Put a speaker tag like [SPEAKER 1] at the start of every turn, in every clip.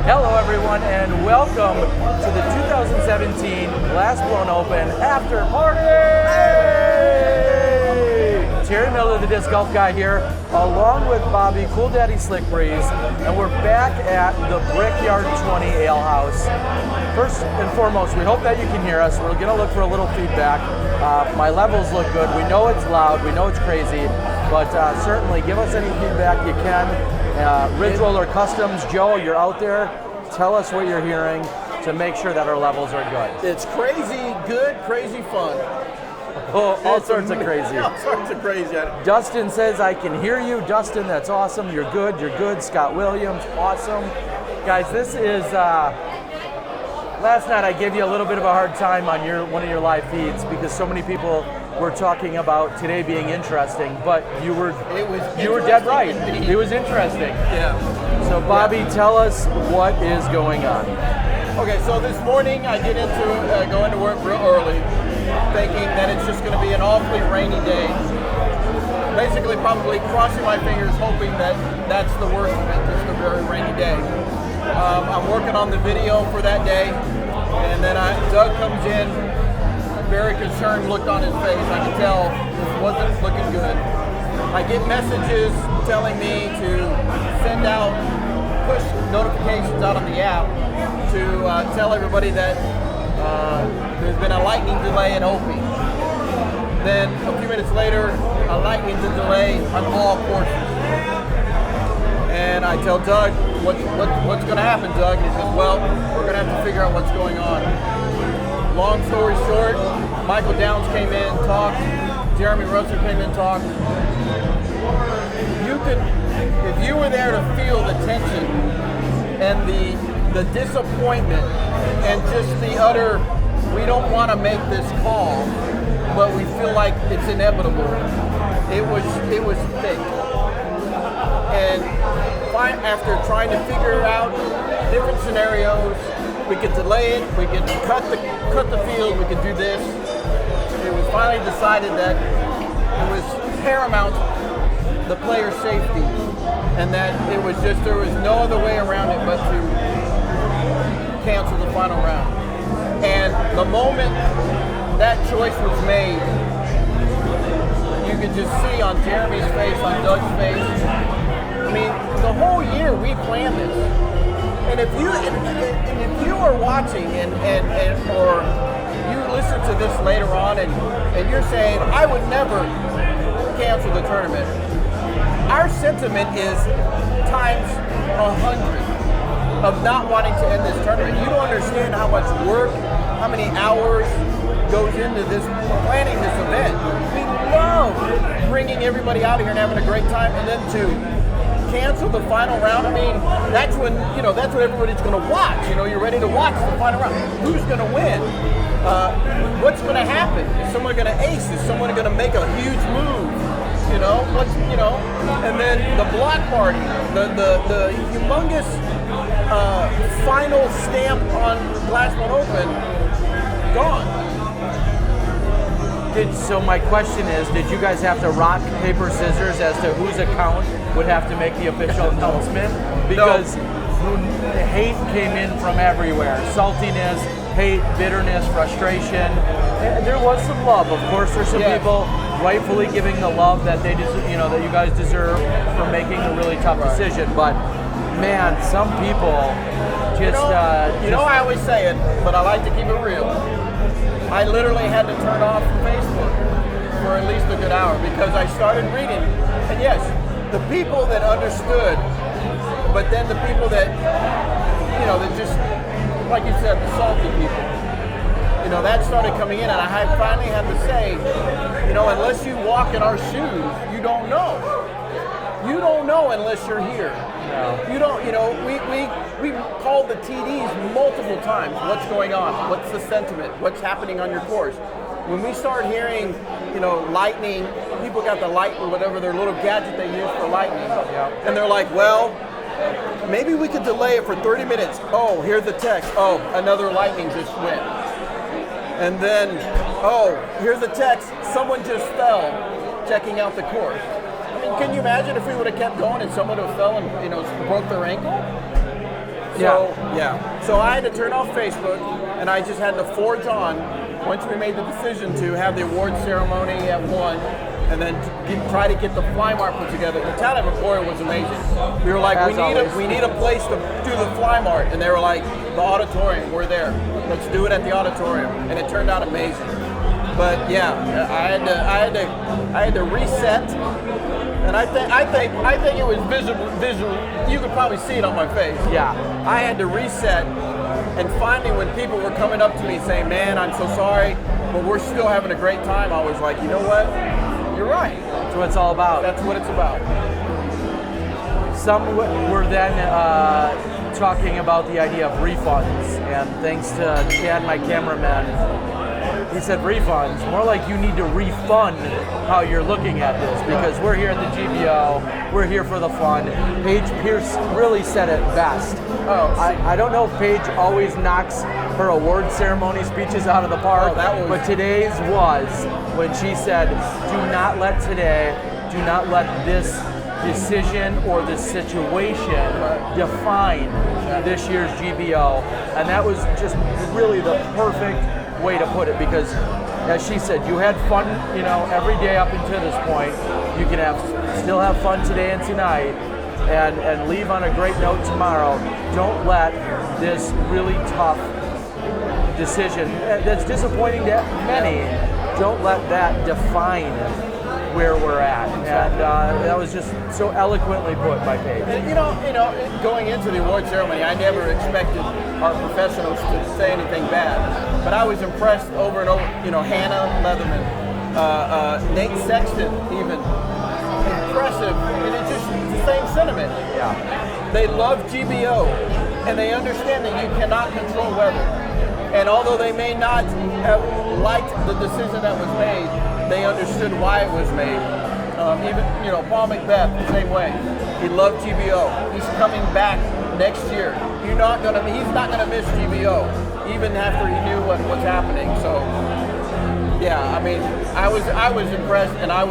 [SPEAKER 1] Hello everyone and welcome to the 2017 Glass Blown Open After Party! Terry Miller, the Disc Golf Guy here, along with Bobby, Cool Daddy Slick Breeze, and we're back at the Brickyard 20 Ale House. First and foremost, we hope that you can hear us. We're gonna look for a little feedback. My levels look good. We know it's loud, we know it's crazy, but certainly give us any feedback you can. Ridge Roller Customs, Joe, you're out there. Tell us what you're hearing to make sure that our levels are good.
[SPEAKER 2] It's crazy, good, crazy fun.
[SPEAKER 1] Oh, all sorts of crazy.
[SPEAKER 2] All sorts of crazy.
[SPEAKER 1] Dustin says, I can hear you. Dustin, that's awesome. You're good, you're good. Scott Williams, awesome. Guys, this is, last night I gave you a little bit of a hard time on one of your live feeds because so many people were talking about today being interesting, but you were dead right.
[SPEAKER 2] Indeed.
[SPEAKER 1] It was interesting.
[SPEAKER 2] Yeah.
[SPEAKER 1] So Bobby, tell us what is going on.
[SPEAKER 2] Okay, so this morning I get into going to work real early, thinking that it's just going to be an awfully rainy day. Basically, probably crossing my fingers, hoping that that's the worst of it, just a very rainy day. I'm working on the video for that day, and then Doug comes in, very concerned look on his face. I can tell this wasn't looking good. I get messages telling me to send out push notifications out on the app to tell everybody that there's been a lightning delay in Opie. Then a few minutes later, a lightning delay on all courses. And I tell Doug, what's going to happen, Doug? And he says, well, we're going to have to figure out what's going on. Long story short, Michael Downs came in, talked. Jeremy Russell came in, talked. If you were there to feel the tension and the disappointment and just the utter, we don't want to make this call, but we feel like it's inevitable. It was thick. And after trying to figure out different scenarios, we could delay it, we could cut the field, we could do this. It was finally decided that it was paramount the player's safety, and that there was no other way around it but to cancel the final round. And the moment that choice was made, you could just see on Jeremy's face, on Doug's face. I mean, the whole year we planned this. And if you are watching or you listen to this later on and you're saying, I would never cancel the tournament, our sentiment is times 100 of not wanting to end this tournament. You don't understand how much work, how many hours goes into this, planning this event. We love bringing everybody out here and having a great time, and then to cancel the final round. I mean, that's when that's what everybody's going to watch. You're ready to watch the final round. Who's going to win? What's going to happen? Is someone going to ace? Is someone going to make a huge move? And then the block party, the humongous final stamp on Glass Blown Open, gone.
[SPEAKER 1] So my question is, did you guys have to rock, paper, scissors as to whose account would have to make the official announcement? Because hate came in from everywhere. Saltiness, hate, bitterness, frustration. And there was some love. Of course, there's some people rightfully giving the love that they that you guys deserve for making a really tough decision. But man, some people just
[SPEAKER 2] I always say it, but I like to keep it real. I literally had to turn off Facebook for at least a good hour because I started reading. And yes, the people that understood, but then the people that that just, like you said, the salty people. That started coming in, and I finally had to say, unless you walk in our shoes, you don't know. You don't know unless you're here. No. You don't, we called the TDs multiple times. What's going on? What's the sentiment? What's happening on your course? When we start hearing, lightning, people got the light or whatever, their little gadget they use for lightning. Yeah. And they're like, well, maybe we could delay it for 30 minutes. Oh, here's the text. Oh, another lightning just went. And then, oh, here's the text. Someone just fell checking out the course. I mean, can you imagine if we would have kept going and someone would have fell and broke their ankle? So I had to turn off Facebook, and I just had to forge on. Once we made the decision to have the award ceremony at 1, and then try to get the Fly Mart put together. The town of Emporia was amazing. We were like, we need a place to do the Fly Mart, and they were like, the auditorium, we're there. Let's do it at the auditorium, and it turned out amazing. But yeah, I had to reset, and I think it was visual. You could probably see it on my face.
[SPEAKER 1] Yeah,
[SPEAKER 2] I had to reset, and finally, when people were coming up to me saying, "Man, I'm so sorry, but we're still having a great time," I was like, you know what? You're right.
[SPEAKER 1] That's what it's all about.
[SPEAKER 2] That's what it's about.
[SPEAKER 1] Some were then talking about the idea of refunds, and thanks to Chad, my cameraman, he said refunds. More like you need to refund how you're looking at this, because we're here at the GBO, we're here for the fun. Paige Pierce really said it best. I don't know if Paige always knocks her award ceremony speeches out of the park, but today's was when she said, do not let this decision or this situation define this year's GBO. And that was just really the perfect way to put it, because as she said, you had fun, every day up until this point. You can still have fun today and tonight, and leave on a great note tomorrow. Don't let this really tough decision that's disappointing to many, don't let that define where we're at. And that was just so eloquently put by Paige.
[SPEAKER 2] Going into the award ceremony, I never expected our professionals to say anything bad, but I was impressed over and over. Hannah Leatherman, Nate Sexton, even impressive, and it's just the same sentiment.
[SPEAKER 1] Yeah,
[SPEAKER 2] they love GBO, and they understand that you cannot control weather. And although they may not have liked the decision that was made, they understood why it was made. Even Paul Macbeth, the same way. He loved GBO. He's coming back next year. He's not gonna miss GBO, even after he knew what was happening. So, yeah, I mean, I was impressed, and I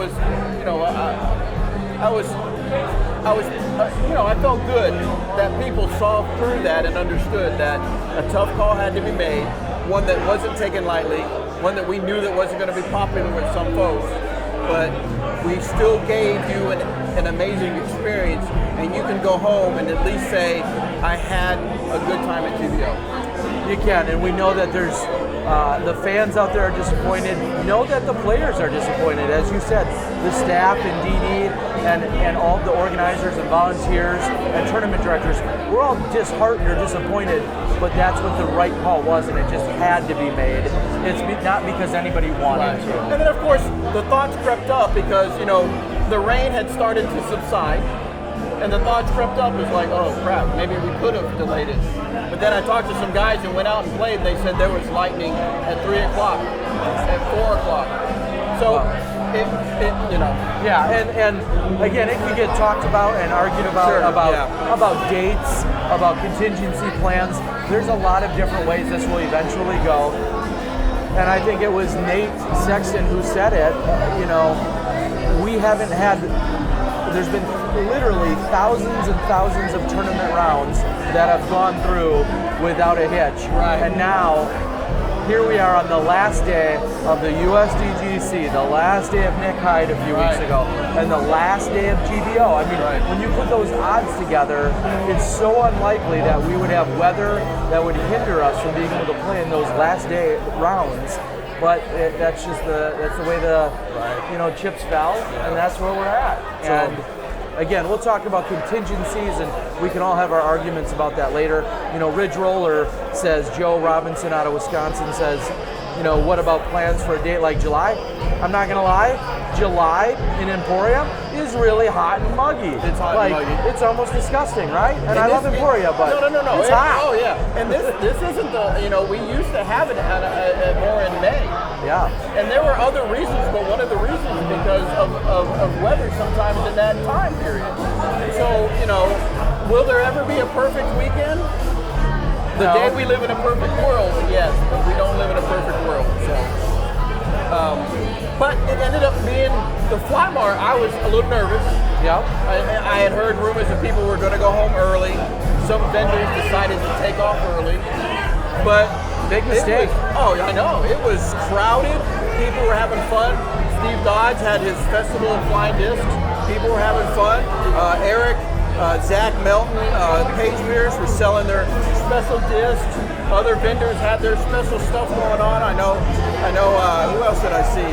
[SPEAKER 2] felt good that people saw through that and understood that a tough call had to be made, one that wasn't taken lightly, one that we knew that wasn't going to be popular with some folks, but we still gave you an amazing experience, and you can go home and at least say, I had a good time at GBO.
[SPEAKER 1] You can, and we know that there's the fans out there are disappointed. Know that the players are disappointed. As you said, the staff and DD and all the organizers and volunteers and tournament directors, we're all disheartened or disappointed, but that's what the right call was, and it just had to be made. It's not because anybody wanted to.
[SPEAKER 2] And then, of course, the thoughts crept up because, the rain had started to subside, and the thoughts crept up was like, oh crap, maybe we could have delayed it. But then I talked to some guys who went out and played, and they said there was lightning at 3 o'clock, at 4 o'clock. So,
[SPEAKER 1] Yeah, and again, it can get talked about and argued about dates, about contingency plans. There's a lot of different ways this will eventually go. And I think it was Nate Sexton who said it, we haven't had, there's been literally thousands and thousands of tournament rounds that have gone through without a hitch.
[SPEAKER 2] Right.
[SPEAKER 1] And now, here we are on the last day of the USDGC, the last day of Nick Hyde a few weeks ago, and the last day of GBO. I mean, when you put those odds together, it's so unlikely that we would have weather that would hinder us from being able to play in those last day rounds. But that's the way the chips fell, and that's where we're at. And again, we'll talk about contingencies, and we can all have our arguments about that later. Ridge Roller says, Joe Robinson out of Wisconsin says, what about plans for a date like July? I'm not gonna lie, July in Emporia is really hot and muggy.
[SPEAKER 2] It's hot and muggy.
[SPEAKER 1] It's almost disgusting, right? And I love Emporia, but
[SPEAKER 2] no.
[SPEAKER 1] It's hot.
[SPEAKER 2] Oh yeah, and this isn't we used to have it more in May.
[SPEAKER 1] Yeah.
[SPEAKER 2] And there were other reasons, but one of the reasons is because of weather sometimes in that time period. So, will there ever be a perfect weekend? The day we live in a perfect world, yes, but we don't live in a perfect world. So, but it ended up being the Fly Mart. I was a little nervous.
[SPEAKER 1] Yeah.
[SPEAKER 2] I had heard rumors that people were going to go home early. some vendors decided to take off early, but
[SPEAKER 1] Big mistake.
[SPEAKER 2] I know. It was crowded. People were having fun. Steve Dodge had his Festival of Flying Discs. People were having fun. Eric, Zach Melton, Page Beers were selling their special discs. Other vendors had their special stuff going on. I know. Who else did I see?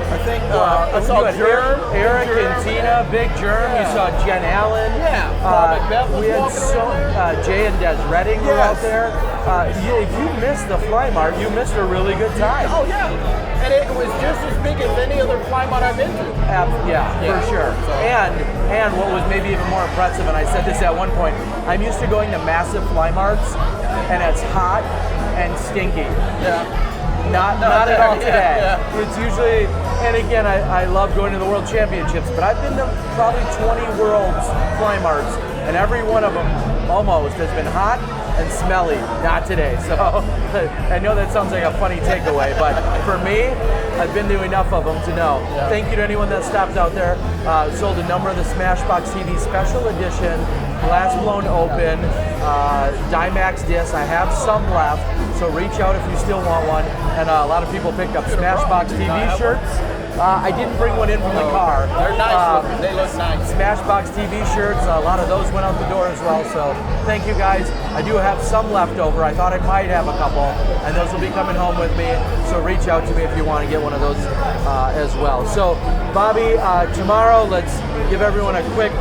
[SPEAKER 2] I think I saw Germ,
[SPEAKER 1] Eric and Tina, Big Germ. You saw Jen Allen.
[SPEAKER 2] Yeah, Macbeth was
[SPEAKER 1] we had
[SPEAKER 2] walking
[SPEAKER 1] Jay and Des Redding were out there. If you missed the Fly Mart, you missed a really good time.
[SPEAKER 2] Oh yeah, and it was just as big as any other Fly Mart I've been to.
[SPEAKER 1] Yeah, for sure. So. And what was maybe even more impressive, and I said this at one point, I'm used to going to massive Fly Marts, and it's hot and stinky.
[SPEAKER 2] Yeah.
[SPEAKER 1] Not at all today.
[SPEAKER 2] Yeah.
[SPEAKER 1] It's usually, and again, I love going to the World Championships, but I've been to probably 20 Worlds Fly Marts, and every one of them almost has been hot and smelly. Not today. So I know that sounds like a funny takeaway, but for me, I've been to enough of them to know. Yeah. Thank you to anyone that stopped out there. Sold a number of the Smashbox TV Special Edition, glass blown open, Dimax discs. I have some left, so reach out if you still want one. And a lot of people picked up Smashbox TV shirts. I didn't bring one in from the car.
[SPEAKER 2] They're nice looking. They look nice.
[SPEAKER 1] Smashbox TV shirts, a lot of those went out the door as well. So thank you guys. I do have some left over. I thought I might have a couple, and those will be coming home with me. So reach out to me if you want to get one of those as well. So Bobby, tomorrow, let's give everyone a quick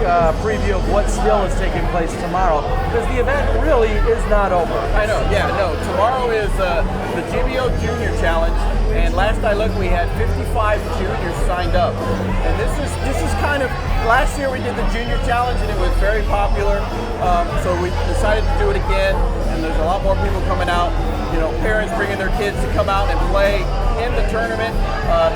[SPEAKER 1] preview of what still is taking place tomorrow, because the event really is not over.
[SPEAKER 2] I know. Yeah, no. Tomorrow is the GBO Junior Challenge. And last I looked, we had 55 juniors signed up. And this is kind of, last year we did the Junior Challenge and it was very popular. So we decided to do it again, and there's a lot more people coming out. You know, parents bringing their kids to come out and play in the tournament.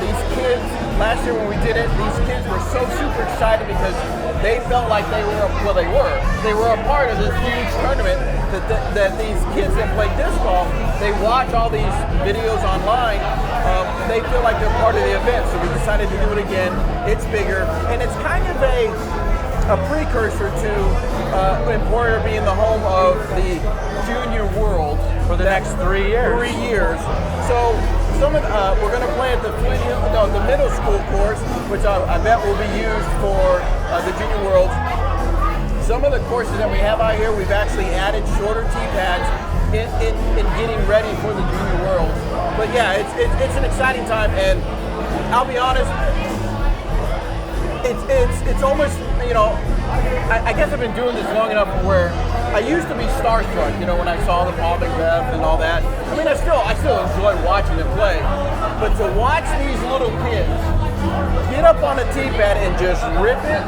[SPEAKER 2] These kids, last year when we did it, these kids were so super excited because they felt like they were a part of this huge tournament. That these kids that play disc golf, they watch all these videos online. They feel like they're part of the event, so we decided to do it again. It's bigger, and it's kind of a precursor to Emporia being the home of the junior world
[SPEAKER 1] for the next 3 years.
[SPEAKER 2] 3 years. So some of we're going to play at the the middle school course, which I bet will be used for the junior worlds. Some of the courses that we have out here, we've actually added shorter tee pads in getting ready for the junior worlds. But yeah, it's an exciting time, and I'll be honest, it's almost, you know, I guess I've been doing this long enough where I used to be starstruck, you know, when I saw the Paul Macbeth and all that. I mean, I still enjoy watching them play, but to watch these little kids get up on a tee pad and just rip it,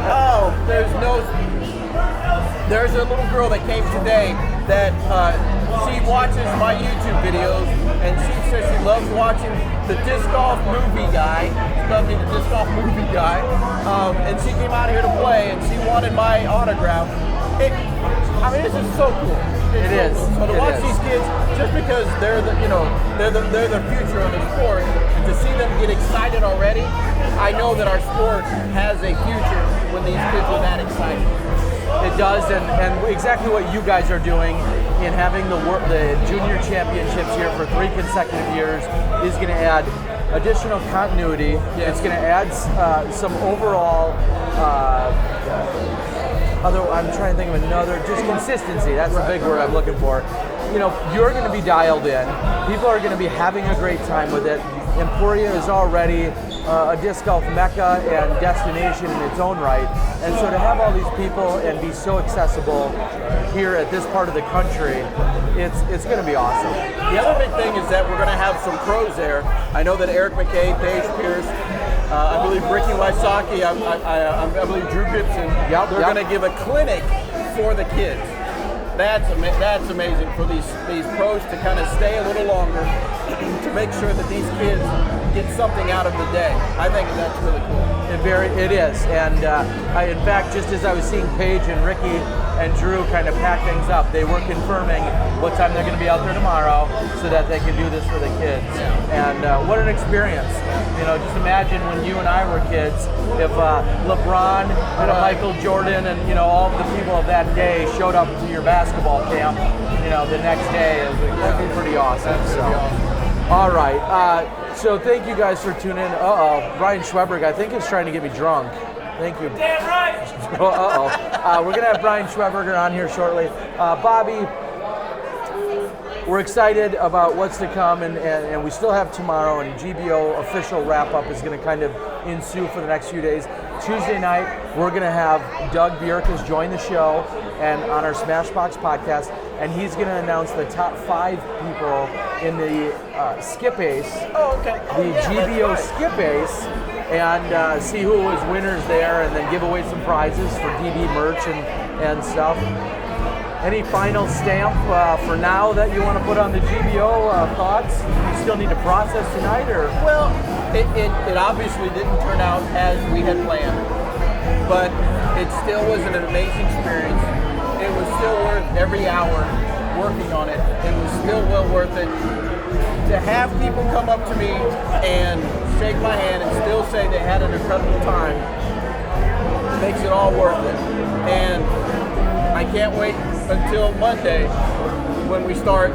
[SPEAKER 2] oh, there's a little girl that came today that she watches my YouTube videos, and she says she loves watching the disc golf movie guy. She loves me, the disc golf movie guy, and she came out here to play, and she wanted my autograph. I mean, this is so cool.
[SPEAKER 1] It is.
[SPEAKER 2] So to watch these kids, just because they're the future of the sport, and to see them get excited already, I know that our sport has a future when these kids are that excited.
[SPEAKER 1] It does, and exactly what you guys are doing in having the junior championships here for 3 consecutive years is going to add additional continuity.
[SPEAKER 2] Yes.
[SPEAKER 1] It's going to add some overall I'm trying to think of another, just consistency. That's the big word I'm looking for. You know, you're going to be dialed in. People are going to be having a great time with it. Emporia is already a disc golf mecca and destination in its own right. And so to have all these people and be so accessible here at this part of the country, it's going to be awesome.
[SPEAKER 2] The other big thing is that we're going to have some pros there. I know that Eric McKay, Paige Pierce, I believe Bricky Wysocki, I believe Drew Gibson, they're going to give a clinic for the kids. That's amazing for these pros to kind of stay a little longer, to make sure that these kids get something out of the day. I think that's really cool.
[SPEAKER 1] It is, and in fact, just as I was seeing Paige and Ricky and Drew kind of pack things up, they were confirming what time they're going to be out there tomorrow so that they can do this for the kids. And what an experience. You know, just imagine when you and I were kids, if LeBron and Michael Jordan and, you know, all the people of that day showed up to your basketball camp, you know, the next day. That'd be pretty awesome. All right. So thank you guys for tuning in. Brian Schweberg, I think, is trying to get me drunk. Thank you.
[SPEAKER 3] Damn right.
[SPEAKER 1] We're going to have Brian Schweberger on here shortly. Bobby, we're excited about what's to come, and we still have tomorrow, and GBO official wrap-up is going to kind of ensue for the next few days. Tuesday night, we're going to have Doug Bjerkes join the show and on our Smashbox podcast, and he's going to announce the top 5 people in the Skip Ace, the GBO Skip Ace, and see who was winners there, and then give away some prizes for DB merch and stuff. Any final stamp for now that you want to put on the GBO thoughts? You still need to process tonight, or?
[SPEAKER 2] Well, it obviously didn't turn out as we had planned, but it still was an amazing experience. It was still worth every hour working on it. It was still well worth it. To have people come up to me and shake my hand and still say they had an incredible time makes it all worth it. And I can't wait until Monday when we start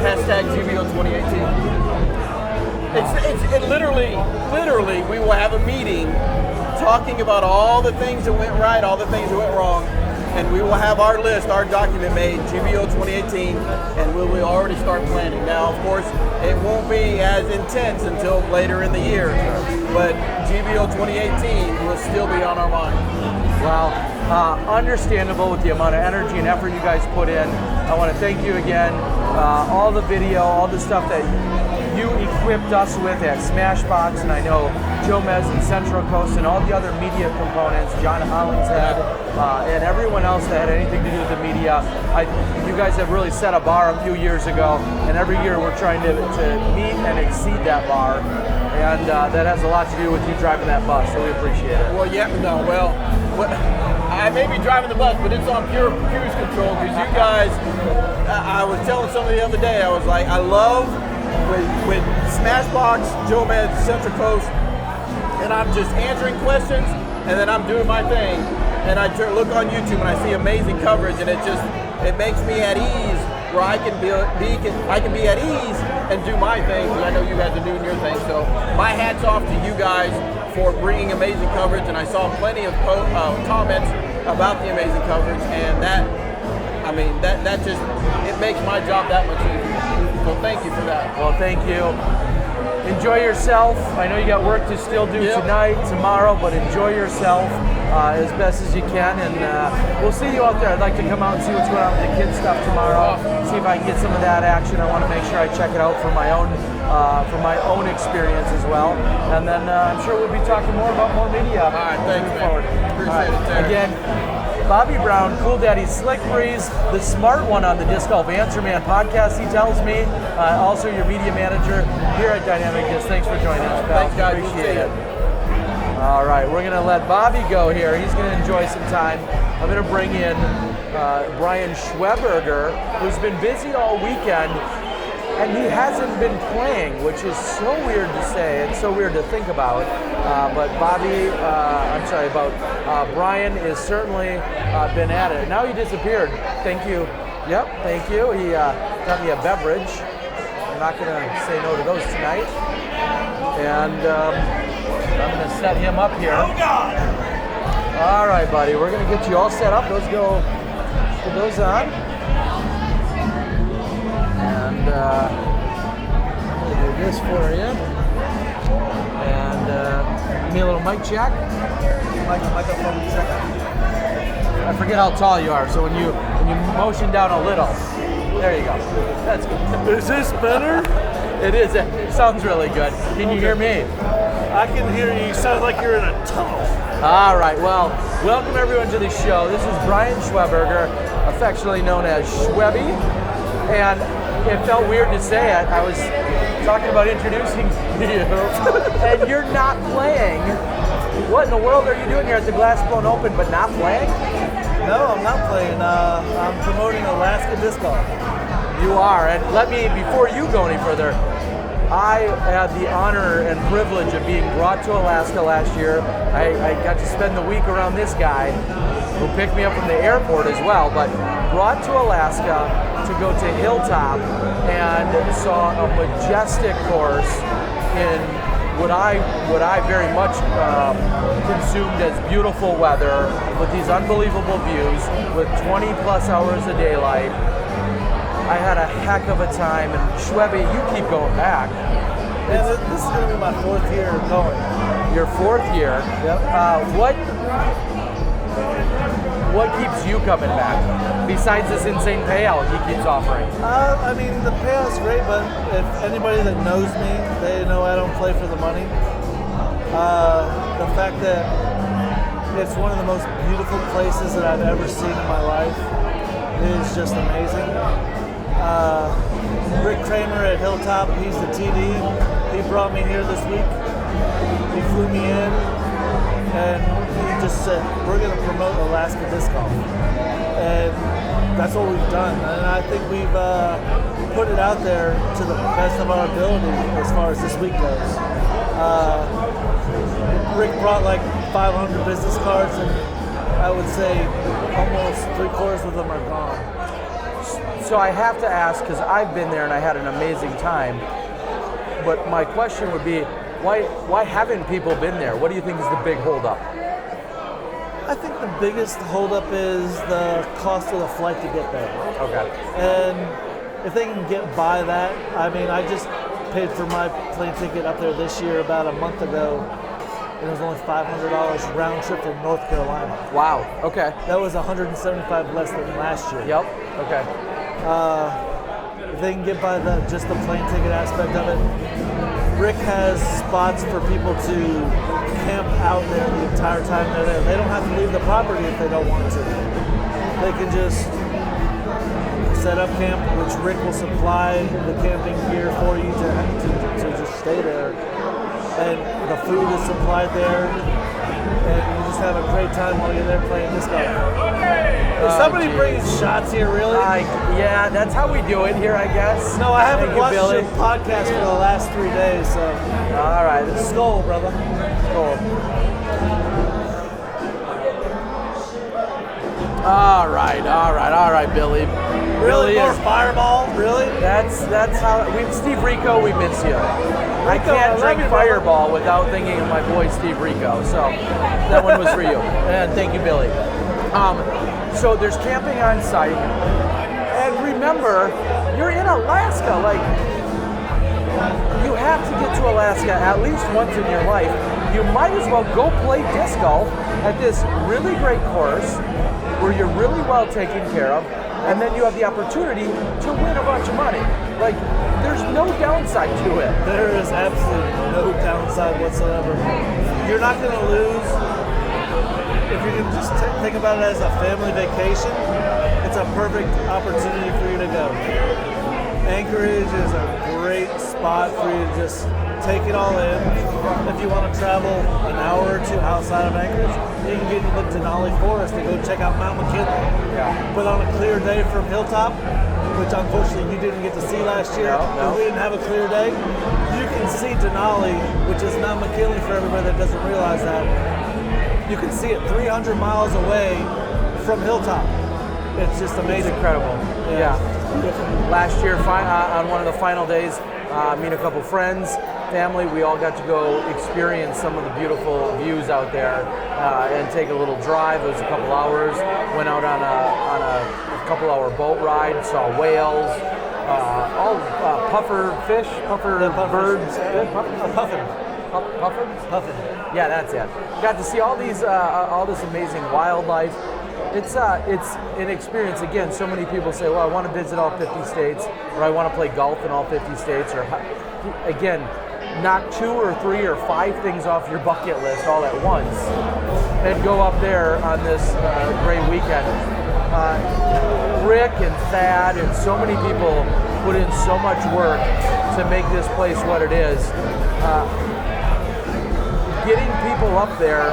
[SPEAKER 2] #GBO 2018. It literally, we will have a meeting talking about all the things that went right, all the things that went wrong, and we will have our list, our document made, GBO 2018, and we will already start planning. Now, of course, it won't be as intense until later in the year, but GBO 2018 will still be on our mind.
[SPEAKER 1] Well, understandable with the amount of energy and effort you guys put in. I want to thank you again. All the video, all the stuff that you equipped us with at Smashbox, and I know Joe Mez and Central Coast and all the other media components, John Hollingshead, and everyone else that had anything to do with the media. You guys have really set a bar a few years ago, and every year we're trying to meet and exceed that bar, and that has a lot to do with you driving that bus, so we appreciate it.
[SPEAKER 2] Well, I may be driving the bus, but it's on pure cruise control, because you guys, I was telling somebody the other day, I was like, I love with Smashbox, Joe Mez, Central Coast, and I'm just answering questions, and then I'm doing my thing, and I look on YouTube and I see amazing coverage, and it makes me at ease, where I can be at ease and do my thing, because I know you guys are doing your thing. So my hat's off to you guys for bringing amazing coverage, and I saw plenty of comments about the amazing coverage, and that just, it makes my job that much easier. So thank you for that.
[SPEAKER 1] Well, thank you. Enjoy yourself. I know you got work to still do tonight, tomorrow, but enjoy yourself as best as you can, and we'll see you out there. I'd like to come out and see what's going on with the kids stuff tomorrow, see if I can get some of that action. I want to make sure I check it out for my own experience as well, and then I'm sure we'll be talking more about more media.
[SPEAKER 2] All right, thanks, man. Appreciate it, Terry.
[SPEAKER 1] Again, Bobby Brown, Cool Daddy Slick Breeze, the smart one on the Disc Golf Answer Man podcast, he tells me. Also your media manager here at Dynamic Disc. Thanks for joining us, pal.
[SPEAKER 2] Thanks, guys.
[SPEAKER 1] Appreciate it. All right, we're going to let Bobby go here. He's going to enjoy some time. I'm going to bring in Brian Schweberger, who's been busy all weekend, and he hasn't been playing, which is so weird to say and so weird to think about. But Brian is certainly been at it. Now he disappeared. Thank you. Yep, thank you. He got me a beverage. I'm not going to say no to those tonight. And I'm going to set him up here.
[SPEAKER 3] Oh, God!
[SPEAKER 1] All right, buddy. We're going to get you all set up. Let's go put those on. And I'm going to do this for you. And give me a little mic check. Microphone check. I forget how tall you are, so when you motion down a little, there you go. That's good.
[SPEAKER 3] Is this better?
[SPEAKER 1] It is. It sounds really good. Can you hear me?
[SPEAKER 3] I can hear you. You sound like you're in a tunnel.
[SPEAKER 1] All right. Well, welcome everyone to the show. This is Brian Schweberger, affectionately known as Schwebby. And it felt weird to say it. I was talking about introducing you, and you're not playing. What in the world are you doing here at the Glass Blown Open, but not playing?
[SPEAKER 3] No, I'm not playing. I'm promoting Alaska Disc Golf.
[SPEAKER 1] You are, and let me, before you go any further, I had the honor and privilege of being brought to Alaska last year. I got to spend the week around this guy who picked me up from the airport as well, but brought to Alaska to go to Hilltop and saw a majestic course in what I very much consumed as beautiful weather with these unbelievable views with 20 plus hours of daylight. I had a heck of a time, and Schwebe, you keep going back.
[SPEAKER 3] And this is going to be my 4th year going.
[SPEAKER 1] Your 4th year.
[SPEAKER 3] Yep.
[SPEAKER 1] What keeps you coming back besides this insane payout he keeps offering?
[SPEAKER 3] I mean, the payout's great, but if anybody that knows me, they know I don't play for the money. The fact that it's one of the most beautiful places that I've ever seen in my life is just amazing. Rick Kramer at Hilltop, he's the TD. He brought me here this week. He flew me in, and he just said, we're going to promote Alaska Disc Golf. And that's what we've done. And I think we've put it out there to the best of our ability as far as this week goes. Rick brought like 500 business cards, and I would say almost 3/4 of them are gone.
[SPEAKER 1] So I have to ask, because I've been there and I had an amazing time, but my question would be, why haven't people been there? What do you think is the big holdup?
[SPEAKER 3] I think the biggest holdup is the cost of the flight to get there.
[SPEAKER 1] Okay.
[SPEAKER 3] And if they can get by that, I mean, I just paid for my plane ticket up there this year about a month ago, and it was only $500 round trip from North Carolina.
[SPEAKER 1] Wow. Okay.
[SPEAKER 3] That was $175 less than last year.
[SPEAKER 1] Yep. Okay.
[SPEAKER 3] If they can get by just the plane ticket aspect of it, Rick has spots for people to camp out there the entire time they're there. They don't have to leave the property if they don't want to. They can just set up camp, which Rick will supply the camping gear for you to just stay there. And the food is supplied there, and you just have a great time while you're there playing disc golf. Is somebody bringing shots here, really?
[SPEAKER 1] Yeah, that's how we do it here, I guess.
[SPEAKER 3] No, I haven't
[SPEAKER 1] Thank you,
[SPEAKER 3] watched
[SPEAKER 1] Billy.
[SPEAKER 3] your podcast for the last 3 days, so.
[SPEAKER 1] All right.
[SPEAKER 3] Skull, brother.
[SPEAKER 1] Cool. All right, Billy.
[SPEAKER 3] Really? More
[SPEAKER 1] is-
[SPEAKER 3] Fireball? Really?
[SPEAKER 1] That's how Steve Rico, we miss you. I can't drink Fireball without thinking of my boy Steve Rico. So that one was for you. And thank you, Billy. So there's camping on site. And remember, you're in Alaska. Like, you have to get to Alaska at least once in your life. You might as well go play disc golf at this really great course where you're really well taken care of, and then you have the opportunity to win a bunch of money. Like, there's no downside to it.
[SPEAKER 3] There is absolutely no downside whatsoever. You're not going to lose. If you're going to just think about it as a family vacation, it's a perfect opportunity for you to go. Anchorage is a great spot for you to just take it all in. If you want to travel an hour or two outside of Anchorage, you can get into the Denali Forest and go check out Mount McKinley.
[SPEAKER 1] Yeah.
[SPEAKER 3] But on a clear day from Hilltop, which unfortunately you didn't get to see last year, because we didn't have a clear day, you can see Denali, which is Mount McKinley for everybody that doesn't realize that. You can see it 300 miles away from Hilltop. It's just amazing.
[SPEAKER 1] It's incredible. Yeah.
[SPEAKER 3] Beautiful.
[SPEAKER 1] Last year, on one of the final days, me and a couple friends, family, we all got to go experience some of the beautiful views out there and take a little drive. It was a couple hours. Went out on a couple-hour boat ride, saw whales, all puffer fish, birds. Puffin. Yeah, that's it. Got to see all this amazing wildlife. It's an experience. Again, so many people say, well, I want to visit all 50 states, or I want to play golf in all 50 states, or again, knock 2 or 3 or 5 things off your bucket list all at once and go up there on this great weekend. Rick and Thad and so many people put in so much work to make this place what it is. Getting people up there.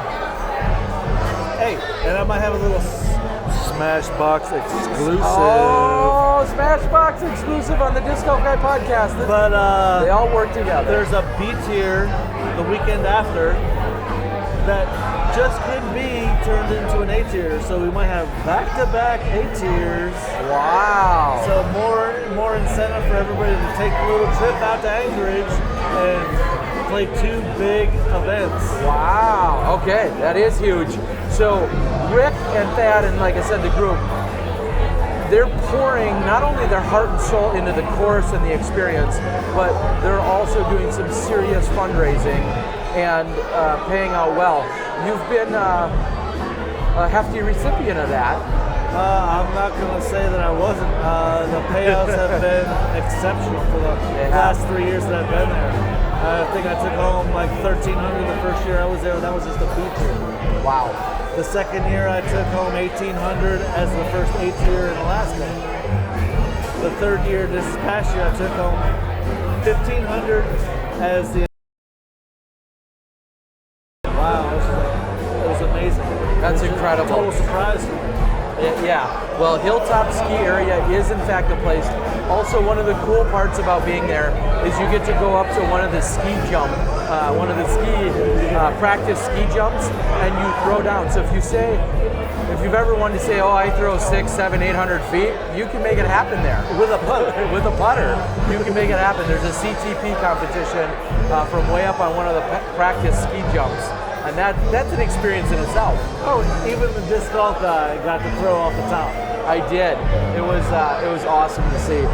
[SPEAKER 3] Hey, and I might have a little Smashbox exclusive.
[SPEAKER 1] Oh, Smashbox exclusive on the Disc Golf Guy podcast.
[SPEAKER 3] But
[SPEAKER 1] they all work together.
[SPEAKER 3] There's a B tier the weekend after that just could be turned into an A tier. So we might have back-to-back A tiers.
[SPEAKER 1] Wow.
[SPEAKER 3] So more incentive for everybody to take a little trip out to Anchorage and play 2 big events.
[SPEAKER 1] Wow. Okay, that is huge. So Rick and Thad, and like I said, the group, they're pouring not only their heart and soul into the course and the experience, but they're also doing some serious fundraising and paying out well. You've been a hefty recipient of that.
[SPEAKER 3] I'm not going to say that I wasn't. The payouts have been exceptional for the last 3 years that I've been there. I think I took home like $1,300 the first year I was there. That was just a B tier.
[SPEAKER 1] Wow.
[SPEAKER 3] The second year I took home $1,800 as the first A tier in Alaska. The third year, this past year, I took home $1,500 as the. Wow, it was amazing.
[SPEAKER 1] That's incredible.
[SPEAKER 3] Total surprise for me.
[SPEAKER 1] Yeah, well, Hilltop Ski Area is in fact a place. Also, one of the cool parts about being there is you get to go up to one of the practice ski jumps, and you throw down. So if you've ever wanted to say, oh, I throw 600, 700, 800 feet, you can make it happen there.
[SPEAKER 3] With a putter.
[SPEAKER 1] With a putter, you can make it happen. There's a CTP competition from way up on one of the practice ski jumps. And that's an experience in itself.
[SPEAKER 3] Oh, even the disc golf guy got to throw off the top.
[SPEAKER 1] I did. It was awesome to see.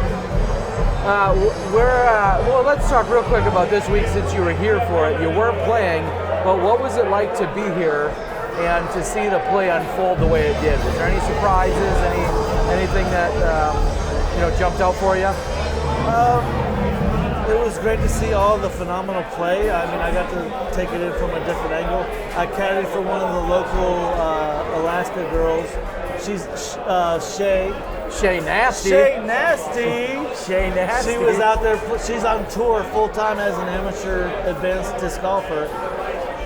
[SPEAKER 1] Well, let's talk real quick about this week since you were here for it. You weren't playing, but what was it like to be here and to see the play unfold the way it did? Was there any surprises? Anything that jumped out for you?
[SPEAKER 3] It was great to see all the phenomenal play. I mean, I got to take it in from a different angle. I caddied for one of the local Alaska girls. She's Shay.
[SPEAKER 1] Shay Nasty.
[SPEAKER 3] Shay Nasty.
[SPEAKER 1] Shay Nasty.
[SPEAKER 3] She was out there. She's on tour full time as an amateur advanced disc golfer,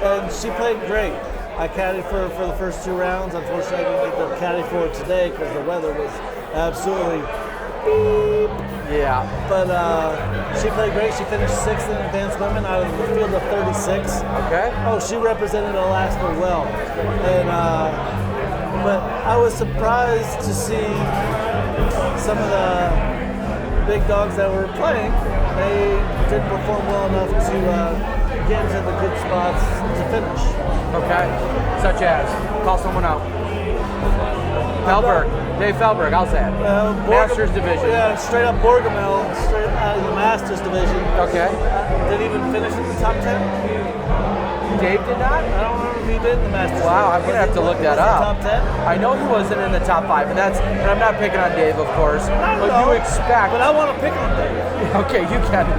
[SPEAKER 3] and she played great. I caddied for the first 2 rounds. Unfortunately, I didn't get the caddy for it today because the weather was absolutely beep.
[SPEAKER 1] Yeah.
[SPEAKER 3] But she played great. She finished 6th in advanced women out of the field of 36.
[SPEAKER 1] Okay.
[SPEAKER 3] Oh, she represented Alaska well. And but I was surprised to see some of the big dogs that were playing. They didn't perform well enough to get into the good spots to finish.
[SPEAKER 1] Okay. Such as? Call someone out. Felberg. Dave Felberg, I'll say it. Masters division.
[SPEAKER 3] Yeah, straight up Borgamel, straight out of the Masters division.
[SPEAKER 1] Okay.
[SPEAKER 3] Didn't even finish in the top 10.
[SPEAKER 1] Dave did not?
[SPEAKER 3] I don't remember if he did in the Masters.
[SPEAKER 1] Wow, I'm going to have to look that up.
[SPEAKER 3] Top 10?
[SPEAKER 1] I know he wasn't in the top 5, and I'm not picking on Dave, of course. But you expect.
[SPEAKER 3] But I want to pick on Dave.
[SPEAKER 1] Okay, you can.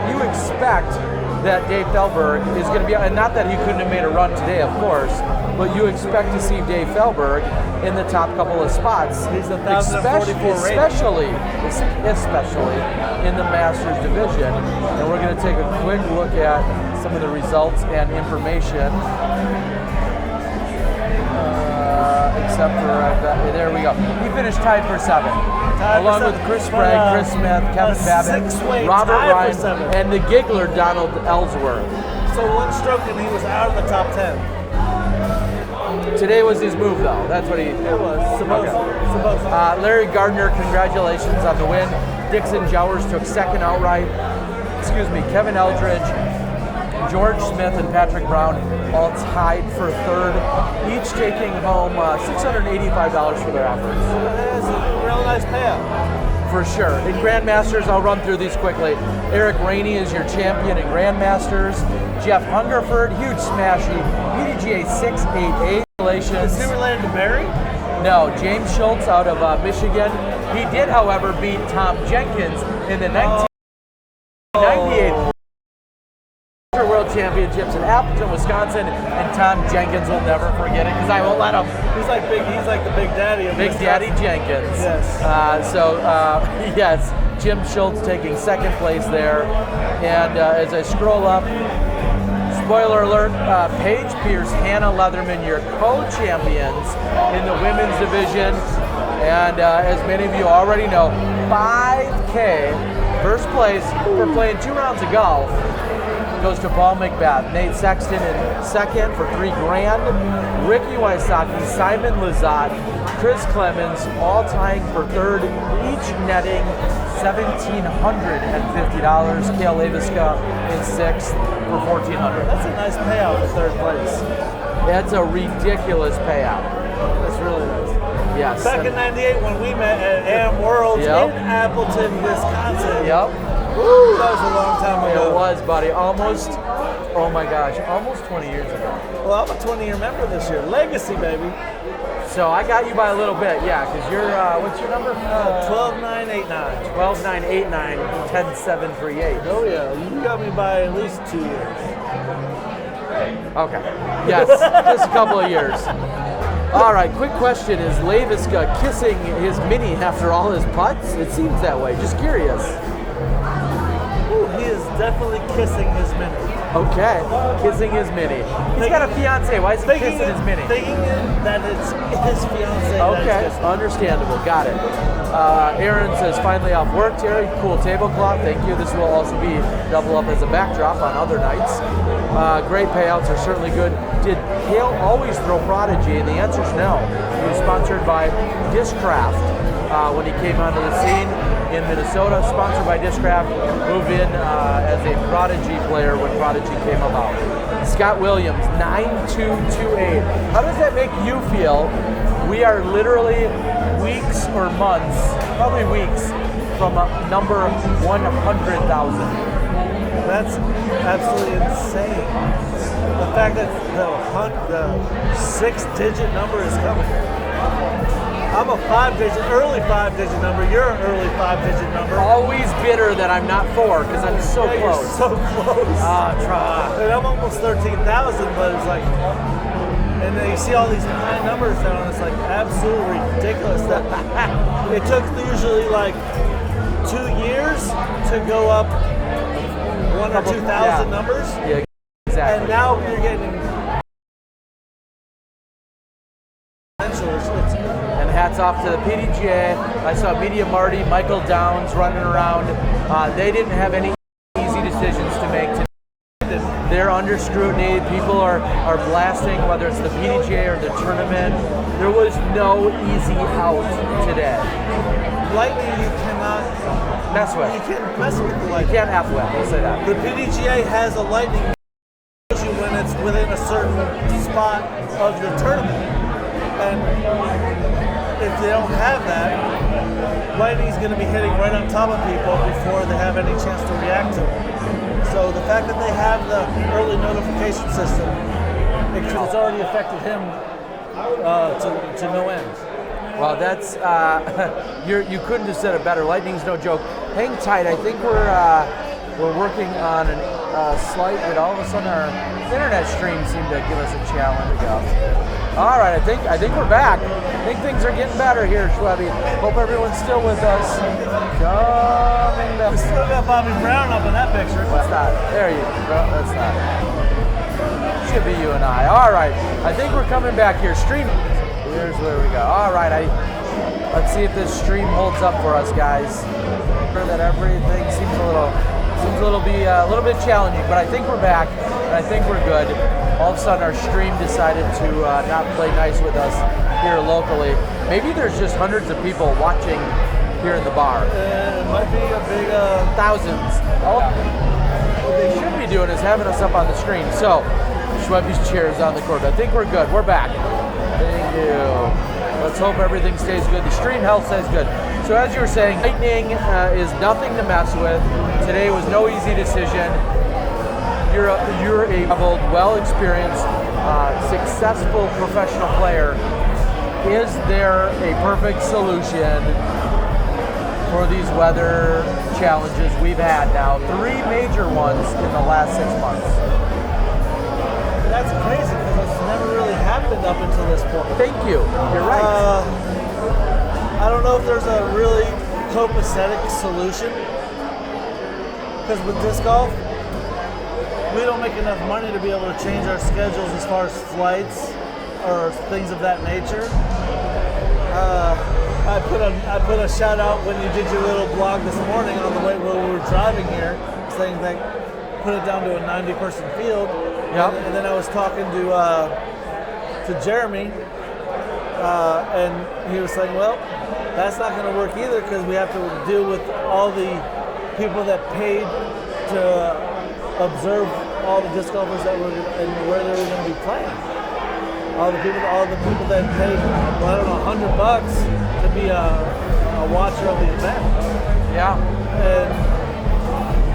[SPEAKER 1] You expect that Dave Felberg is going to be, and not that he couldn't have made a run today, of course, but you expect to see Dave Felberg in the top couple of spots.
[SPEAKER 3] He's a 1,044
[SPEAKER 1] especially in the Masters division. And we're going to take a quick look at some of the results and information. Except for, there we go. He finished tied for 7. Along with Chris Sprague, Chris Smith, Kevin Babbitt, Robert Ryan, and the giggler Donald Ellsworth.
[SPEAKER 3] So 1 stroke and he was out of the top 10.
[SPEAKER 1] Today was his move, though. That's what
[SPEAKER 3] It was. Supposed to.
[SPEAKER 1] Larry Gardner, congratulations on the win. Dixon Jowers took 2nd outright. Kevin Eldridge, George Smith, and Patrick Brown all tied for 3rd, each taking home $685 for their efforts.
[SPEAKER 3] That's a real nice payout.
[SPEAKER 1] For sure. In Grandmasters, I'll run through these quickly. Eric Rainey is your champion in Grandmasters. Jeff Hungerford, huge smashy, PDGA 688.
[SPEAKER 3] Is he related to Barry?
[SPEAKER 1] No, James Schultz out of Michigan. He did, however, beat Tom Jenkins in the 1998 World championships in Appleton, Wisconsin, and Tom Jenkins will never forget it because I won't let him.
[SPEAKER 3] He's like the big daddy of
[SPEAKER 1] Big
[SPEAKER 3] Wisconsin.
[SPEAKER 1] Daddy Jenkins.
[SPEAKER 3] Yes.
[SPEAKER 1] Yes, Jim Schultz taking second place there. And as I scroll up, spoiler alert, Paige Pierce, Hannah Leatherman, your co-champions in the women's division. And as many of you already know, $5K, first place for playing 2 rounds of golf, goes to Paul Macbeth. Nate Sexton in second for $3,000. Ricky Wysocki, Simon Lizotte, Chris Clemens, all tying for third, each netting $1,750. Kale Laviska in sixth for $1,400.
[SPEAKER 3] That's a nice payout for third place.
[SPEAKER 1] That's a ridiculous payout.
[SPEAKER 3] That's really nice.
[SPEAKER 1] Yes.
[SPEAKER 3] Back in '98 when we met at AM Worlds
[SPEAKER 1] Yep.
[SPEAKER 3] in Appleton, Wisconsin.
[SPEAKER 1] Yep.
[SPEAKER 3] Woo, that was a long time ago.
[SPEAKER 1] It was, buddy. Almost 20 years ago.
[SPEAKER 3] Well, I'm a 20-year member this year. Legacy, baby.
[SPEAKER 1] So I got you by a little bit, yeah, because you're, what's your number?
[SPEAKER 3] 12,989.
[SPEAKER 1] 12989 10738.
[SPEAKER 3] Oh, yeah. You got me by at least 2 years.
[SPEAKER 1] Okay. Yes, just a couple of years. All right, quick question. Is Laviska kissing his mini after all his putts? It seems that way. Just curious.
[SPEAKER 3] Ooh, he is definitely kissing his mini.
[SPEAKER 1] Okay, kissing his mini. He's got a fiance. Why is he kissing his mini?
[SPEAKER 3] Thinking that it's his fiance.
[SPEAKER 1] Okay, understandable. Got it. Aaron says, finally off work, Terry. Cool tablecloth. Thank you. This will also be double up as a backdrop on other nights. Great payouts are certainly good. Did Hale always throw Prodigy? And the answer is no. He was sponsored by Discraft when he came onto the scene in Minnesota. Sponsored by Discraft. Moved in as a Prodigy player when Prodigy came about. Scott Williams, 9228. How does that make you feel? We are literally weeks or months, probably weeks, from number 100,000.
[SPEAKER 3] That's absolutely insane. The fact that the 6-digit number is coming. I'm a early 5-digit number. You're an early 5-digit number.
[SPEAKER 1] Always bitter that I'm not 4 because I'm so
[SPEAKER 3] Yeah,
[SPEAKER 1] close.
[SPEAKER 3] You're so close.
[SPEAKER 1] Try.
[SPEAKER 3] And I'm almost 13,000, but it's like, and then you see all these high numbers down, and it's like absolutely ridiculous that it took usually like 2 years to go up 1,000 or 2,000 numbers.
[SPEAKER 1] Yeah, exactly.
[SPEAKER 3] And now you're getting
[SPEAKER 1] And hats off to the PDGA. I saw Media Marty, Michael Downs running around. They didn't have any easy decisions to make today. They're under scrutiny. People are blasting, whether it's the PDGA or the tournament. There was no easy out today.
[SPEAKER 3] lightning you cannot
[SPEAKER 1] Mess with.
[SPEAKER 3] You can't mess with the
[SPEAKER 1] You
[SPEAKER 3] lightning.
[SPEAKER 1] can't F with. We'll say that.
[SPEAKER 3] The PDGA has a lightning when it's within a certain spot of the tournament. And if they don't have that, lightning's going to be hitting right on top of people before they have any chance to react to it. So the fact that they have the early notification system, it's already affected him to no end.
[SPEAKER 1] Well, that's you couldn't have said it better. Lightning's no joke. Hang tight. I think we're working on a slight. And all of a sudden, our internet stream seemed to give us a challenge. All right, I think we're back. I think things are getting better here, Schwebby. Hope everyone's still with us. Coming down.
[SPEAKER 3] We still got Bobby Brown up in that picture.
[SPEAKER 1] What's that? There you go. That's not. Should be you and I. All right. I think we're coming back here. Streaming. Here's where we go. All right. Let's see if this stream holds up for us, guys. That everything seems a little bit challenging, but I think we're back and I think we're good. All of a sudden, our stream decided to not play nice with us here locally. Maybe there's just hundreds of people watching here in the bar.
[SPEAKER 3] It might be a big
[SPEAKER 1] Thousands. What they should be doing is having us up on the screen. So, Schwebby's chair is on the court. I think we're good. We're back. Thank you. Let's hope everything stays good. The stream health stays good. So as you were saying, lightning is nothing to mess with. Today was no easy decision. You're a well-experienced, successful professional player. Is there a perfect solution for these weather challenges we've had now? 3 major ones in the last 6 months.
[SPEAKER 3] that's crazy because it's never really happened up until this point.
[SPEAKER 1] Thank you. You're right.
[SPEAKER 3] I don't know if there's a really copacetic solution because with disc golf, we don't make enough money to be able to change our schedules as far as flights or things of that nature. I put a shout out when you did your little blog this morning on the way when we were driving here, saying that put it down to a 90-person field.
[SPEAKER 1] Yep.
[SPEAKER 3] And then I was talking to Jeremy, and he was saying, well, that's not going to work either because we have to deal with all the people that paid to observe all the disc golfers that were and where they were going to be playing. All the people that paid, I don't know, $100 to be a watcher of the event.
[SPEAKER 1] Yeah.
[SPEAKER 3] And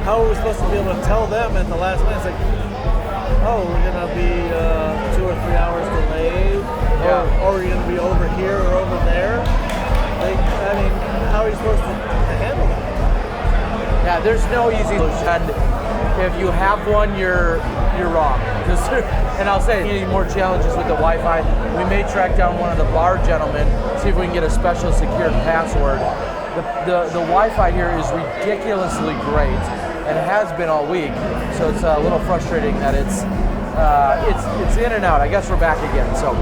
[SPEAKER 3] how are we supposed to be able to tell them at the last minute? It's like, oh, we're going to be 2 or 3 hours delayed, or we're going to be over here or over there. I mean, how are you supposed to handle that?
[SPEAKER 1] Yeah, there's no easy solution. If you have one, you're wrong. And I'll say, any more challenges with the Wi-Fi, we may track down one of the bar gentlemen, see if we can get a special secured password. The Wi-Fi here is ridiculously great, and has been all week. So it's a little frustrating that it's in and out. I guess we're back again. So,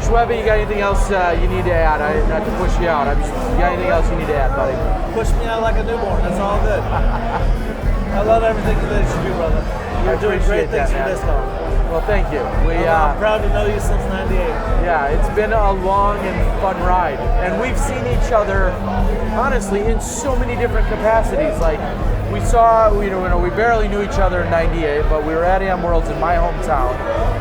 [SPEAKER 1] Schwebby, you got anything else you need to add? Not to push you out. You got anything else you need to add, buddy?
[SPEAKER 3] Push me out like a newborn. That's all good. I love everything that you do, brother. You're doing great things for disc golf.
[SPEAKER 1] Well, thank you.
[SPEAKER 3] I'm proud to know you since '98.
[SPEAKER 1] Yeah, it's been a long and fun ride, and we've seen each other, honestly, in so many different capacities. Like we saw, we barely knew each other in '98, but we were at AM Worlds in my hometown.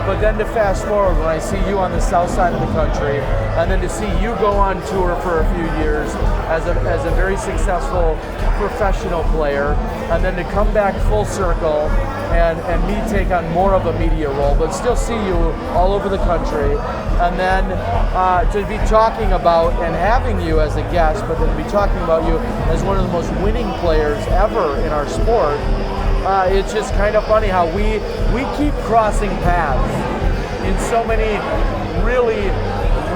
[SPEAKER 1] But then to fast forward, when I see you on the south side of the country, and then to see you go on tour for a few years as a very successful professional player, and then to come back full circle and me take on more of a media role, but still see you all over the country, and then to be talking about and having you as a guest, but then to be talking about you as one of the most winning players ever in our sport. It's just kind of funny how we keep crossing paths in so many really,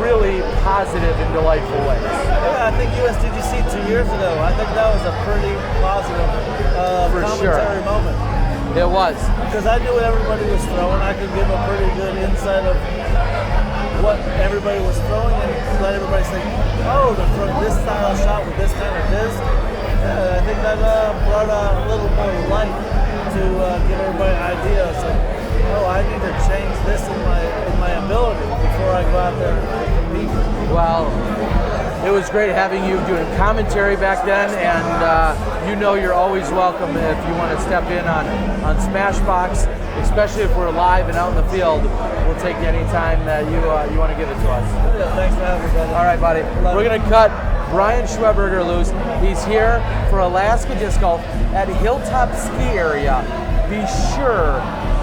[SPEAKER 1] really positive and delightful ways.
[SPEAKER 3] Yeah, I think USDGC 2 years ago, I think that was a pretty positive commentary moment.
[SPEAKER 1] It was.
[SPEAKER 3] Because I knew what everybody was throwing. I could give a pretty good insight of what everybody was throwing and let everybody say, oh, they're throwing this style shot with this kind of disc. I think that brought a little more light to give everybody an idea. It's like, oh, I need to change this in my ability before I go out there and compete.
[SPEAKER 1] Well, it was great having you doing commentary back then, and you're always welcome if you want to step in on Smashbox, especially if we're live and out in the field. We'll take any time that you want to give it to us.
[SPEAKER 3] Yeah, thanks for having me, buddy.
[SPEAKER 1] All right, buddy. We're going to cut Brian Schweberger loose. He's here for Alaska Disc Golf at Hilltop Ski Area. Be sure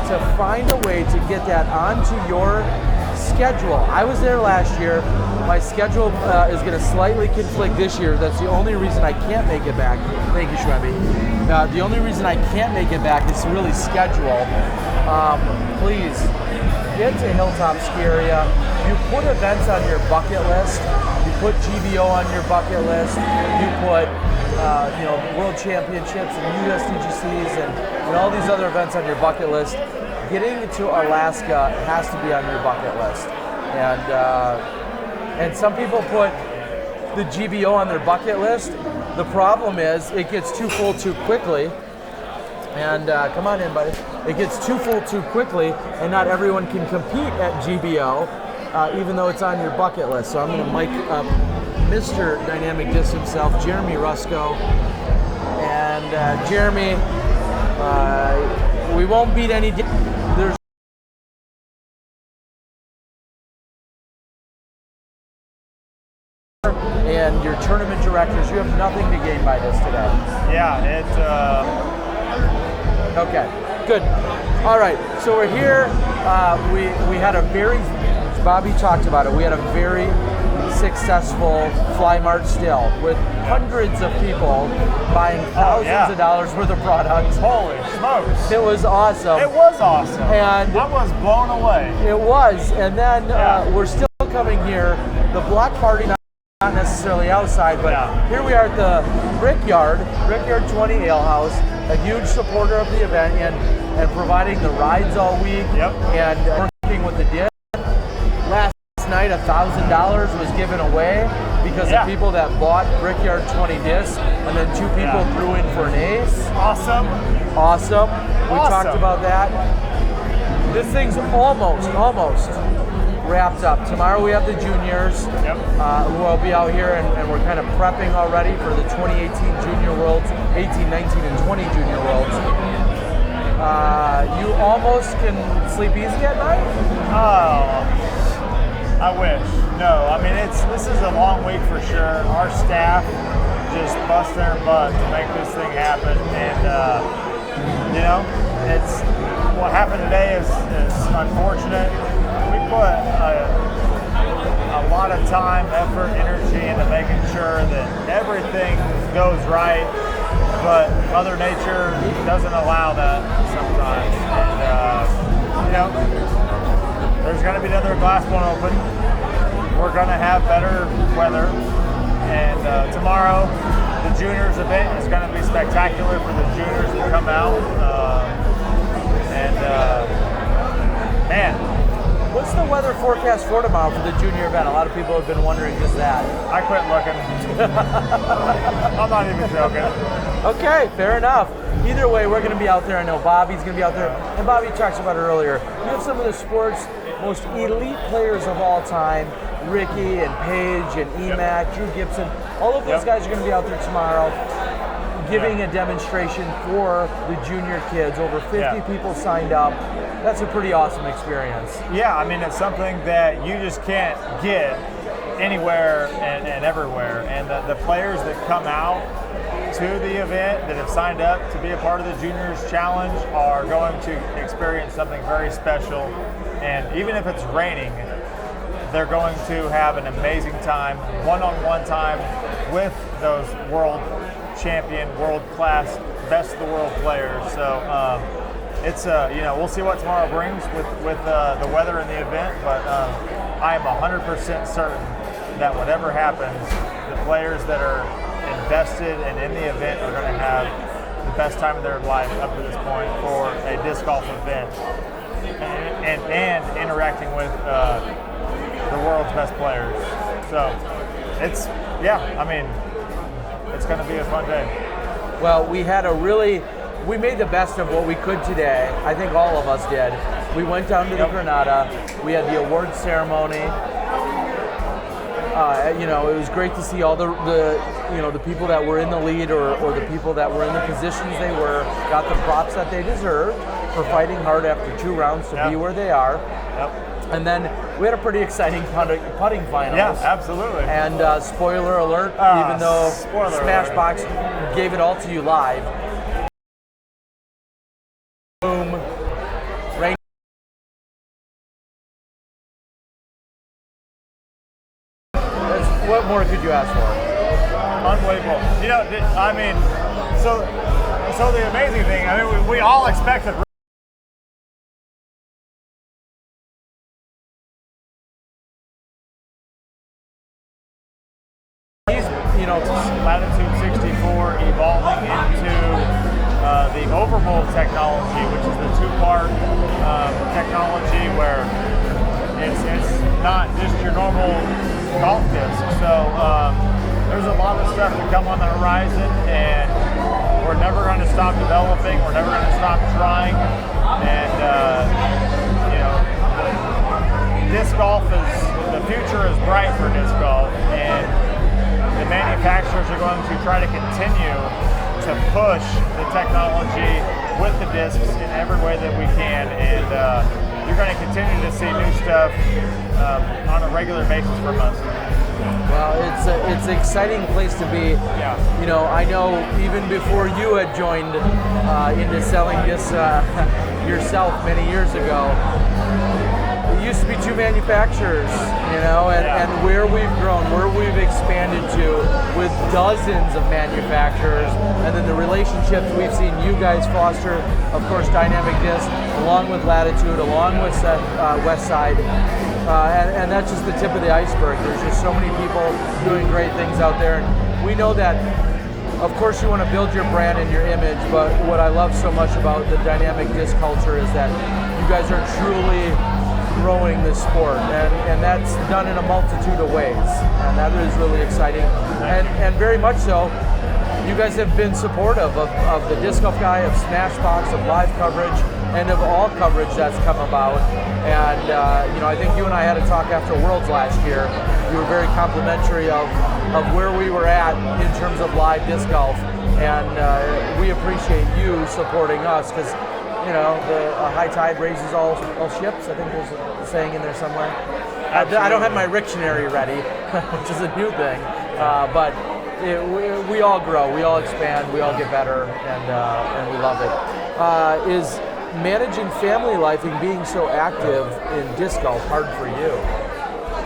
[SPEAKER 1] to find a way to get that onto your schedule. I was there last year. My schedule is going to slightly conflict this year. That's the only reason I can't make it back. Thank you, Schwebby. The only reason I can't make it back is really schedule. Please get to Hilltop Ski Area. You put events on your bucket list. You put GBO on your bucket list. You put World Championships and USDGCs and all these other events on your bucket list. Getting to Alaska has to be on your bucket list. And some people put the GBO on their bucket list. The problem is it gets too full too quickly. And come on in, buddy. It gets too full too quickly, and not everyone can compete at GBO, even though it's on your bucket list. So I'm going to mic up Mr. Dynamic Disc himself, Jeremy Rusko. And Jeremy, we won't beat any. There's and your tournament directors, you have nothing to gain by this today.
[SPEAKER 4] Yeah,
[SPEAKER 1] Okay, good. All right, so we're here. We had a very, Bobby talked about it, we had a very successful Fly Mart still, with hundreds of people buying thousands of dollars worth of products.
[SPEAKER 4] Holy smokes.
[SPEAKER 1] It was awesome.
[SPEAKER 4] It was awesome.
[SPEAKER 1] And
[SPEAKER 4] I was blown away.
[SPEAKER 1] It was. And then we're still coming here. The block party, not necessarily outside, but here we are at the Brickyard 20 Ale House, a huge supporter of the event and providing the rides all week and working with the disc. Last night, $1,000 was given away because of people that bought Brickyard 20 discs, and then 2 people threw in for an ace.
[SPEAKER 4] Awesome.
[SPEAKER 1] We talked about that. This thing's almost wrapped up. Tomorrow we have the juniors who will be out here, and we're kind of prepping already for the 2018 Junior Worlds, 18, 19, and 20 Junior Worlds. You almost can sleep easy at night?
[SPEAKER 4] Oh, I wish. No, I mean, this is a long week for sure. Our staff just bust their butt to make this thing happen, and it's what happened today is unfortunate. We put a lot of time, effort, energy into making sure that everything goes right, but Mother Nature doesn't allow that sometimes. And there's going to be another glass one open. We're going to have better weather, and tomorrow the juniors event is going to be spectacular for the juniors to come out. Man.
[SPEAKER 1] What's the weather forecast for tomorrow for the junior event? A lot of people have been wondering just that.
[SPEAKER 4] I quit looking. I'm not even joking.
[SPEAKER 1] Okay, fair enough. Either way, we're going to be out there. I know Bobby's going to be out there. And Bobby talked about it earlier. You have some of the sport's most elite players of all time, Ricky and Paige and Emac, Drew Gibson. All of those guys are going to be out there tomorrow giving a demonstration for the junior kids. Over 50 people signed up. That's a pretty awesome experience.
[SPEAKER 4] Yeah, I mean, it's something that you just can't get anywhere and everywhere. And the players that come out to the event that have signed up to be a part of the Juniors Challenge are going to experience something very special. And even if it's raining, they're going to have an amazing time, one-on-one time with those world champion, world-class, best of the world players. So it's we'll see what tomorrow brings with the weather and the event, but I am 100% certain that whatever happens, the players that are invested and in the event are going to have the best time of their life up to this point for a disc golf event, and interacting with the world's best players. So it's going to be a fun day.
[SPEAKER 1] Well, we made the best of what we could today. I think all of us did. We went down to the Granada. We had the award ceremony. It was great to see all the people that were in the lead or the people that were in the positions they were, got the props that they deserved for fighting hard after 2 rounds to be where they are. And then we had a pretty exciting putting finals.
[SPEAKER 4] Yeah, absolutely.
[SPEAKER 1] And spoiler alert, even though Smashbox gave it all to you live, boom, rain. What more could you ask for?
[SPEAKER 4] Unbelievable. So the amazing thing, we all expected Latitude 64 evolving into the overmold technology, which is the 2-part technology where it's not just your normal golf disc. So there's a lot of stuff to come on the horizon, and we're never going to stop developing. We're never going to stop trying. And disc golf the future is bright for disc golf, and the manufacturers are going to try to continue to push the technology with the discs in every way that we can, and you're going to continue to see new stuff on a regular basis from us.
[SPEAKER 1] Well, it's an exciting place to be.
[SPEAKER 4] Yeah.
[SPEAKER 1] I know even before you had joined into selling this yourself many years ago, used to be 2 manufacturers, you know, and where we've grown, where we've expanded to with dozens of manufacturers, and then the relationships we've seen you guys foster, of course, Dynamic Disc, along with Latitude, along with Westside, and that's just the tip of the iceberg. There's just so many people doing great things out there, and we know that. Of course, you want to build your brand and your image, but what I love so much about the Dynamic Disc culture is that you guys are truly growing this sport, and that's done in a multitude of ways, and that is really exciting, and very much so. You guys have been supportive of the Disc Golf Guy, of Smashbox, of live coverage, and of all coverage that's come about. And you know, I think you and I had a talk after Worlds last year. You were very complimentary of where we were at in terms of live disc golf, and we appreciate you supporting us because, you know, a high tide raises all ships. I think there's a saying in there somewhere. I don't have my Rictionary ready, which is a new thing, but we all grow, we all expand, we all get better, and we love it. Is managing family life and being so active in disc golf hard for you?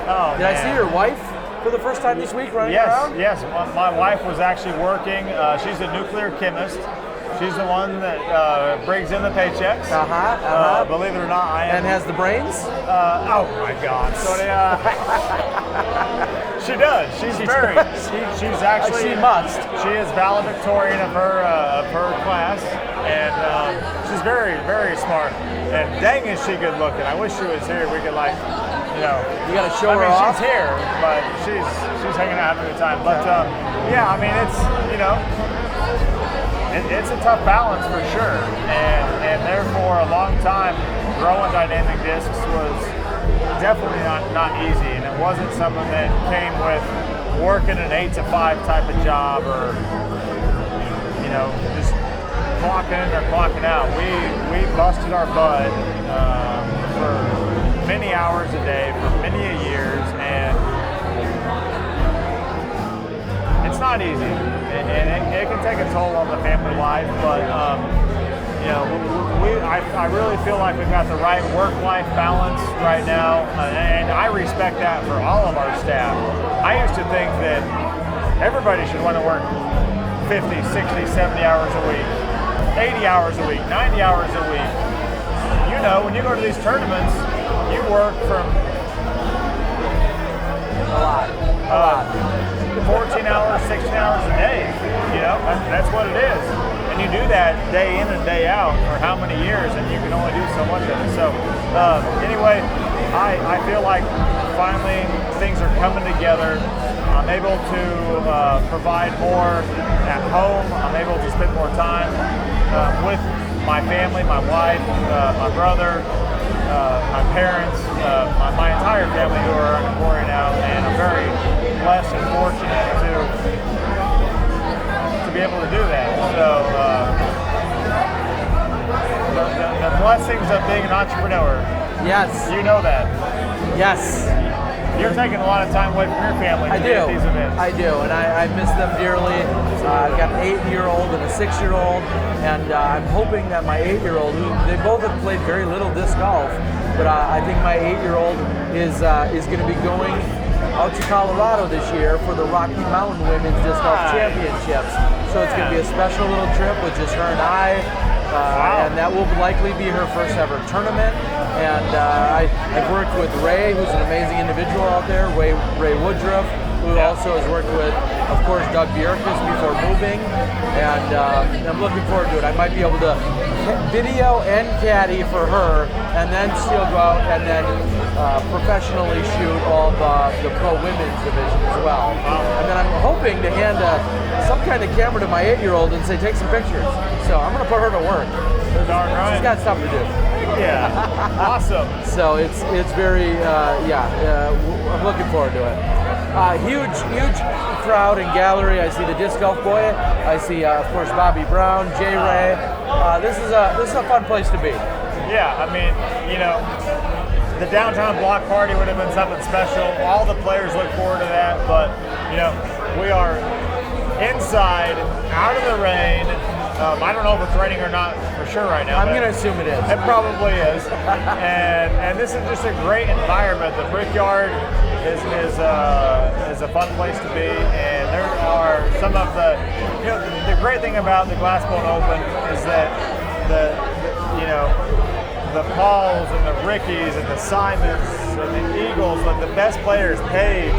[SPEAKER 4] Oh,
[SPEAKER 1] Did I see your wife for the first time this week running around?
[SPEAKER 4] Yes. My wife was actually working. She's a nuclear chemist. She's the one that brings in the paychecks. Believe it or not, I am.
[SPEAKER 1] And has the brains?
[SPEAKER 4] Oh my God! So she does. She's actually.
[SPEAKER 1] She must.
[SPEAKER 4] She is valedictorian of her class, and she's very, very smart. And dang, is she good looking? I wish she was here. We could
[SPEAKER 1] you got to show her off.
[SPEAKER 4] She's here, but she's hanging out having a good time. But yeah, I mean, it's it's a tough balance for sure, and therefore a long time growing Dynamic Discs was definitely not easy, and it wasn't something that came with working an 8 to 5 type of job or just clocking in or clocking out. We busted our butt for many hours a day for many years, and it's not easy, and it can take a toll on the family life, but I really feel like we've got the right work-life balance right now, and I respect that for all of our staff. I used to think that everybody should want to work 50, 60, 70 hours a week, 80 hours a week, 90 hours a week. You know, when you go to these tournaments, you work from
[SPEAKER 1] a lot.
[SPEAKER 4] 14 hours, 16 hours a day. You know, that's what it is. And you do that day in and day out for how many years, and you can only do so much of it. So anyway, I feel like finally things are coming together. I'm able to provide more at home. I'm able to spend more time with my family, my wife, my brother, my parents, my entire family who are on Corey now, and I'm very blessed and fortunate to be able to do that. So the blessings of being an entrepreneur.
[SPEAKER 1] Yes.
[SPEAKER 4] You know that.
[SPEAKER 1] Yes.
[SPEAKER 4] You're taking a lot of time away from your family to be at these events.
[SPEAKER 1] I do, and I miss them dearly. I've got an 8-year-old and a 6-year-old, and I'm hoping that my 8-year-old, who they both have played very little disc golf, but I think my 8-year-old is going to be going out to Colorado this year for the Rocky Mountain Women's Disc Golf Championships. So it's going to be a special little trip with just her and I. And that will likely be her first ever tournament. And I've worked with Ray, who's an amazing individual out there, Ray Woodruff, who also has worked with, of course, Doug Bjerkes before moving. And I'm looking forward to it. I might be able to video and caddy for her, and then she'll go out and then professionally shoot all the pro women's division as well. And then I'm hoping to hand some kind of camera to my 8-year-old and say, take some pictures. So I'm going to put her to work.
[SPEAKER 4] Darn right.
[SPEAKER 1] She's got stuff to do.
[SPEAKER 4] Yeah, awesome.
[SPEAKER 1] So it's very, I'm looking forward to it. Huge crowd and gallery. I see the Disc Golf Boy. I see, of course, Bobby Brown, Jay Ray. This is a fun place to be.
[SPEAKER 4] Yeah, I mean, the downtown block party would have been something special. All the players look forward to that, but we are inside, out of the rain, I don't know if it's raining or not for sure right now.
[SPEAKER 1] I'm going to assume it is.
[SPEAKER 4] It probably is. and this is just a great environment. The Brickyard is a fun place to be, and there are some of the great thing about the Glass Bowl Open is that the Pauls and the Rickies and the Simons and the Eagles, like the best players, Paige,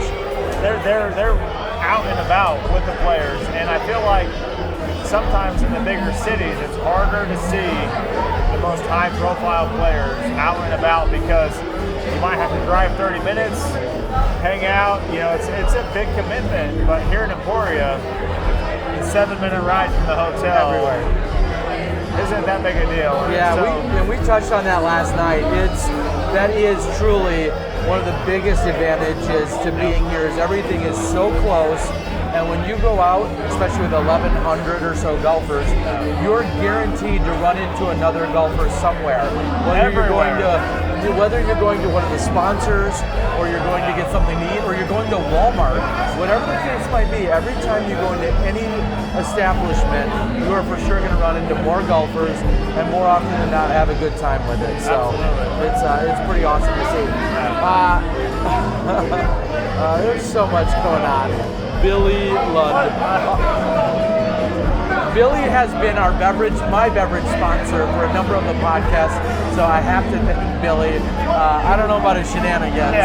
[SPEAKER 4] they're out and about with the players, and I feel like sometimes in the bigger cities it's harder to see the most high-profile players out and about because you might have to drive 30 minutes, hang out. It's a big commitment. But here in Emporia, a 7-minute ride from the hotel
[SPEAKER 1] Everywhere.
[SPEAKER 4] isn't that big a deal.
[SPEAKER 1] Yeah, we touched on that last night. That is truly one of the biggest advantages to being here is everything is so close, and when you go out, especially with 1,100 or so golfers, you're guaranteed to run into another golfer somewhere. Whether you're going to one of the sponsors, or you're going to get something to eat, or you're going to Walmart, whatever the case might be, every time you go into any establishment, you are for sure going to run into more golfers, and more often than not have a good time with it. So it's pretty awesome to see. There's so much going on. Billy Lund. Billy has been my beverage sponsor for a number of the podcasts, so I have to thank Billy. I don't know about his shenanigans,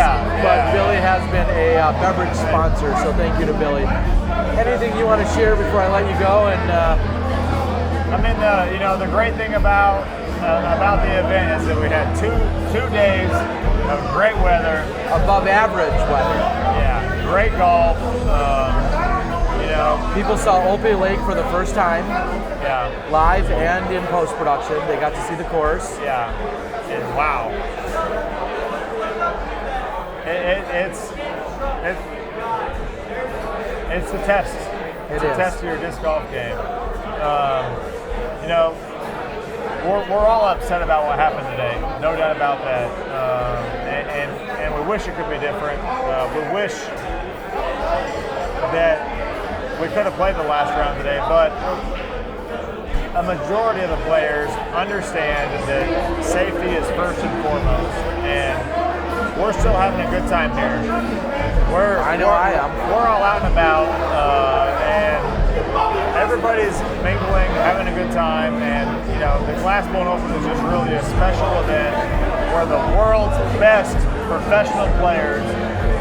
[SPEAKER 1] but Billy has been a beverage sponsor, so thank you to Billy. Anything you want to share before I let you go? And
[SPEAKER 4] the great thing about the event is that we had two days of great weather,
[SPEAKER 1] above average weather.
[SPEAKER 4] Yeah, great golf.
[SPEAKER 1] People saw Opie Lake for the first time.
[SPEAKER 4] Yeah.
[SPEAKER 1] Live and in post-production. They got to see the course.
[SPEAKER 4] Yeah. And wow. It's a test. It's a test of your disc golf game. We're all upset about what happened today. No doubt about that. And we wish it could be different. We wish that we could have played the last round today, but a majority of the players understand that safety is first and foremost, and we're still having a good time here.
[SPEAKER 1] I am.
[SPEAKER 4] We're all out and about, and everybody's mingling, having a good time, and the Glass Bowl Open is just really a special event where the world's best professional players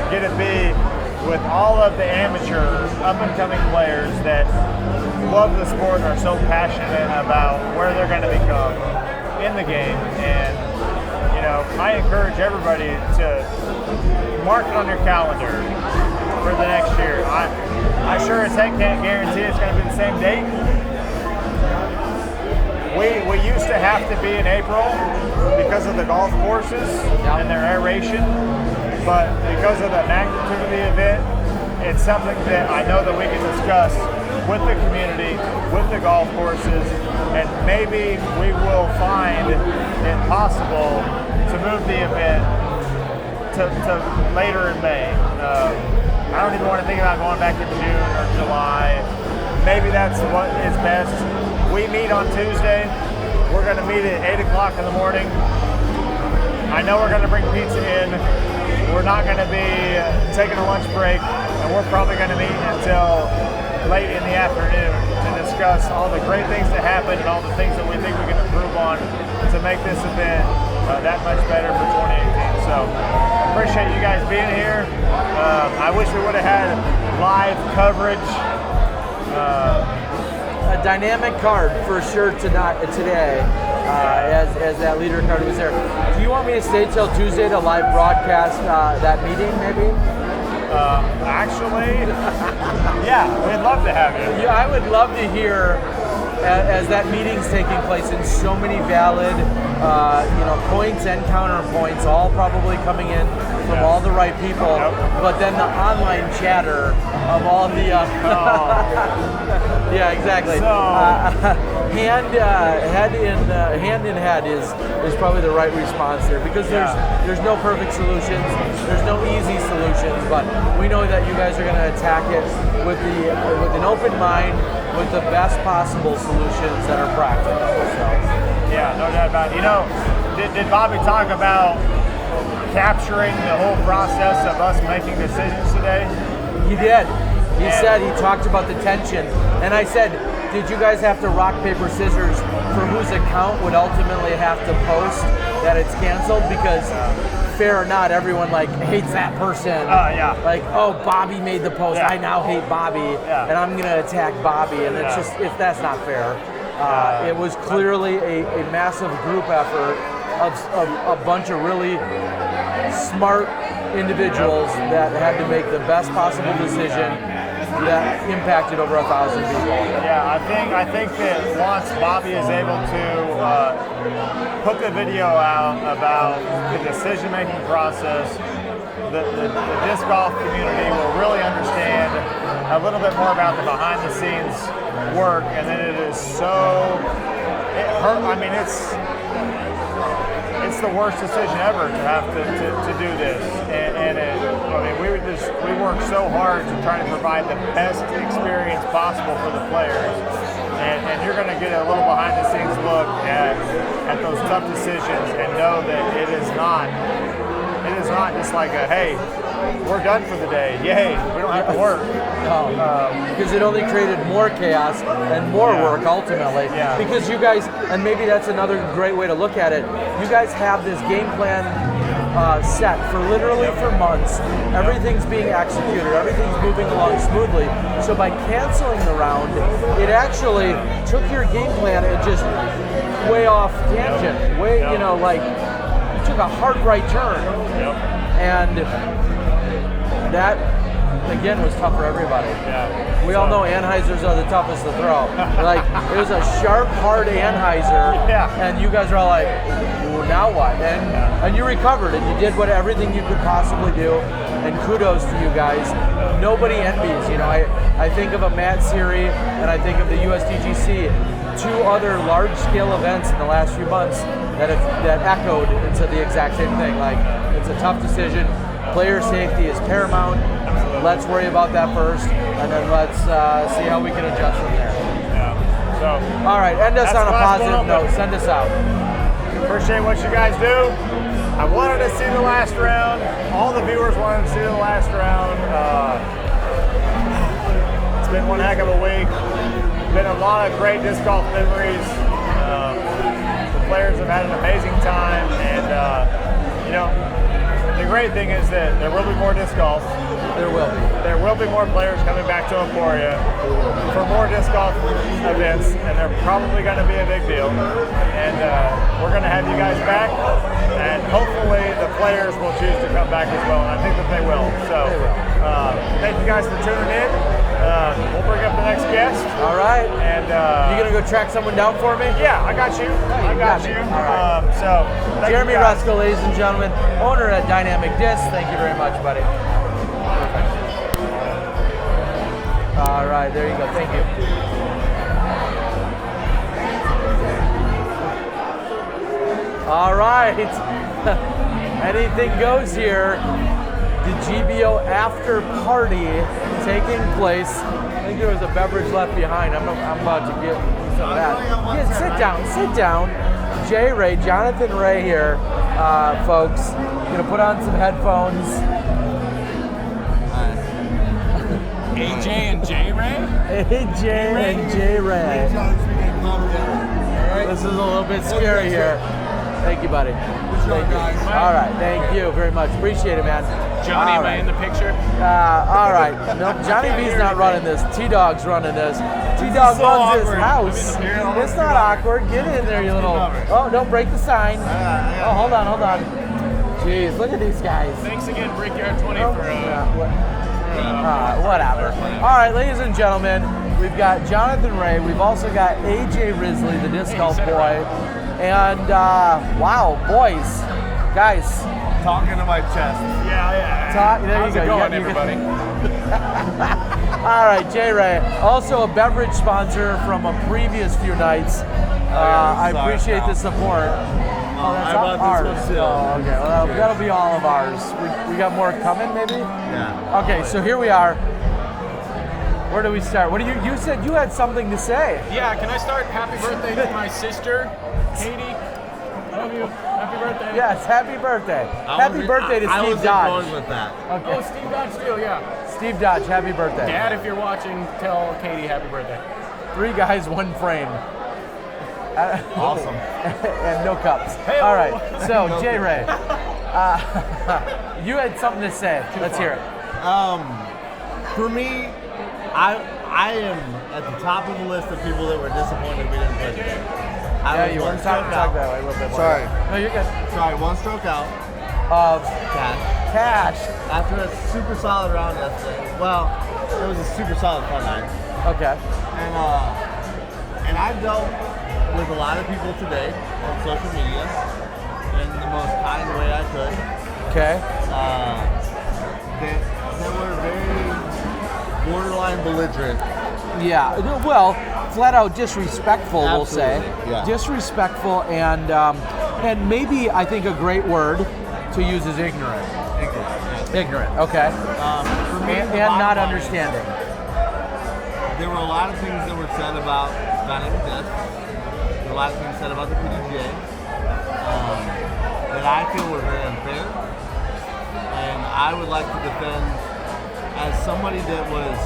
[SPEAKER 4] get to be with all of the amateur, up-and-coming players that love the sport and are so passionate about where they're going to become in the game. And, I encourage everybody to mark it on your calendar for the next year. I sure as heck can't guarantee it's going to be the same date. We used to have to be in April because of the golf courses and their aeration. But because of the magnitude of the event, it's something that I know that we can discuss with the community, with the golf courses, and maybe we will find it possible to move the event to later in May. I don't even want to think about going back in June or July. Maybe that's what is best. We meet on Tuesday. We're going to meet at 8 o'clock in the morning. I know we're going to bring pizza in. We're not going to be taking a lunch break, and we're probably going to meet until late in the afternoon to discuss all the great things that happened and all the things that we think we can improve on to make this event that much better for 2018. So appreciate you guys being here. I wish we would have had live coverage.
[SPEAKER 1] A dynamic card for sure today. As that leader card was there. Do you want me to stay till Tuesday to live broadcast that meeting, maybe?
[SPEAKER 4] Actually, yeah, we'd love to have you.
[SPEAKER 1] Yeah, I would love to hear as that meeting's taking place and so many valid, points and counterpoints, all probably coming in from all the right people.
[SPEAKER 4] Yep.
[SPEAKER 1] But then the online chatter of all the, yeah, exactly.
[SPEAKER 4] So,
[SPEAKER 1] hand in head is probably the right response there, because there's no perfect solutions, there's no easy solutions, but we know that you guys are going to attack it with an open mind. with the best possible solutions that are practical. So.
[SPEAKER 4] Yeah, no doubt about it. You know, did Bobby talk about capturing the whole process of us making decisions today?
[SPEAKER 1] He did. He said he talked about the tension. And I said, did you guys have to rock, paper, scissors for whose account would ultimately have to post that it's canceled? Because fair or not, everyone like hates that person.
[SPEAKER 4] Yeah.
[SPEAKER 1] Like, oh, Bobby made the post.
[SPEAKER 4] Yeah.
[SPEAKER 1] I now hate Bobby, and I'm gonna attack Bobby. And it's just, if that's not fair. It was clearly a massive group effort of a bunch of really smart individuals that had to make the best possible decision that impacted over 1,000 people.
[SPEAKER 4] Yeah, I think that once Bobby is able to put the video out about the decision-making process, the disc golf community will really understand a little bit more about the behind-the-scenes work, and then it is so. It hurt. I mean, it's the worst decision ever to have to do this, and I mean we work so hard to try to provide the best experience possible for the players, and you're going to get a little behind the scenes look at those tough decisions and know that it is not just like a hey, we're done for the day, yay, we don't have to work.
[SPEAKER 1] Because it only created more chaos and more work ultimately.
[SPEAKER 4] Yeah.
[SPEAKER 1] Because you guys, and maybe that's another great way to look at it, you guys have this game plan set for literally for months. Everything's being executed, everything's moving along smoothly. So by canceling the round, it actually took your game plan and just way off tangent, you know, like you took a hard right turn. And that, again, was tough for everybody. We all know Anheuser's are the toughest to throw. Like, it was a sharp, hard Anheuser, and you guys are all like, well, now what? And you recovered, and you did everything you could possibly do, and kudos to you guys. Nobody envies, you know. I think of a Matt Seary, and I think of the USDGC, two other large-scale events in the last few months that echoed into the exact same thing. Like, it's a tough decision. Player safety is paramount. Let's worry about that first, and then let's see how we can adjust from there.
[SPEAKER 4] So,
[SPEAKER 1] all right, end us on a positive note. Send us out.
[SPEAKER 4] Appreciate what you guys do. I wanted to see the last round. All the viewers wanted to see the last round. It's been one heck of a week. Been a lot of great disc golf memories. The players have had an amazing time, and you know, the great thing is that there will be more disc golf.
[SPEAKER 1] There will be.
[SPEAKER 4] There will be more players coming back to Emporia for more disc golf events, and they're probably going to be a big deal. And we're going to have you guys back, and hopefully the players will choose to come back as well, and I think that they will. So thank you guys for tuning in. We'll bring up the next guest.
[SPEAKER 1] All right.
[SPEAKER 4] And
[SPEAKER 1] you going to go track someone down for me?
[SPEAKER 4] Yeah, I got you. I got you.
[SPEAKER 1] All right.
[SPEAKER 4] So
[SPEAKER 1] Jeremy Rusko, ladies and gentlemen, owner at Dynamic Disc. Thank you very much, buddy. All right, there you go. Thank you. All right. Anything goes here. The GBO after party taking place. I think there was a beverage left behind. I'm about to get some of that. Yeah, sit down. Jonathan Ray here, folks. Gonna put on some headphones.
[SPEAKER 5] AJ and J Ray?
[SPEAKER 1] AJ and J Ray. This is a little bit scary here. Thank you, buddy. Thank you. All right, thank you very much. Appreciate it, man.
[SPEAKER 5] Johnny, am I in the picture?
[SPEAKER 1] All right. No, Johnny B's not running this. T-Dog's running this. T-Dog runs his house. It's not awkward. Get in there, you little. Oh, don't break the sign. Oh, hold on. Jeez, look at these guys.
[SPEAKER 5] Thanks again, Brickyard 20 for
[SPEAKER 1] whatever. All right, ladies and gentlemen, we've got Jonathan Ray. We've also got AJ Risley, the disc golf boy. And wow, boys, guys.
[SPEAKER 6] Talking to my chest.
[SPEAKER 5] Yeah.
[SPEAKER 1] There
[SPEAKER 5] How's
[SPEAKER 1] you go.
[SPEAKER 5] it going, everybody?
[SPEAKER 1] All right, J Ray. Also a beverage sponsor from a previous few nights. I appreciate the support. Oh, that's
[SPEAKER 6] I bought
[SPEAKER 1] ours.
[SPEAKER 6] this one too.
[SPEAKER 1] Oh, okay. Well, that'll be all of ours. We got more coming, maybe?
[SPEAKER 6] Yeah.
[SPEAKER 1] Okay, so here we are. Where do we start? What do you said you had something to say?
[SPEAKER 5] Yeah, can I start? Happy birthday to my sister, Katie. Love you. Happy birthday.
[SPEAKER 1] Yes, happy birthday. Happy birthday to Steve Dodge.
[SPEAKER 6] going with that.
[SPEAKER 1] Okay.
[SPEAKER 5] Oh, Steve Dodge too, yeah.
[SPEAKER 1] Steve Dodge, happy birthday.
[SPEAKER 5] Dad, if you're watching, tell Katie happy birthday.
[SPEAKER 1] 3 guys, 1 frame.
[SPEAKER 6] Awesome.
[SPEAKER 1] And no cups.
[SPEAKER 5] Hey-o.
[SPEAKER 1] All right, so J. Ray, you had something to say. Let's hear it.
[SPEAKER 6] For me, I am at the top of the list of people that were disappointed we didn't play today.
[SPEAKER 1] Yeah, you were. Talk that way a little bit more.
[SPEAKER 6] Sorry.
[SPEAKER 1] No, you're good.
[SPEAKER 6] Sorry, 1 stroke out.
[SPEAKER 1] Of
[SPEAKER 6] Cash.
[SPEAKER 1] cash.
[SPEAKER 6] After a super solid round yesterday. Well, it was a super solid fun night.
[SPEAKER 1] Okay.
[SPEAKER 6] And I've dealt with a lot of people today on social media in the most kind way I could.
[SPEAKER 1] Okay.
[SPEAKER 6] That were very borderline belligerent.
[SPEAKER 1] Yeah. Well, flat out disrespectful, we'll say.
[SPEAKER 6] Absolutely, yeah.
[SPEAKER 1] Disrespectful and maybe I think a great word to use is ignorant. Ignorant. Okay.
[SPEAKER 6] For me,
[SPEAKER 1] And
[SPEAKER 6] the
[SPEAKER 1] not
[SPEAKER 6] bottom line is,
[SPEAKER 1] understanding.
[SPEAKER 6] there were a lot of things that were said about dynamic death. There were a lot of things said about the PDGA that I feel were very unfair. And I would like to defend, as somebody that was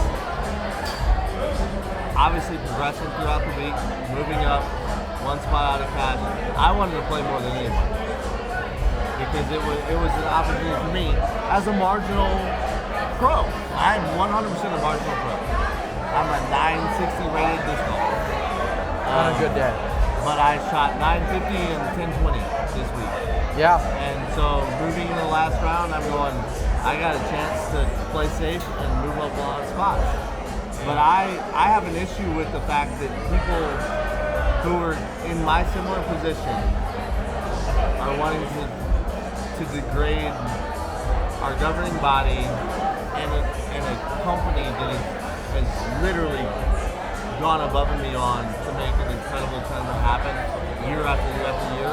[SPEAKER 6] obviously progressing throughout the week, moving up 1 spot out of cash, I wanted to play more than anyone. Because it was an opportunity for me as a marginal pro. I'm 100% a marginal pro. I'm a 960 rated disc golfer.
[SPEAKER 1] On a good day.
[SPEAKER 6] But I shot 950 and 1020 this week.
[SPEAKER 1] Yeah.
[SPEAKER 6] And so moving into the last round, I'm going, I got a chance to play safe and move up a lot of spots. But I have an issue with the fact that people who are in my similar position are wanting to degrade our governing body and a company that has literally gone above and beyond to make an incredible tournament happen year after year after year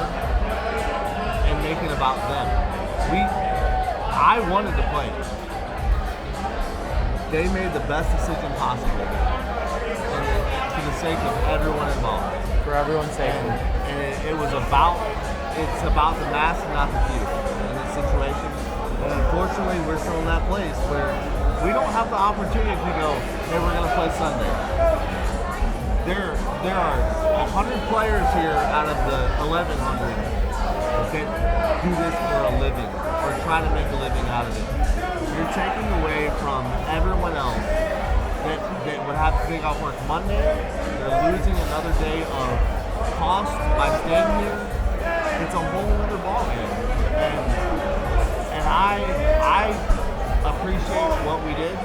[SPEAKER 6] and make it about them. I wanted to play. They made the best decision possible for the sake of everyone involved.
[SPEAKER 1] For everyone's sake.
[SPEAKER 6] And it's about the mass and not the few in this situation. And unfortunately, we're still in that place where we don't have the opportunity to go, hey, we're going to play Sunday. There are 100 players here out of the 1,100 that do this for a living or try to make a living out of it. You're taking away from everyone else that would have to take off work Monday. They're losing another day of cost by staying here. It's a whole other ballgame. And I appreciate what we did.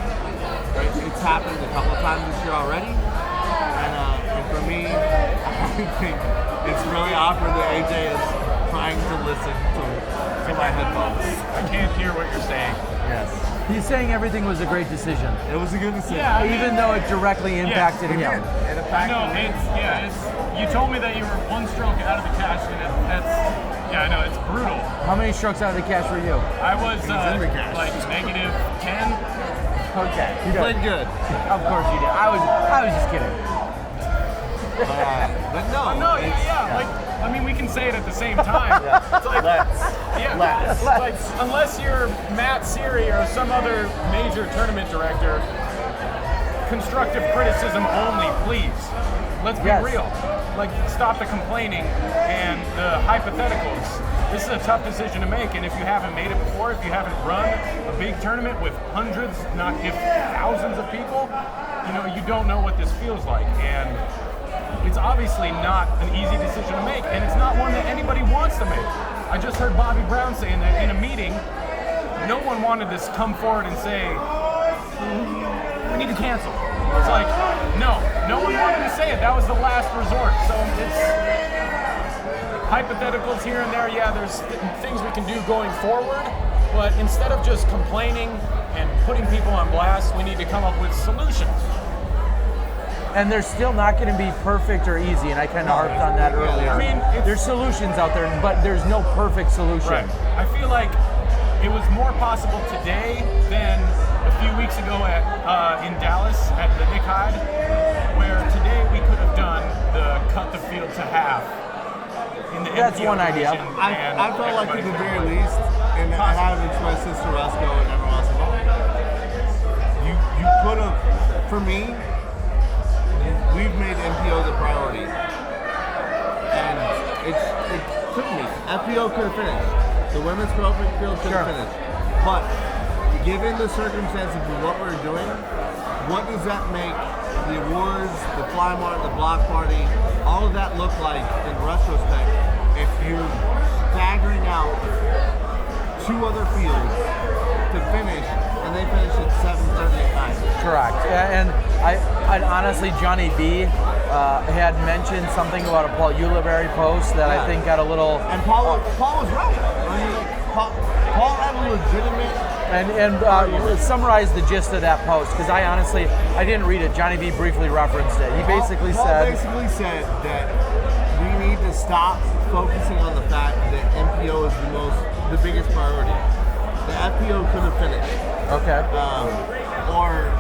[SPEAKER 6] It's happened a couple of times this year already. And for me, I think it's really awkward that AJ is trying to listen to my headphones.
[SPEAKER 5] I can't hear what you're saying.
[SPEAKER 6] Yes.
[SPEAKER 1] He's saying everything was a great decision,
[SPEAKER 6] It was a good decision.
[SPEAKER 5] Yeah, I mean,
[SPEAKER 1] even though it directly impacted him.
[SPEAKER 6] And the fact
[SPEAKER 5] No, you told me that you were 1 stroke out of the cash, and I know, it's brutal.
[SPEAKER 1] How many strokes out of the cash were you?
[SPEAKER 5] I was
[SPEAKER 6] in the cash.
[SPEAKER 5] like -10.
[SPEAKER 1] Okay.
[SPEAKER 6] you played good.
[SPEAKER 1] Of course you did. I was just kidding.
[SPEAKER 6] But no.
[SPEAKER 5] No,
[SPEAKER 6] it's-
[SPEAKER 5] yeah, like, I mean, we can say it at the same time. It's like, it's like, unless you're Matt Seary or some other major tournament director, constructive criticism only, please. Let's be
[SPEAKER 1] Yes.
[SPEAKER 5] real. Like, stop the complaining and the hypotheticals. This is a tough decision to make, and if you haven't made it before, if you haven't run a big tournament with hundreds, not if thousands of people, you don't know what this feels like. And it's obviously not an easy decision to make, and it's not one that anybody wants to make. I just heard Bobby Brown saying that in a meeting, no one wanted to come forward and say, we need to cancel. It's like, no one wanted to say it. That was the last resort. So it's hypotheticals here and there. Yeah, there's things we can do going forward, but instead of just complaining and putting people on blast, we need to come up with solutions.
[SPEAKER 1] And they're still not going to be perfect or easy, and I kind of harped on that earlier.
[SPEAKER 5] I mean,
[SPEAKER 1] there's solutions out there, but there's no perfect solution.
[SPEAKER 5] Right. I feel like it was more possible today than a few weeks ago in Dallas at the Nick Hyde, where today we could have done the cut the field to half. In the
[SPEAKER 1] That's
[SPEAKER 5] MPO
[SPEAKER 1] one idea.
[SPEAKER 5] division,
[SPEAKER 6] I
[SPEAKER 5] and
[SPEAKER 6] felt like at the
[SPEAKER 5] everybody-
[SPEAKER 6] very least, and I've expressed this to Roscoe and everyone else involved. You could have, for me, we've made MPO the priority, and it couldn't be. FPO could have finished. The women's trophy field could have finished, but given the circumstances of what we're doing, what does that make the awards, the fly mart, the block party, all of that look like in retrospect if you're staggering out two other fields to finish and they finish at 7:30 at night?
[SPEAKER 1] Correct. And I honestly, Johnny B had mentioned something about a Paul Ulibarri post that I think got a little.
[SPEAKER 6] And Paul was right. I mean, Paul had a legitimate.
[SPEAKER 1] And summarize the gist of that post, because I didn't read it. Johnny B briefly referenced it. He basically
[SPEAKER 6] Paul
[SPEAKER 1] said
[SPEAKER 6] basically said that we need to stop focusing on the fact that MPO is the biggest priority. The FPO could have finished.
[SPEAKER 1] Okay.
[SPEAKER 6] Or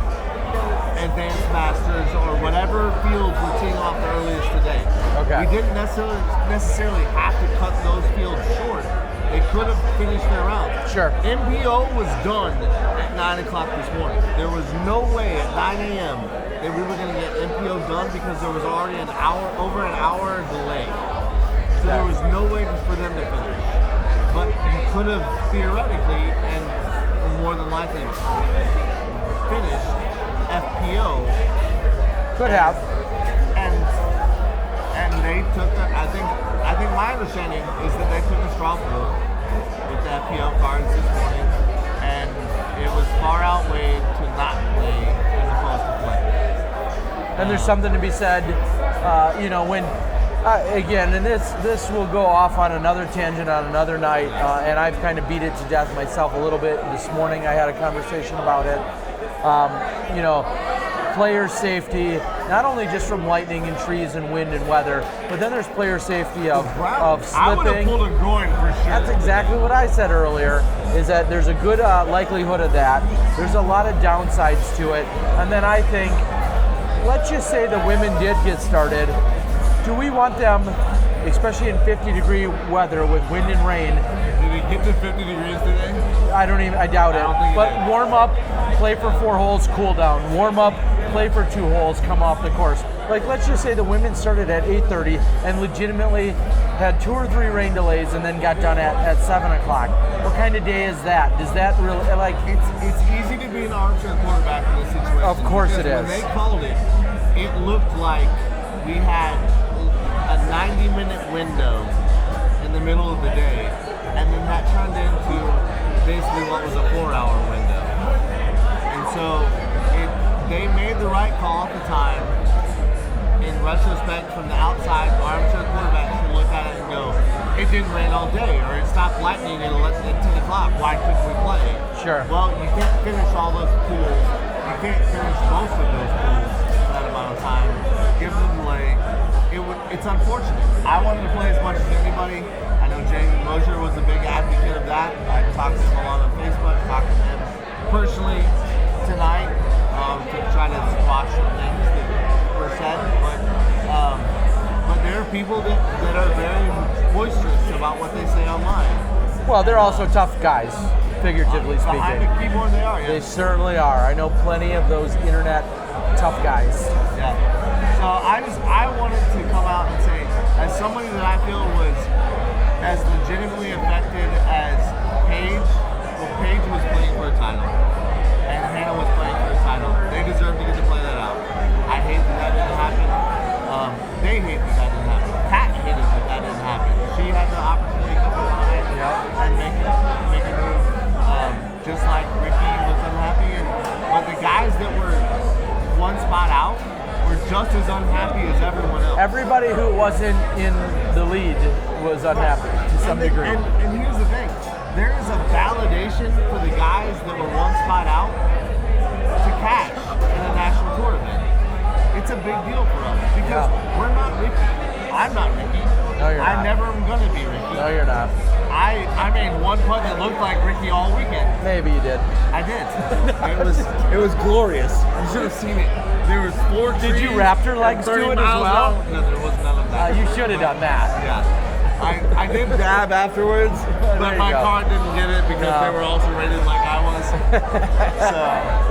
[SPEAKER 6] advanced masters or whatever fields we're teeing off the earliest today.
[SPEAKER 1] Okay.
[SPEAKER 6] We didn't necessarily have to cut those fields short. They could have finished their round.
[SPEAKER 1] Sure.
[SPEAKER 6] MPO was done at 9 o'clock this morning. There was no way at 9 a.m. that we were going to get MPO done because there was already over an hour delay. So there was no way for them to finish. But you could have theoretically and more than likely finished FPO.
[SPEAKER 1] Could have.
[SPEAKER 6] And they took I think my understanding is that they took a straw poll with the FPO cards this morning, and it was far outweighed to not play as opposed to play.
[SPEAKER 1] And there's something to be said, when again, and this will go off on another tangent on another night, and I've kind of beat it to death myself a little bit. This morning I had a conversation about it. Player safety, not only just from lightning and trees and wind and weather, but then there's player safety of slipping.
[SPEAKER 6] I would have pulled a groin for sure.
[SPEAKER 1] That's exactly what I said earlier, is that there's a good likelihood of that. There's a lot of downsides to it. And then I think, let's just say the women did get started. Do we want them, especially in 50-degree weather with wind and rain?
[SPEAKER 6] Did it get to 50 degrees today?
[SPEAKER 1] I doubt it.
[SPEAKER 6] I don't think it
[SPEAKER 1] But
[SPEAKER 6] did.
[SPEAKER 1] warm up, play for 4 holes, cool down. Warm up, play for 2 holes, come off the course. Like, let's just say the women started at 8:30 and legitimately had 2 or 3 rain delays and then got done at 7 o'clock. What kind of day is that? Does that really, like...
[SPEAKER 6] It's easy to be an armchair quarterback in this situation.
[SPEAKER 1] Of course it
[SPEAKER 6] because
[SPEAKER 1] is.
[SPEAKER 6] When they called it, it looked like we had a 90-minute window in the middle of the day, and then that turned into basically what was a 4-hour window. And so they made the right call at the time. In retrospect, from the outside, armchair quarterbacks can look at it and go, it didn't rain all day, or it stopped lightning at 10 o'clock. Why couldn't we play?
[SPEAKER 1] Sure.
[SPEAKER 6] Well, you can't finish all those pools. You can't finish most of those pools in that amount of time. Give them a delay. It's unfortunate. I wanted to play as much as anybody. I know Jamie Mosier was a big advocate of that. I talked to him a lot on Facebook, talked to him personally tonight to try to squash some things that were said. But there are people that are very boisterous about what they say online.
[SPEAKER 1] Well, they're also tough guys, figuratively speaking.
[SPEAKER 6] Behind the keyboard they are, yeah.
[SPEAKER 1] They certainly are. I know plenty of those internet tough guys.
[SPEAKER 6] Yeah. So I wanted to come out and say, as somebody that I feel was as legitimately affected as Paige, well, Paige was playing for a title, and Hannah was playing for a title. They deserve to get to play that out. I hate that didn't happen. They hate that didn't happen. Kat hated that didn't happen. She had the opportunity to come behind and make a move, just like Ricky was unhappy. But the guys that were one spot out were just as unhappy as everyone else.
[SPEAKER 1] Everybody who wasn't in the lead was unhappy to some degree.
[SPEAKER 6] And here's the thing. There is a validation for the guys that were one spot out to cash in a national tour event. It's a big deal for us because we're not Ricky. I'm not Ricky.
[SPEAKER 1] No, you're not.
[SPEAKER 6] I never am going to be Ricky.
[SPEAKER 1] No, you're not.
[SPEAKER 6] I made one putt that looked like Ricky all weekend.
[SPEAKER 1] Maybe you did.
[SPEAKER 6] I did. It was glorious. You should have seen it. There was 4 trees.
[SPEAKER 1] Did you raptor legs
[SPEAKER 6] and 30
[SPEAKER 1] to it as
[SPEAKER 6] miles
[SPEAKER 1] well?
[SPEAKER 6] out. No, there was none of that.
[SPEAKER 1] You should have done that.
[SPEAKER 6] Yeah. I did dab afterwards, but
[SPEAKER 1] you
[SPEAKER 6] my
[SPEAKER 1] go.
[SPEAKER 6] car didn't get it because they were also rated like I was. So,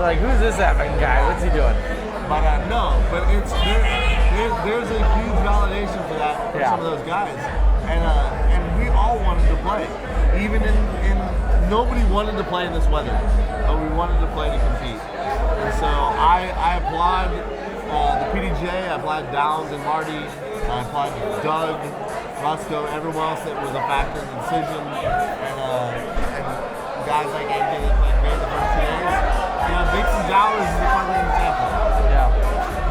[SPEAKER 1] Like, who's this effing guy? What's he doing?
[SPEAKER 6] but no, but there's a huge validation for that for
[SPEAKER 1] Yeah.
[SPEAKER 6] some of those guys, and we all wanted to play, even in nobody wanted to play in this weather, but we wanted to play to compete. And so I applaud the PDGA, I applaud Downs and Marty, I applaud Doug, Rusco, everyone else that was a factor in the decision, and guys like AJ that played great the first 2 days. You know, Dixon Jowers is a perfect example.
[SPEAKER 1] Yeah.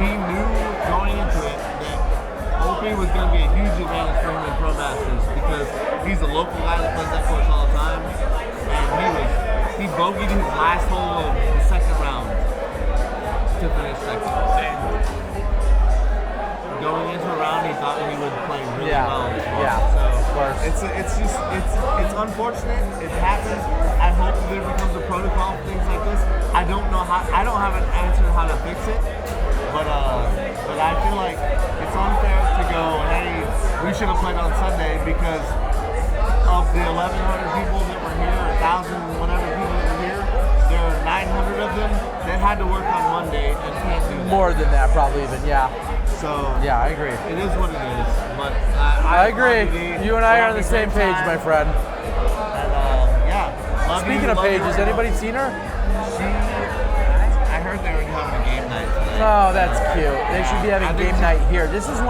[SPEAKER 6] He knew going into it that Opie was going to be a huge advantage for him in Pro Masters because he's a local guy that plays that course all the time, and he bogeyed his last hole of the second round to finish second. Going into a round, he thought he would play really well.
[SPEAKER 1] Yeah.
[SPEAKER 6] So
[SPEAKER 1] Of course.
[SPEAKER 6] it's unfortunate. It happens. I hope that there becomes a protocol for things like this. I don't know how. I don't have an answer to how to fix it. But I feel like it's unfair to go, hey, we should have played on Sunday because of the 1,100 people that were here, 1,000 whatever people that were here. There are 900 of them that had to work on Monday and can't do that.
[SPEAKER 1] More than that, probably even. Yeah.
[SPEAKER 6] So
[SPEAKER 1] Yeah, I agree.
[SPEAKER 6] it is what it is. But
[SPEAKER 1] I agree. You and I are on the same page, my friend.
[SPEAKER 6] And yeah. Love
[SPEAKER 1] Speaking
[SPEAKER 6] you,
[SPEAKER 1] of
[SPEAKER 6] love you.
[SPEAKER 1] pages, anybody seen her?
[SPEAKER 6] I heard they were having a game night tonight.
[SPEAKER 1] Oh, that's cute. They should be having
[SPEAKER 6] I think
[SPEAKER 1] game
[SPEAKER 6] so.
[SPEAKER 1] night here. This is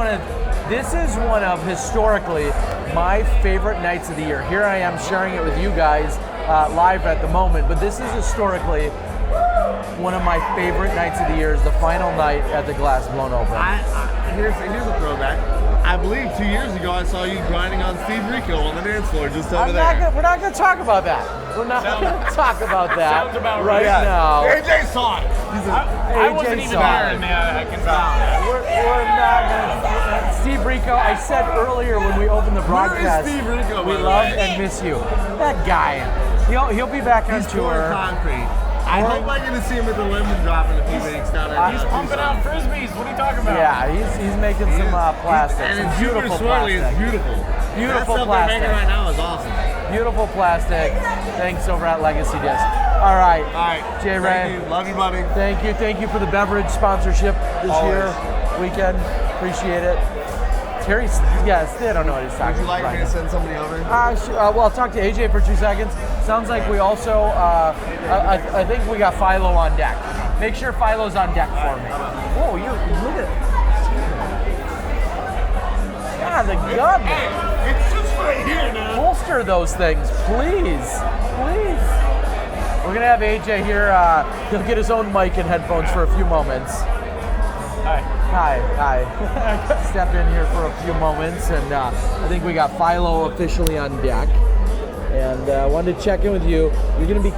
[SPEAKER 1] one of historically my favorite nights of the year. Here I am sharing it with you guys live at the moment, but this is historically one of my favorite nights of the year. Is the final night at the Glass Blown Open.
[SPEAKER 6] Here's a throwback. I believe 2 years ago I saw you grinding on Steve Rico on the dance floor just over there.
[SPEAKER 1] We're not going to talk about that. We're not going to talk about that
[SPEAKER 5] Sounds about
[SPEAKER 1] right
[SPEAKER 5] right.
[SPEAKER 1] now.
[SPEAKER 6] AJ saw it.
[SPEAKER 5] I wasn't even there, and I can vouch that.
[SPEAKER 1] We're not going to. Steve Rico, I said earlier when we opened the broadcast,
[SPEAKER 6] Steve Rico,
[SPEAKER 1] we
[SPEAKER 6] by the
[SPEAKER 1] love
[SPEAKER 6] way?
[SPEAKER 1] and miss you. That guy, he'll be back on
[SPEAKER 6] He's pouring
[SPEAKER 1] tour.
[SPEAKER 6] concrete. I hope I get to see him at the lemon drop in a few weeks down there.
[SPEAKER 5] He's pumping out frisbees. What are you talking about?
[SPEAKER 1] Yeah, he's making some plastic,
[SPEAKER 6] And
[SPEAKER 1] some
[SPEAKER 6] it's super
[SPEAKER 1] beautiful
[SPEAKER 6] swirly.
[SPEAKER 1] plastic.
[SPEAKER 6] It's beautiful.
[SPEAKER 1] Beautiful
[SPEAKER 6] that stuff
[SPEAKER 1] plastic.
[SPEAKER 6] they're making right now is awesome.
[SPEAKER 1] Beautiful plastic. Thanks over at Legacy Disc. All right,
[SPEAKER 6] All right.
[SPEAKER 1] Jay
[SPEAKER 6] Thank
[SPEAKER 1] Ray.
[SPEAKER 6] you. Love you, buddy.
[SPEAKER 1] Thank you for the beverage sponsorship this
[SPEAKER 6] Always.
[SPEAKER 1] weekend. Appreciate it. Terry's, yes, I don't know what he's talking
[SPEAKER 6] Would you like
[SPEAKER 1] about.
[SPEAKER 6] me to send somebody over?
[SPEAKER 1] Well, I'll talk to AJ for 2 seconds. Sounds like we also, I think we got Philo on deck. Make sure Philo's on deck for me. Oh, look at God, the gun.
[SPEAKER 6] It's just right here now.
[SPEAKER 1] Holster those things, please. Please. We're going to have AJ here. He'll get his own mic and headphones for a few moments. Hi. Step in here for a few moments, and I think we got Philo officially on deck. And I wanted to check in with you. You're going to be,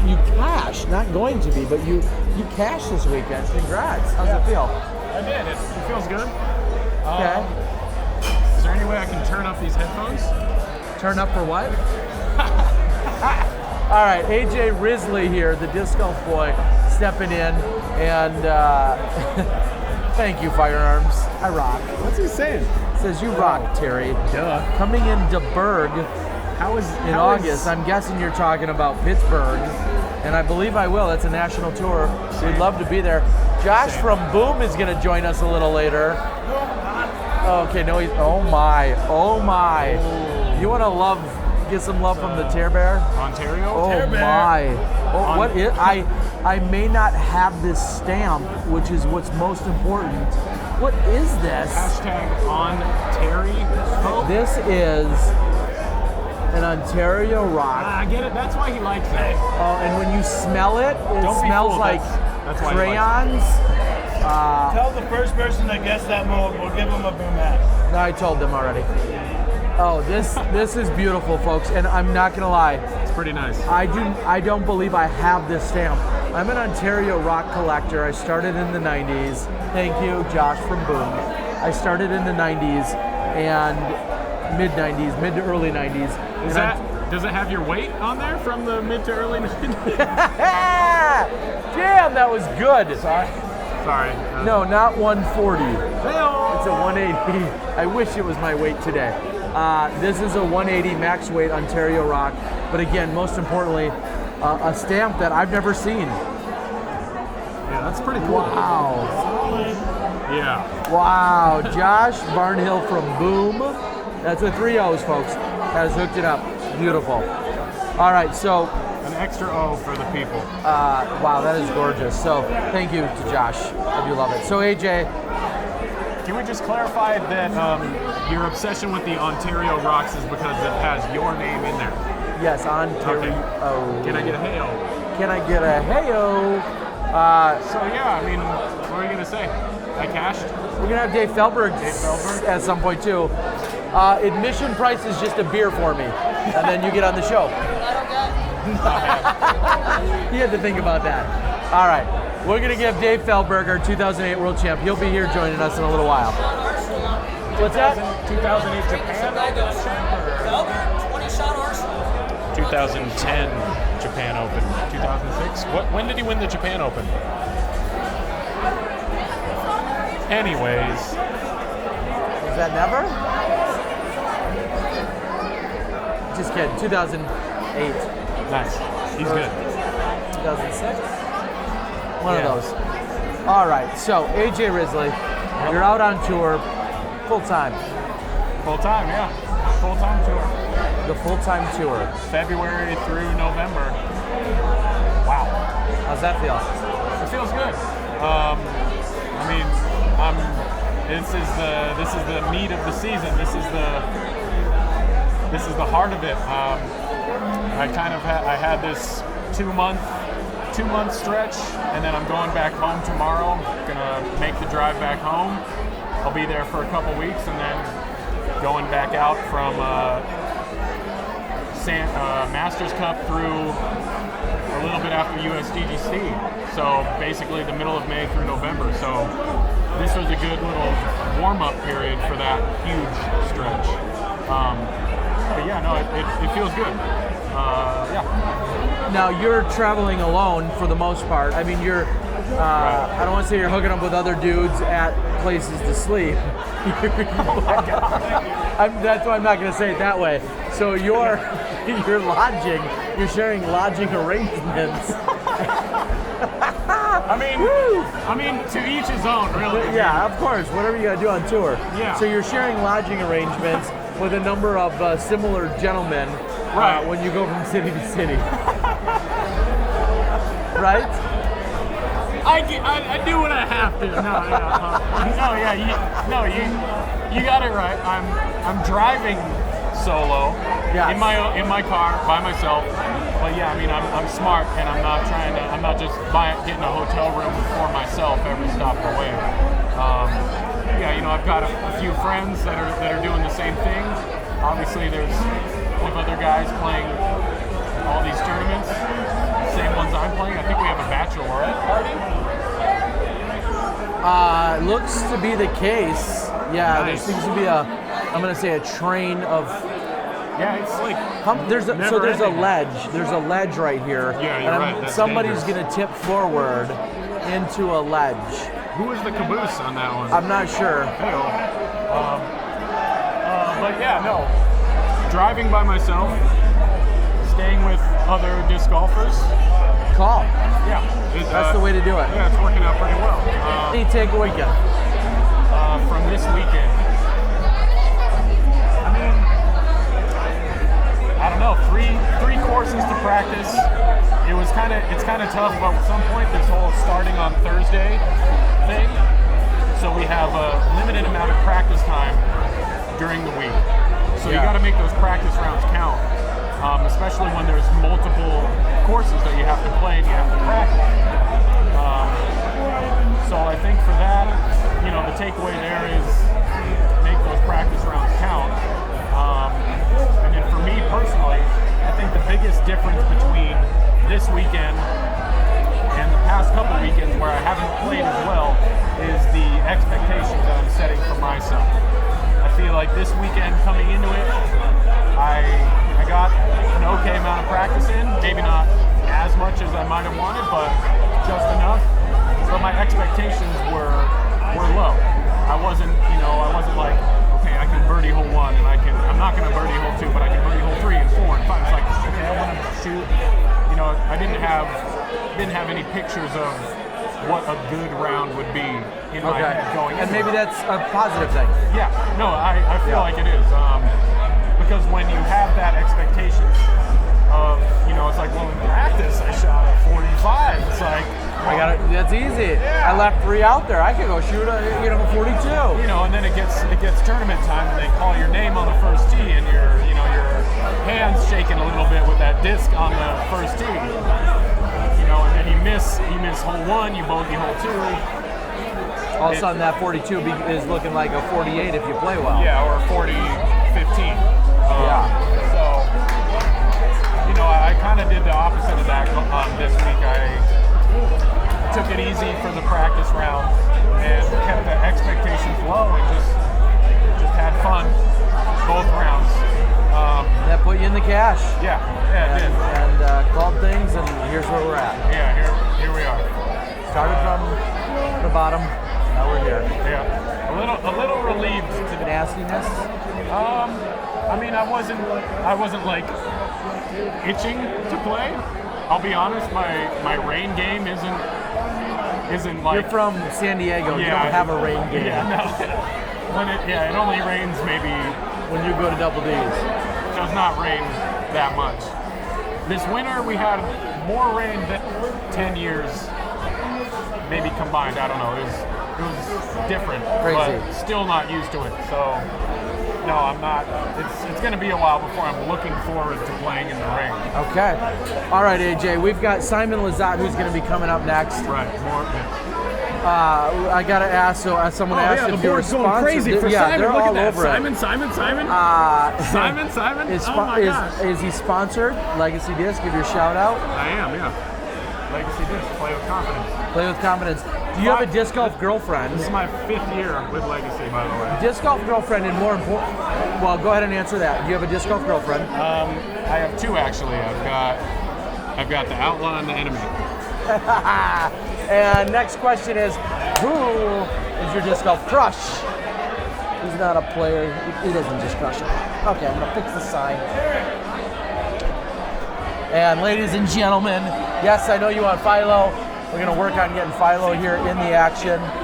[SPEAKER 1] you cash, not going to be, but you cash this weekend. Congrats. How's it feel?
[SPEAKER 5] I did. It feels good.
[SPEAKER 1] Okay.
[SPEAKER 5] Is there any way I can turn up these headphones?
[SPEAKER 1] Turn up for what? All right, AJ Risley here, the disc golf boy, stepping in, and thank you, Firearms. I rock.
[SPEAKER 4] What's he saying?
[SPEAKER 1] Says you rock, Terry.
[SPEAKER 5] Duh.
[SPEAKER 1] Coming into Berg in August. I'm guessing you're talking about Pittsburgh, and I believe I will. That's a national tour. We'd love to be there. Josh from Boom is going to join us a little later. Okay, no, he's. Oh my. You want to get some love from the Tear Bear?
[SPEAKER 5] Ontario?
[SPEAKER 1] Oh my! Oh, what is? I may not have this stamp, which is what's most important. What is this?
[SPEAKER 5] Hashtag on Terry.
[SPEAKER 1] This is an Ontario rock.
[SPEAKER 5] I get it. That's why he likes it.
[SPEAKER 1] And when you smell it, it
[SPEAKER 5] Don't be
[SPEAKER 1] smells
[SPEAKER 5] fooled.
[SPEAKER 1] like
[SPEAKER 5] That's why he likes
[SPEAKER 1] crayons.
[SPEAKER 7] Tell the first person that gets that mold, we'll give them a boom hat.
[SPEAKER 1] No, I told them already. Oh, this is beautiful, folks, and I'm not gonna lie.
[SPEAKER 5] It's pretty nice.
[SPEAKER 1] I don't believe I have this stamp. I'm an Ontario rock collector. I started in the 90s. Thank you, Josh from Boom. I started in the 90s, and mid 90s, mid to early 90s.
[SPEAKER 5] Does it have your weight on there from the mid to early 90s?
[SPEAKER 1] Damn, that was good.
[SPEAKER 5] Sorry.
[SPEAKER 1] No, not 140.
[SPEAKER 5] Hey-o.
[SPEAKER 1] It's a 180. I wish it was my weight today. This is a 180 max weight Ontario rock, but again, most importantly, a stamp that I've never seen.
[SPEAKER 5] Yeah, that's pretty cool.
[SPEAKER 1] Wow.
[SPEAKER 5] Yeah.
[SPEAKER 1] Wow. Josh Barnhill from Boom. That's with 3 O's, folks. Has hooked it up. Beautiful. All right, so
[SPEAKER 5] An extra O for the people.
[SPEAKER 1] wow, that is gorgeous. So thank you to Josh. I do love it. So AJ,
[SPEAKER 5] Can we just clarify that your obsession with the Ontario rocks is because it has your name in there?
[SPEAKER 1] yes, Ontario.
[SPEAKER 5] Okay. Can I get a hey-o?
[SPEAKER 1] Can I get a heyo?
[SPEAKER 5] So yeah, I mean, what were you gonna say? I cashed.
[SPEAKER 1] We're gonna have Dave Feldberg
[SPEAKER 5] Feldberg?
[SPEAKER 1] at some point too. Admission price is just a beer for me, and then you get on the show. You had to think about that. All right, we're gonna give Dave Feldberg, our 2008 world champ. He'll be here joining us in a little while. What's that?
[SPEAKER 5] 2008 Japan Open champ or 2010 Japan Open. 2006. When did he win the Japan Open? Anyways,
[SPEAKER 1] Is that never? Just kidding. 2008,
[SPEAKER 5] nice. He's good.
[SPEAKER 1] 2006. One of those. All right. So AJ Risley, you're out on tour, full time.
[SPEAKER 5] Full time, yeah. Full time tour.
[SPEAKER 1] The full-time tour.
[SPEAKER 5] February through November. Wow.
[SPEAKER 1] How's that feel?
[SPEAKER 5] It feels good. I mean, this is the meat of the season. This is the heart of it. I had this two month stretch, and then I'm going back home tomorrow. Gonna make the drive back home. I'll be there for a couple weeks, and then going back out from Masters Cup through a little bit after USDGC. So basically the middle of May through November. So this was a good little warm-up period for that huge stretch. But yeah, no, it feels good. Yeah.
[SPEAKER 1] Now you're traveling alone for the most part. I mean, you're. I don't want to say you're hooking up with other dudes at places to sleep. That's why I'm not going to say it that way. So you're lodging. You're sharing lodging arrangements.
[SPEAKER 5] I mean, to each his own, really.
[SPEAKER 1] Yeah, of course. Whatever you got to do on tour.
[SPEAKER 5] Yeah.
[SPEAKER 1] So you're sharing lodging arrangements with a number of similar gentlemen
[SPEAKER 5] Right.
[SPEAKER 1] when you go from city to city. Right?
[SPEAKER 5] I do what I have to. You got it right. I'm driving solo
[SPEAKER 1] Yes.
[SPEAKER 5] in my car by myself. But yeah, I mean I'm smart and I'm not just getting a hotel room for myself every stop of the way. Yeah, I've got a few friends that are doing the same thing. Obviously, there's other guys playing all these tournaments, same ones I'm playing. I think we have a bachelorette party.
[SPEAKER 1] Looks to be the case. Yeah,
[SPEAKER 5] Nice.
[SPEAKER 1] there seems to be I'm going to say a train of.
[SPEAKER 5] Yeah, it's like
[SPEAKER 1] There's a
[SPEAKER 5] never-ending.
[SPEAKER 1] ledge. There's a ledge right here.
[SPEAKER 5] Yeah, you're
[SPEAKER 1] and
[SPEAKER 5] right. That's
[SPEAKER 1] somebody's
[SPEAKER 5] dangerous.
[SPEAKER 1] going to tip forward into a ledge.
[SPEAKER 5] Who is the caboose on that one?
[SPEAKER 1] I'm not sure.
[SPEAKER 5] But yeah, no. Driving by myself, staying with other disc golfers.
[SPEAKER 1] Call.
[SPEAKER 5] Yeah,
[SPEAKER 1] That's the way to do it.
[SPEAKER 5] Yeah, it's working out pretty well.
[SPEAKER 1] Any takeaway
[SPEAKER 5] From this weekend, I mean, I don't know. Three courses to practice. It's kind of tough, but at some point this whole starting on Thursday thing. So we have a limited amount of practice time during the week. So you got to make those practice rounds count, especially when there's multiple courses that you have to play and you have to practice. So I think for that, the takeaway there is make those practice rounds count. And then for me personally, I think the biggest difference between this weekend and the past couple weekends where I haven't played as well is the expectations that I'm setting for myself. I feel like this weekend coming into it, I got an okay amount of practice in. Maybe not as much as I might have wanted, but just enough. But my expectations were low. I wasn't like, okay, I can birdie hole 1 and I'm not going to birdie hole 2, but I can birdie hole 3 and 4 and 5. It's like, okay, I want to shoot. I didn't have any pictures of what a good round would be in my head going in.
[SPEAKER 1] And maybe that's a positive thing.
[SPEAKER 5] Yeah, no, I feel like it is. Because when you have that expectation of, it's like, well, in practice I shot a 45. It's like,
[SPEAKER 1] that's easy. Yeah. I left 3 out there. I could go shoot a 42.
[SPEAKER 5] And then it gets tournament time, and they call your name on the first tee, and your hands shaking a little bit with that disc on the first tee. And then you miss hole 1, you bogey hole 2.
[SPEAKER 1] All of a sudden, that 42 is looking like a 48 if you play well.
[SPEAKER 5] Yeah, or a 40-15. So, I kind of did the opposite of that this week. I took it easy for the practice round and kept the expectations low and just had fun both rounds.
[SPEAKER 1] That put you in the cash.
[SPEAKER 5] Yeah, it did.
[SPEAKER 1] And called things, and here's where we're at.
[SPEAKER 5] Yeah, here we are.
[SPEAKER 1] Started from the bottom, now we're here.
[SPEAKER 5] Yeah, a little relieved to the
[SPEAKER 1] nastiness.
[SPEAKER 5] I wasn't like itching to play. I'll be honest, my rain game isn't like.
[SPEAKER 1] You're from San Diego. You don't have a rain game.
[SPEAKER 5] Yeah, no. It only rains maybe
[SPEAKER 1] when you go to double D's.
[SPEAKER 5] It does not rain that much. This winter we had more rain than 10 years, maybe combined. I don't know. It was different,
[SPEAKER 1] crazy,
[SPEAKER 5] but still not used to it. So. No, I'm not. It's going to be a while before I'm looking forward to playing in the rain.
[SPEAKER 1] Okay. All right, AJ. We've got Simon Lizotte, who's going to be coming up next.
[SPEAKER 5] Right. More.
[SPEAKER 1] I got to ask. So, someone asked if you were sponsored.
[SPEAKER 5] Going crazy for Simon.
[SPEAKER 1] They're
[SPEAKER 5] Look
[SPEAKER 1] all
[SPEAKER 5] at that.
[SPEAKER 1] over
[SPEAKER 5] Simon. Simon.
[SPEAKER 1] Is,
[SPEAKER 5] oh my
[SPEAKER 1] gosh. Is he sponsored? Legacy Disc. Give your shout out.
[SPEAKER 5] I am. Yeah. Legacy Disc. Play with confidence.
[SPEAKER 1] Play with confidence. Do you have a disc golf girlfriend?
[SPEAKER 5] This is my 5th year with Legacy, by the way.
[SPEAKER 1] Disc golf girlfriend, and more important, well, go ahead and answer that. Do you have a disc golf girlfriend?
[SPEAKER 5] I have 2 actually. I've got the outlaw and the enemy.
[SPEAKER 1] And next question is, who is your disc golf crush? He's not a player. He doesn't just crush it. Okay, I'm gonna fix the sign. And ladies and gentlemen, yes, I know you want Philo. We're going to work on getting Philo here in the action. What's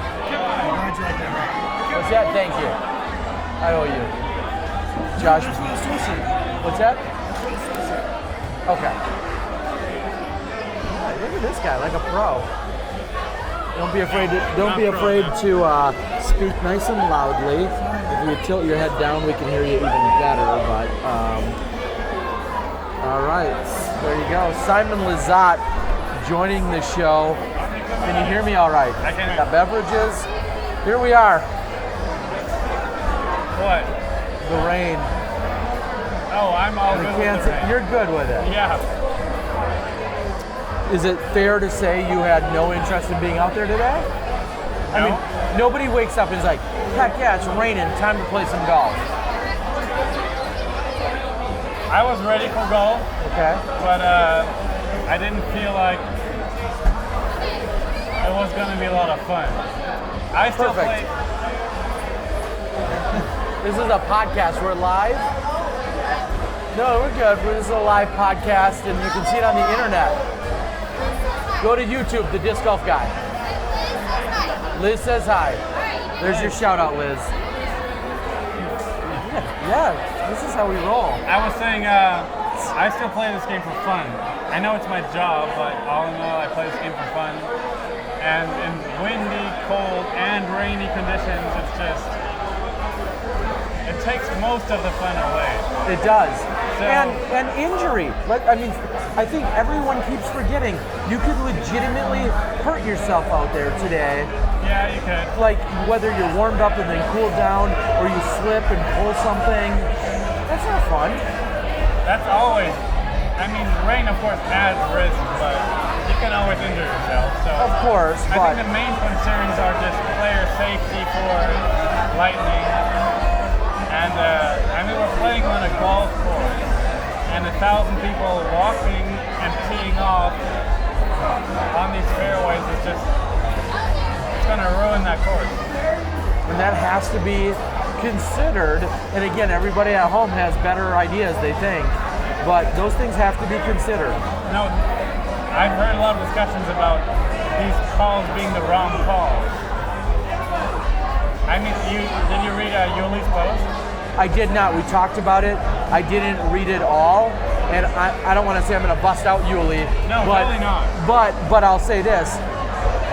[SPEAKER 1] that? Thank you. I owe you. Josh. What's that? Okay. Look at this guy, like a pro. Don't be afraid to speak nice and loudly. If you tilt your head down, we can hear you even better. But all right, there you go. Simon Lizotte joining the show. Can you hear me all right?
[SPEAKER 5] I can.
[SPEAKER 1] Got beverages. Here we are.
[SPEAKER 5] What?
[SPEAKER 1] The rain.
[SPEAKER 5] Oh, I'm all good with the rain.
[SPEAKER 1] You're good with it.
[SPEAKER 5] Yeah.
[SPEAKER 1] Is it fair to say you had no interest in being out there today?
[SPEAKER 5] No.
[SPEAKER 1] I mean, nobody wakes up and is like, heck yeah, it's raining, time to play some golf.
[SPEAKER 7] I was ready for golf.
[SPEAKER 1] Okay.
[SPEAKER 7] But I didn't feel like it was going to be a lot of fun. I still play.
[SPEAKER 1] This is a podcast. We're live. No, we're good. This is a live podcast, and you can see it on the internet. Go to YouTube, The Disc Golf Guy. Liz says hi. There's your shout out, Liz. Yeah, this is how we roll.
[SPEAKER 7] I was saying, I still play this game for fun. I know it's my job, but all in all, I play this game for fun. And in windy, cold, and rainy conditions, it takes most of the fun away.
[SPEAKER 1] It does.
[SPEAKER 7] So,
[SPEAKER 1] and injury. I think everyone keeps forgetting you could legitimately hurt yourself out there today.
[SPEAKER 7] Yeah, you could.
[SPEAKER 1] Like whether you're warmed up and then cooled down, or you slip and pull something. That's not fun.
[SPEAKER 7] That's always. Rain of course adds risk, but you can always injure yourself. So
[SPEAKER 1] of course,
[SPEAKER 7] I think the main concerns are just player safety for lightning. and we were playing on a golf course, and 1,000 people walking and teeing off on these fairways is just, it's going to ruin that course.
[SPEAKER 1] And that has to be considered. And again, everybody at home has better ideas, they think, but those things have to be considered.
[SPEAKER 7] No, I've heard a lot of discussions about these calls being the wrong calls. I mean, did you read Yuli's post?
[SPEAKER 1] I did not. We talked about it. I didn't read it all, and I don't want to say I'm going to bust out Yuli.
[SPEAKER 7] No, totally not.
[SPEAKER 1] But I'll say this.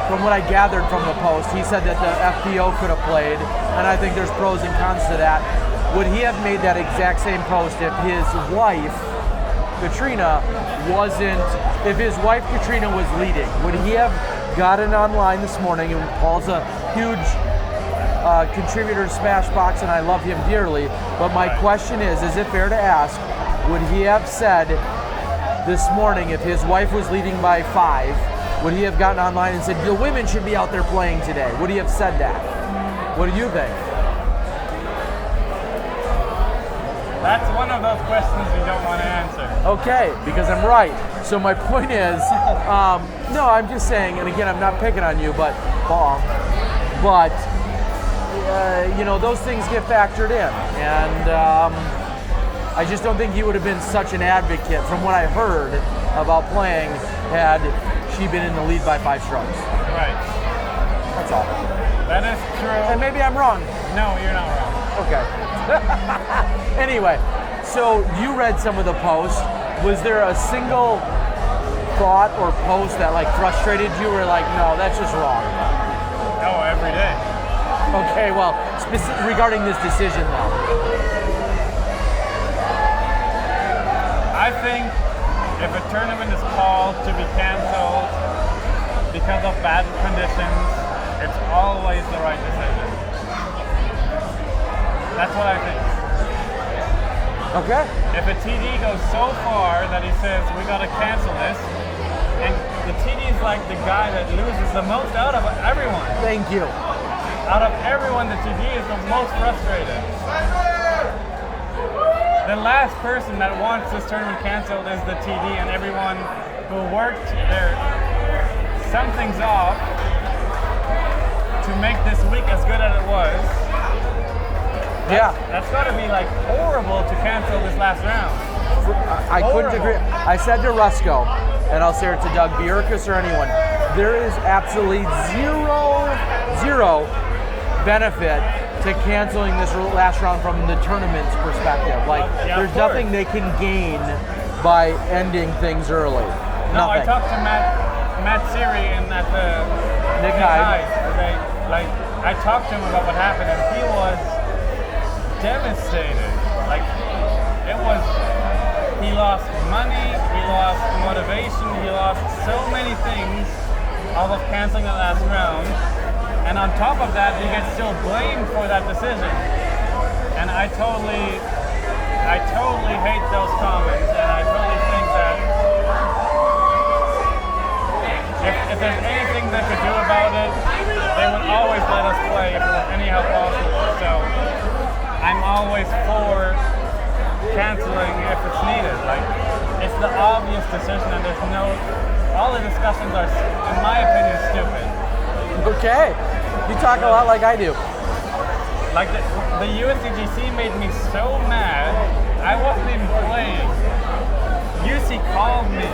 [SPEAKER 1] From what I gathered from the post, he said that the FPO could have played, and I think there's pros and cons to that. Would he have made that exact same post if his wife, Katrina, if his wife, Katrina, was leading? Would he have gotten online this morning, and Paul's a huge contributor to Smashbox, and I love him dearly, but my question is it fair to ask, would he have said this morning, if his wife was leading by 5, would he have gotten online and said, the women should be out there playing today? Would he have said that? What do you think?
[SPEAKER 7] That's one of those questions you don't want to answer.
[SPEAKER 1] Okay, because I'm right. So my point is, no, I'm just saying, and again, I'm not picking on you, but Paul, but those things get factored in, and I just don't think he would have been such an advocate, from what I heard about playing, had she been in the lead by 5 strokes.
[SPEAKER 7] Right.
[SPEAKER 1] That's all.
[SPEAKER 7] That is true.
[SPEAKER 1] And maybe I'm wrong.
[SPEAKER 7] No, you're not wrong.
[SPEAKER 1] Okay. Anyway, so you read some of the posts. Was there a single thought or post that frustrated you, or no, that's just wrong?
[SPEAKER 7] No, every day.
[SPEAKER 1] Okay, well, regarding this decision though.
[SPEAKER 7] I think if a tournament is called to be canceled because of bad conditions, it's always the right decision. That's what I think.
[SPEAKER 1] Okay.
[SPEAKER 7] If a TD goes so far that he says, we gotta cancel this, and the TD is like the guy that loses the most out of everyone.
[SPEAKER 1] Thank you.
[SPEAKER 7] Out of everyone, the TD is the most frustrated. The last person that wants this tournament canceled is the TD, and everyone who worked something's off to make this week as good as it was. That's got to be horrible to cancel this last round.
[SPEAKER 1] I couldn't agree. I said to Rusko, and I'll say it to Doug Bjerkus or anyone, there is absolutely zero benefit to canceling this last round from the tournament's perspective. There's nothing they can gain by ending things early.
[SPEAKER 7] No,
[SPEAKER 1] Nothing.
[SPEAKER 7] I talked to Matt Siri and at the
[SPEAKER 1] Nick Hyde.
[SPEAKER 7] I talked to him about what happened, and he was devastated. He lost money, he lost motivation, he lost so many things off of canceling the last round. And on top of that, he gets still blamed for that decision. And I totally hate those comments, and I totally think that if there's anything they could do about it, they would always let us play if it was anyhow possible. So I'm always for canceling if it's needed. It's the obvious decision, and all the discussions are, in my opinion, stupid.
[SPEAKER 1] Okay. You talk a lot like I do.
[SPEAKER 7] The USDGC made me so mad, I wasn't even playing. UC called me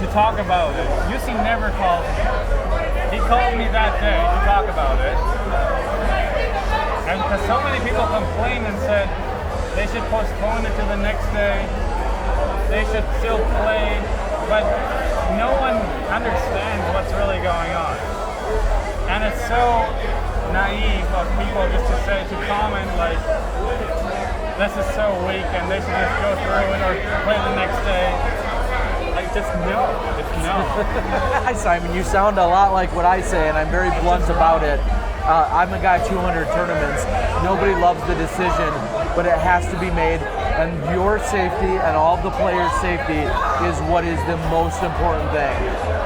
[SPEAKER 7] to talk about it. UC never called me. He called me that day to talk about it. And because so many people complained and said they should postpone it to the next day, they should still play, but no one understands what's really going on. And it's so naive of people just to comment this is so weak and they should just go through it or play the next day. Just no.
[SPEAKER 1] Hi Simon, you sound a lot like what I say, and I'm very blunt about it. I'm a guy 200 tournaments. Nobody loves the decision, but it has to be made, and your safety and all of the players' safety is what is the most important thing.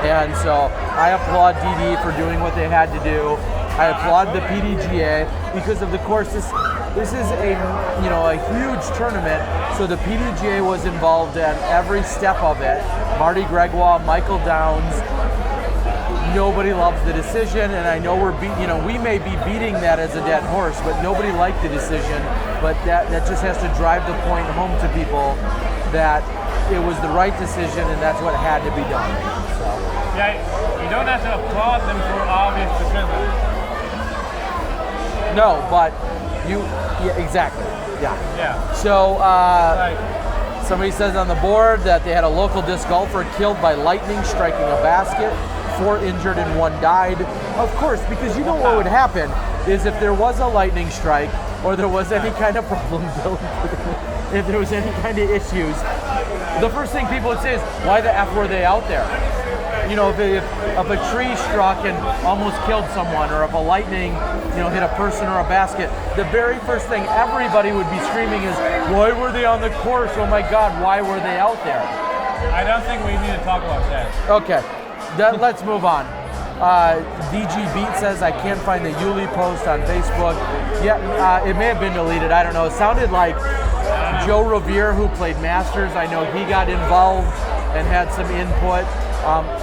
[SPEAKER 1] And so I applaud DD for doing what they had to do. I applaud the PDGA because of the courses. This is a huge tournament, so the PDGA was involved in every step of it. Marty Gregoire, Michael Downs. Nobody loves the decision, and I know we may be beating that as a dead horse, but nobody liked the decision. But that just has to drive the point home to people that it was the right decision, and that's what had to be done. So.
[SPEAKER 7] Yeah, you don't have to applaud them for obvious decisions.
[SPEAKER 1] No, but exactly. Yeah.
[SPEAKER 7] Yeah.
[SPEAKER 1] So somebody says on the board that they had a local disc golfer killed by lightning striking a basket. 4 injured and 1 died. Of course, because you know what would happen is if there was a lightning strike or there was any kind of problem, if there was any kind of issues, the first thing people would say is, why the F were they out there? If a tree struck and almost killed someone, or if a lightning, hit a person or a basket, the very first thing everybody would be screaming is, why were they on the course? Oh my God, why were they out there?
[SPEAKER 7] I don't think we need to talk about that.
[SPEAKER 1] Okay, let's move on. DG Beat says, I can't find the Yuli post on Facebook. Yeah, it may have been deleted, I don't know. It sounded like Joe Revere, who played Masters, I know he got involved and had some input.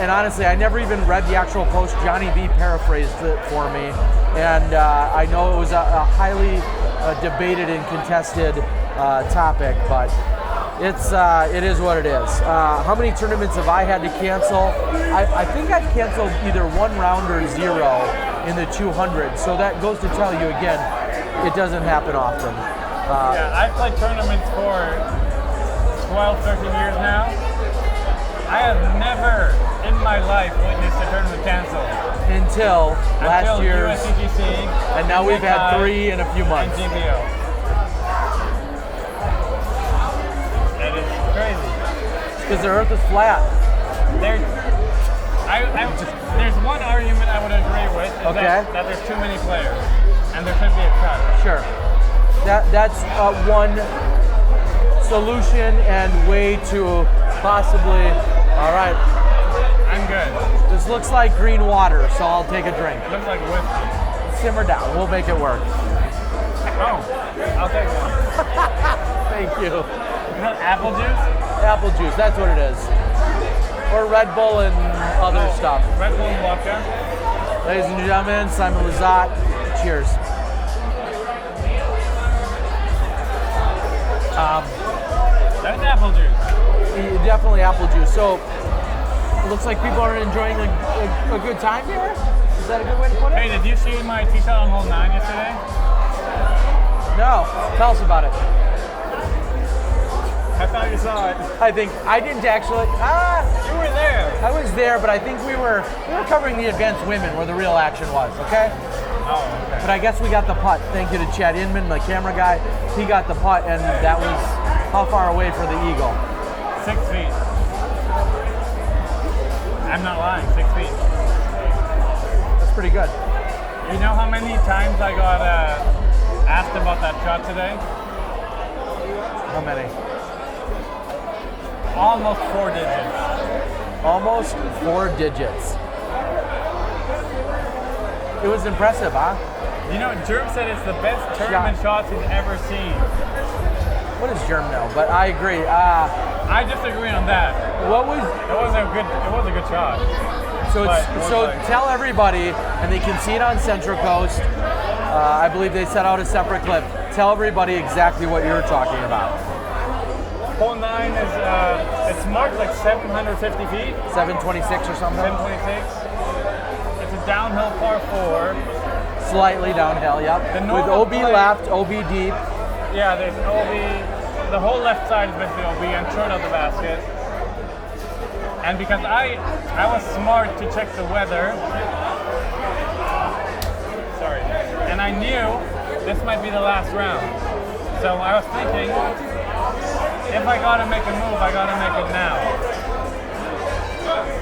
[SPEAKER 1] And honestly, I never even read the actual post. Johnny B paraphrased it for me. And I know it was a highly debated and contested topic, but it is what it is. How many tournaments have I had to cancel? I think I've canceled either 1 round or 0 in the 200. So that goes to tell you again, it doesn't happen often.
[SPEAKER 7] I've played tournaments for 12, 13 years now. I have never in my life witnessed a tournament canceled.
[SPEAKER 1] Until last year's
[SPEAKER 7] USCGC,
[SPEAKER 1] and now we've had 3 in a few months.
[SPEAKER 7] And GBO. And it's crazy.
[SPEAKER 1] Because the earth is flat.
[SPEAKER 7] There's one argument I would agree with, is
[SPEAKER 1] Okay.
[SPEAKER 7] that there's too many players, and there should be a cut.
[SPEAKER 1] Sure. That's one solution and way to possibly. All right.
[SPEAKER 7] I'm good.
[SPEAKER 1] This looks like green water, so I'll take a drink.
[SPEAKER 7] Looks like whiskey.
[SPEAKER 1] Simmer down. We'll make it work.
[SPEAKER 7] Oh, I'll take one.
[SPEAKER 1] Thank you.
[SPEAKER 7] Is that apple juice?
[SPEAKER 1] Apple juice. That's what it is. Or Red Bull and other stuff.
[SPEAKER 7] Red Bull and vodka.
[SPEAKER 1] Ladies and gentlemen, Simon Lizotte. Cheers.
[SPEAKER 7] That's apple juice.
[SPEAKER 1] Definitely apple juice. So it looks like people are enjoying a good time here. Is that a good way to put it?
[SPEAKER 7] Hey, did you see my tee shot on hole 9 yesterday?
[SPEAKER 1] No. Tell us about it.
[SPEAKER 7] I thought you saw it.
[SPEAKER 1] I think I didn't actually.
[SPEAKER 7] You were there.
[SPEAKER 1] I was there, but I think we were covering the advanced women where the real action was. Okay.
[SPEAKER 7] Oh, okay.
[SPEAKER 1] But I guess we got the putt. Thank you to Chad Inman, my camera guy. He got the putt, and that was how far away for the eagle?
[SPEAKER 7] 6 feet. I'm not lying, 6 feet.
[SPEAKER 1] That's pretty good.
[SPEAKER 7] You know how many times I got asked about that shot today?
[SPEAKER 1] How many?
[SPEAKER 7] Almost 4 digits.
[SPEAKER 1] Almost 4 digits. It was impressive, huh?
[SPEAKER 7] You know, Jerm said it's the best tournament shots he's ever seen.
[SPEAKER 1] What does Jerm know? But I agree.
[SPEAKER 7] I disagree on that.
[SPEAKER 1] What was?
[SPEAKER 7] It was a good shot.
[SPEAKER 1] So tell everybody, and they can see it on Central Coast. I believe they set out a separate clip. Tell everybody exactly what you're talking about.
[SPEAKER 7] Hole 9 is it's marked like 750 feet.
[SPEAKER 1] 726 or something.
[SPEAKER 7] 726. It's a downhill par 4.
[SPEAKER 1] Slightly downhill, yep. With OB left, OB deep.
[SPEAKER 7] Yeah, there's OB. The whole left side is basically OB and short of the basket. And because I was smart to check the weather. Sorry. And I knew this might be the last round. So I was thinking, if I gotta make a move, I gotta make it now.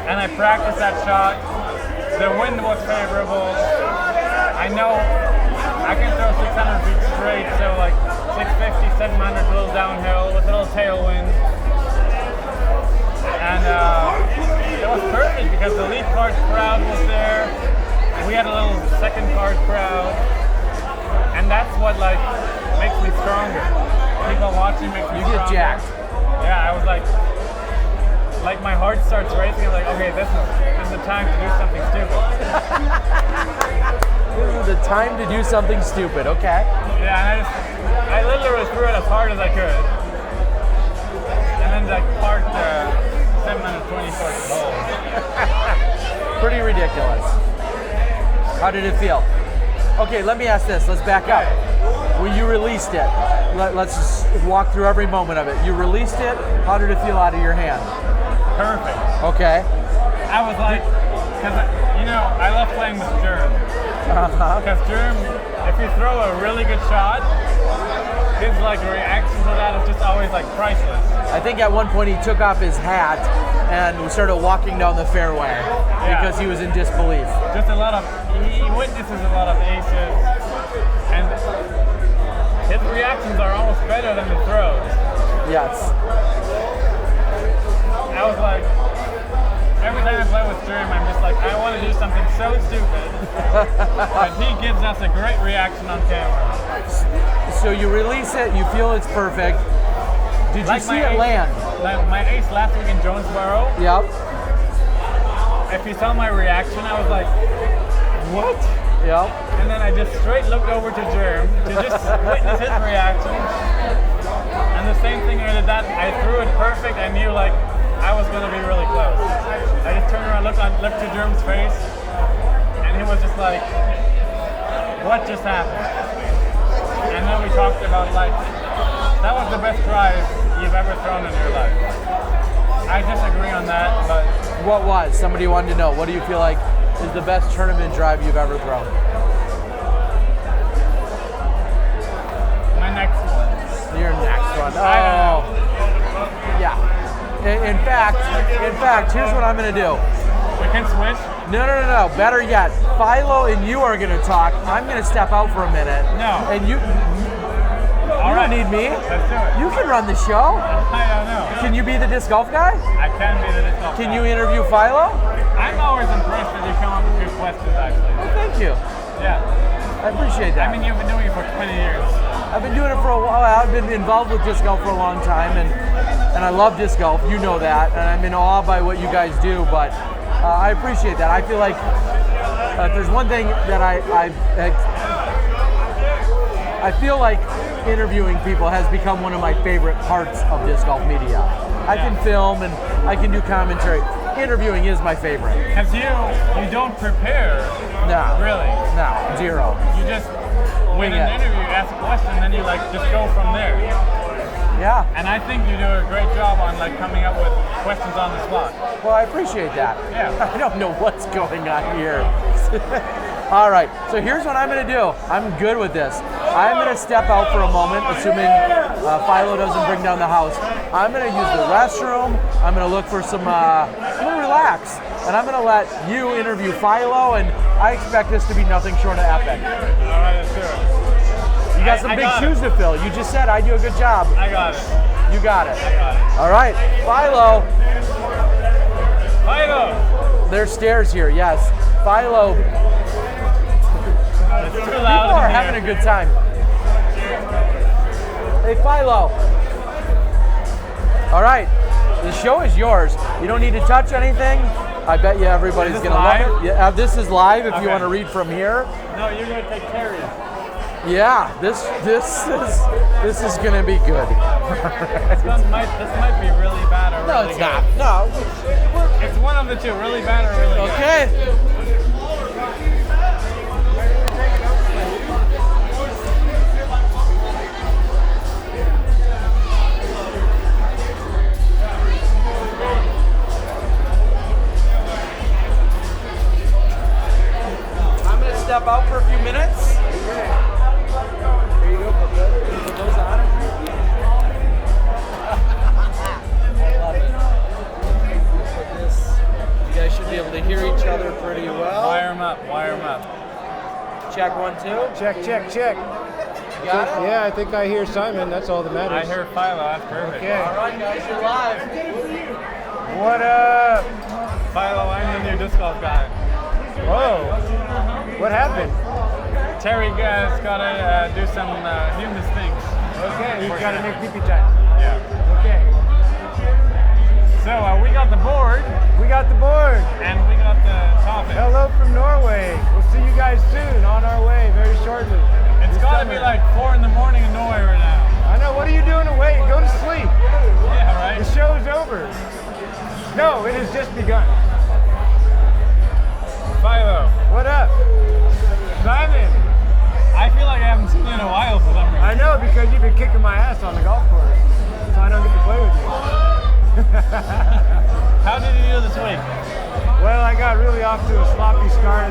[SPEAKER 7] And I practiced that shot. The wind was favorable. I know I can throw 600 feet straight, so like 650, 700, a little downhill with a little tailwind. And it was perfect because the lead card crowd was there. We had a little second card crowd. And that's what like makes me stronger. People watching makes me
[SPEAKER 1] You get
[SPEAKER 7] stronger.
[SPEAKER 1] jacked.
[SPEAKER 7] Yeah, I was like my heart starts racing. I'm like, okay, this is the time to do something stupid.
[SPEAKER 1] This is the time to do something stupid. Okay.
[SPEAKER 7] Yeah, and I literally threw it as hard as I could. And then like parked 724 hole.
[SPEAKER 1] Pretty ridiculous. How did it feel? Okay, let me ask this. Let's back up. When you released it, let's just walk through every moment of it. You released it. How did it feel out of your hand?
[SPEAKER 7] Perfect.
[SPEAKER 1] Okay.
[SPEAKER 7] I was like, because I love playing with Germ. Because Germ, if you throw a really good shot, his like reaction to that is just always like priceless.
[SPEAKER 1] I think at one point he took off his hat and started walking down the fairway because he was in disbelief.
[SPEAKER 7] Just he witnesses a lot of aces, and his reactions are almost better than the throws.
[SPEAKER 1] Yes.
[SPEAKER 7] I was like, every time I play with Germ, I'm just like, I want to do something so stupid, but he gives us a great reaction on camera.
[SPEAKER 1] So you release it, you feel it's perfect. Did you see it land?
[SPEAKER 7] Like my ace last week in Jonesboro,
[SPEAKER 1] Yep.
[SPEAKER 7] if you saw my reaction, I was like, what?
[SPEAKER 1] Yep.
[SPEAKER 7] And then I just straight looked over to Germ to just witness his reaction. And the same thing I did that, I threw it perfect. I knew like I was gonna be really close. I just turned around, looked to Germ's face, and he was just like, what just happened? And then we talked about like, that was the best drive you've ever thrown in your life. I disagree on that, but
[SPEAKER 1] What was? Somebody wanted to know. What do you feel like is the best tournament drive you've ever thrown?
[SPEAKER 7] my next one.
[SPEAKER 1] Your next one.
[SPEAKER 7] I don't know.
[SPEAKER 1] Yeah. In fact, here's what I'm going to do.
[SPEAKER 7] We can switch?
[SPEAKER 1] No. Better yet, Philo and you are going to talk. I'm going to step out for a minute.
[SPEAKER 7] No.
[SPEAKER 1] And you
[SPEAKER 7] All right.
[SPEAKER 1] don't need me.
[SPEAKER 7] Let's do it.
[SPEAKER 1] You can run the show.
[SPEAKER 7] I don't know.
[SPEAKER 1] Can you be the disc golf guy?
[SPEAKER 7] I can be the disc golf
[SPEAKER 1] Can
[SPEAKER 7] guy.
[SPEAKER 1] you interview Philo?
[SPEAKER 7] I'm always impressed that you come up with good questions, actually.
[SPEAKER 1] Oh, thank you.
[SPEAKER 7] Yeah.
[SPEAKER 1] I appreciate that.
[SPEAKER 7] I mean, you've been doing it for 20 years.
[SPEAKER 1] I've been doing it for a while. I've been involved with disc golf for a long time, and I love disc golf. You know that, and I'm in awe by what you guys do. But I appreciate that. I feel like if there's one thing that I feel like interviewing people has become one of my favorite parts of disc golf media. I can film and I can do commentary. Interviewing is my favorite.
[SPEAKER 7] Because you don't prepare.
[SPEAKER 1] No.
[SPEAKER 7] Really.
[SPEAKER 1] No, zero.
[SPEAKER 7] You just,
[SPEAKER 1] Wing
[SPEAKER 7] in an
[SPEAKER 1] it.
[SPEAKER 7] interview, you ask a question, then you like just go from there.
[SPEAKER 1] Yeah.
[SPEAKER 7] And I think you do a great job on like coming up with questions on the spot.
[SPEAKER 1] Well, I appreciate that.
[SPEAKER 7] Yeah.
[SPEAKER 1] I don't know what's going on here. All right, so here's what I'm going to do. I'm good with this. I'm going to step out for a moment, assuming Philo doesn't bring down the house. I'm going to use the restroom. I'm going to look for some, I'm going to relax. And I'm going to let you interview Philo, and I expect this to be nothing short of epic.
[SPEAKER 7] All right, let's do it.
[SPEAKER 1] You got some big shoes to fill. You just said I do a good job.
[SPEAKER 7] I got it.
[SPEAKER 1] You got it.
[SPEAKER 7] I got it.
[SPEAKER 1] All right, Philo.
[SPEAKER 7] Philo!
[SPEAKER 1] There's stairs here, yes. Philo.
[SPEAKER 7] It's too
[SPEAKER 1] People
[SPEAKER 7] loud.
[SPEAKER 1] are
[SPEAKER 7] in here.
[SPEAKER 1] having a good time. Hey, Philo. All right, the show is yours. You don't need to touch anything. I bet you everybody's
[SPEAKER 7] Is
[SPEAKER 1] going
[SPEAKER 7] this
[SPEAKER 1] to love
[SPEAKER 7] live?
[SPEAKER 1] it. Yeah, this is live if you
[SPEAKER 7] Okay.
[SPEAKER 1] want to read from here.
[SPEAKER 7] No, you're going to take Terry.
[SPEAKER 1] Yeah, this is going to be good.
[SPEAKER 7] This might be really bad or
[SPEAKER 1] No,
[SPEAKER 7] really
[SPEAKER 1] it's
[SPEAKER 7] good.
[SPEAKER 1] not. No.
[SPEAKER 7] It's one of the two, really bad or really good.
[SPEAKER 1] Okay. I'm going to step out for a few minutes. Here you go. Put those on. Love it. Put this. You guys should be able to hear each other pretty well.
[SPEAKER 7] Wire them up, wire them up.
[SPEAKER 1] Check 1, 2.
[SPEAKER 8] Check.
[SPEAKER 1] You got it?
[SPEAKER 8] Yeah, I think I hear Simon. That's all that
[SPEAKER 7] I
[SPEAKER 8] matters.
[SPEAKER 7] heard Philo, that's perfect.
[SPEAKER 8] Okay.
[SPEAKER 1] All right, guys, you're live.
[SPEAKER 8] What up?
[SPEAKER 7] Philo, I'm the new disc golf guy.
[SPEAKER 8] Whoa. What happened?
[SPEAKER 7] Terry got to do some humorous things.
[SPEAKER 8] Okay, he's got to make pee-pee time.
[SPEAKER 7] Yeah.
[SPEAKER 8] Okay.
[SPEAKER 7] So we got the board
[SPEAKER 8] We got the board.
[SPEAKER 7] and we got the topic.
[SPEAKER 8] Hello from Norway. We'll see you guys soon, on our way very shortly.
[SPEAKER 7] It's
[SPEAKER 8] This
[SPEAKER 7] got to be
[SPEAKER 8] summer.
[SPEAKER 7] like 4 in the morning in Norway right now.
[SPEAKER 8] I know, what are you doing awake? Go to sleep.
[SPEAKER 7] Yeah, right?
[SPEAKER 8] The show's over. No, it has just begun.
[SPEAKER 7] Philo,
[SPEAKER 8] What up? Simon.
[SPEAKER 7] I feel like I haven't seen you in a while for some reason.
[SPEAKER 8] I know, because you've been kicking my ass on the golf course, so I don't get to play with you.
[SPEAKER 7] How did you do this week?
[SPEAKER 8] Well, I got really off to a sloppy start.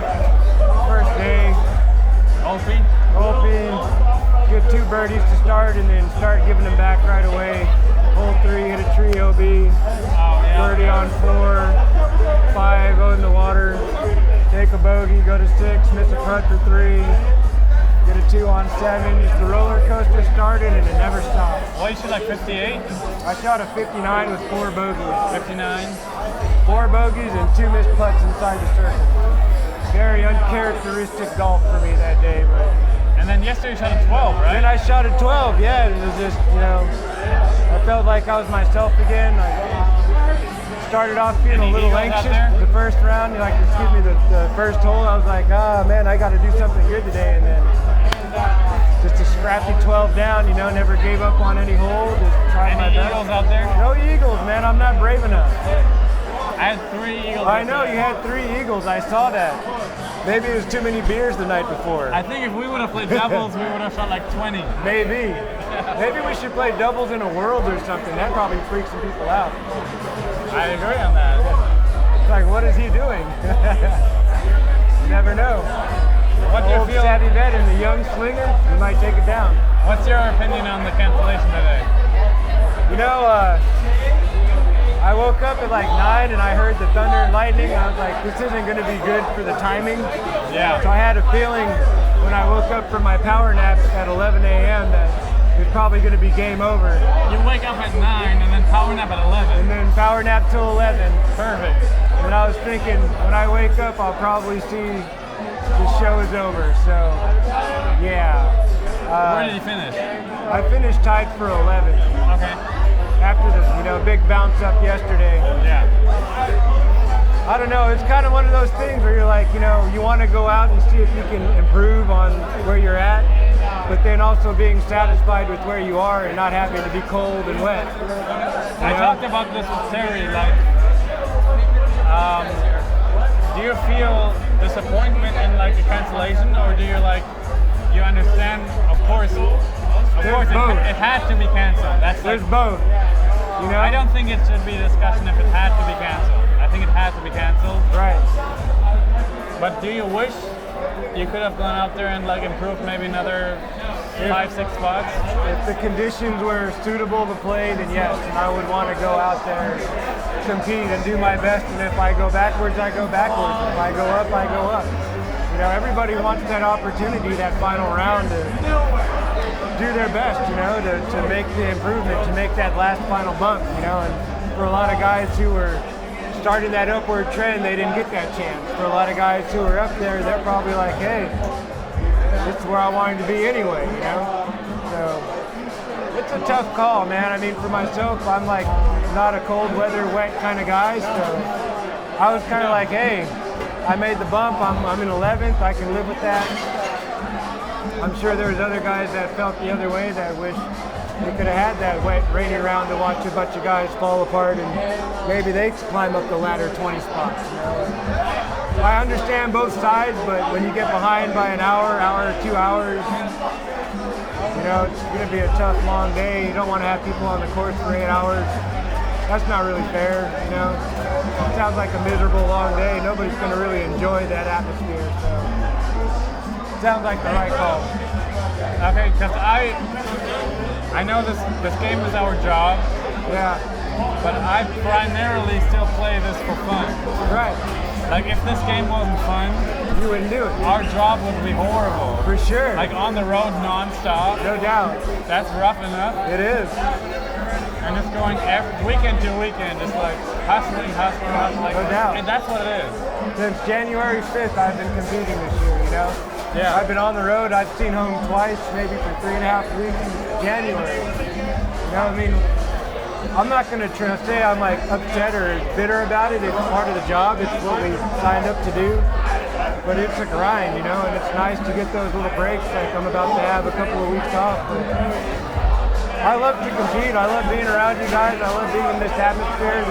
[SPEAKER 8] First day,
[SPEAKER 7] Opie?
[SPEAKER 8] hoping, get 2 birdies to start and then start giving them back right away. Hole 3, hit a tree OB,
[SPEAKER 7] Oh, yeah.
[SPEAKER 8] birdie on 4, 5, in the water, take a bogey, go to 6, miss a putt for 3, get a 2 on 7. Just the roller coaster started and it never stopped.
[SPEAKER 7] Well, you should like 58,
[SPEAKER 8] I shot a 59 with 4 bogeys.
[SPEAKER 7] 59.
[SPEAKER 8] 4 bogeys and 2 missed putts inside the circle. Very uncharacteristic golf for me that day, but
[SPEAKER 7] And then yesterday you shot a 12, right?
[SPEAKER 8] then I shot a 12, yeah, and it was just, I felt like I was myself again. I started off feeling a
[SPEAKER 7] Any
[SPEAKER 8] little
[SPEAKER 7] eagles out
[SPEAKER 8] anxious
[SPEAKER 7] there?
[SPEAKER 8] the first round, the first hole. I was like, man, I got to do something good today, and then just a scrappy 12 down, never gave up on any hole, just tried my
[SPEAKER 7] Any
[SPEAKER 8] best.
[SPEAKER 7] eagles out there?
[SPEAKER 8] No eagles, man, I'm not brave enough.
[SPEAKER 7] I had 3 eagles.
[SPEAKER 8] I know,
[SPEAKER 7] yesterday.
[SPEAKER 8] you had 3 eagles, I saw that. Maybe it was too many beers the night before.
[SPEAKER 7] I think if we would have played doubles, we would have shot like 20.
[SPEAKER 8] Maybe. Maybe we should play doubles in a world or something. That probably freaks some people out.
[SPEAKER 7] I agree on that.
[SPEAKER 8] It's like, what is he doing? You never know.
[SPEAKER 7] What do you
[SPEAKER 8] Old
[SPEAKER 7] feel?
[SPEAKER 8] savvy vet and the young slinger, you might take it down.
[SPEAKER 7] What's your opinion on the cancellation today?
[SPEAKER 8] I woke up at like 9 and I heard the thunder and lightning. I was like, this isn't going to be good for the timing.
[SPEAKER 7] Yeah.
[SPEAKER 8] So I had a feeling when I woke up from my power nap at 11 a.m. that it was probably going to be game over.
[SPEAKER 7] You wake up at 9 and then power nap at 11.
[SPEAKER 8] And then power nap till 11.
[SPEAKER 7] Perfect.
[SPEAKER 8] And I was thinking, when I wake up, I'll probably see the show is over. So, yeah.
[SPEAKER 7] Where did you finish?
[SPEAKER 8] I finished tied for 11
[SPEAKER 7] Okay.
[SPEAKER 8] after the big bounce up yesterday.
[SPEAKER 7] Yeah.
[SPEAKER 8] I don't know. It's kind of one of those things where you're like, you want to go out and see if you can improve on where you're at, but then also being satisfied with where you are and not having to be cold and wet.
[SPEAKER 7] I talked about this with Terry, do you feel disappointment in like a cancellation, or do you you understand, of course
[SPEAKER 8] There's both.
[SPEAKER 7] it had to be canceled. That's
[SPEAKER 8] There's both.
[SPEAKER 7] I don't think it should be a discussion if it had to be canceled. I think it had to be canceled.
[SPEAKER 8] Right.
[SPEAKER 7] But do you wish you could have gone out there and improved maybe another 5-6 spots?
[SPEAKER 8] If the conditions were suitable to play, then yes, and I would want to go out there, compete, and do my best. And if I go backwards, I go backwards. If I go up, I go up. Everybody wants that opportunity, that final round, to do their best, to make the improvement, to make that last final bump, and for a lot of guys who were starting that upward trend, they didn't get that chance. For a lot of guys who are up there, they're probably like, hey, this is where I wanted to be anyway, So it's a tough call, man. I mean, for myself, I'm not a cold weather, wet kind of guy, so I was kind of like, hey, I made the bump, I'm in 11th, I can live with that. I'm sure there's other guys that felt the other way that wish they could have had that wet, rainy round to watch a bunch of guys fall apart and maybe they climb up the ladder 20 spots. I understand both sides, but when you get behind by an hour, 2 hours, it's going to be a tough, long day. You don't want to have people on the course for 8 hours. That's not really fair, It sounds like a miserable, long day. Nobody's going to really enjoy that atmosphere, so it sounds like the right call.
[SPEAKER 7] Okay, because I know this game is our job,
[SPEAKER 8] Yeah,
[SPEAKER 7] but I primarily still play this for fun.
[SPEAKER 8] right.
[SPEAKER 7] If this game wasn't fun,
[SPEAKER 8] You wouldn't do it.
[SPEAKER 7] our job would be horrible.
[SPEAKER 8] For sure.
[SPEAKER 7] On the road non-stop,
[SPEAKER 8] No doubt.
[SPEAKER 7] that's rough enough.
[SPEAKER 8] It is.
[SPEAKER 7] And just going weekend to weekend, just hustling.
[SPEAKER 8] No doubt.
[SPEAKER 7] And that's what it is.
[SPEAKER 8] Since January 5th, I've been competing this year,
[SPEAKER 7] Yeah.
[SPEAKER 8] I've been on the road. I've seen home twice, maybe for 3.5 weeks. January. You know, I mean, I'm not going to say I'm like upset or bitter about it. It's part of the job. It's what we signed up to do. But it's a grind, you know, and it's nice to get those little breaks. Like I'm about to have a couple of weeks off. But I love to compete. I love being around you guys. I love being in this atmosphere.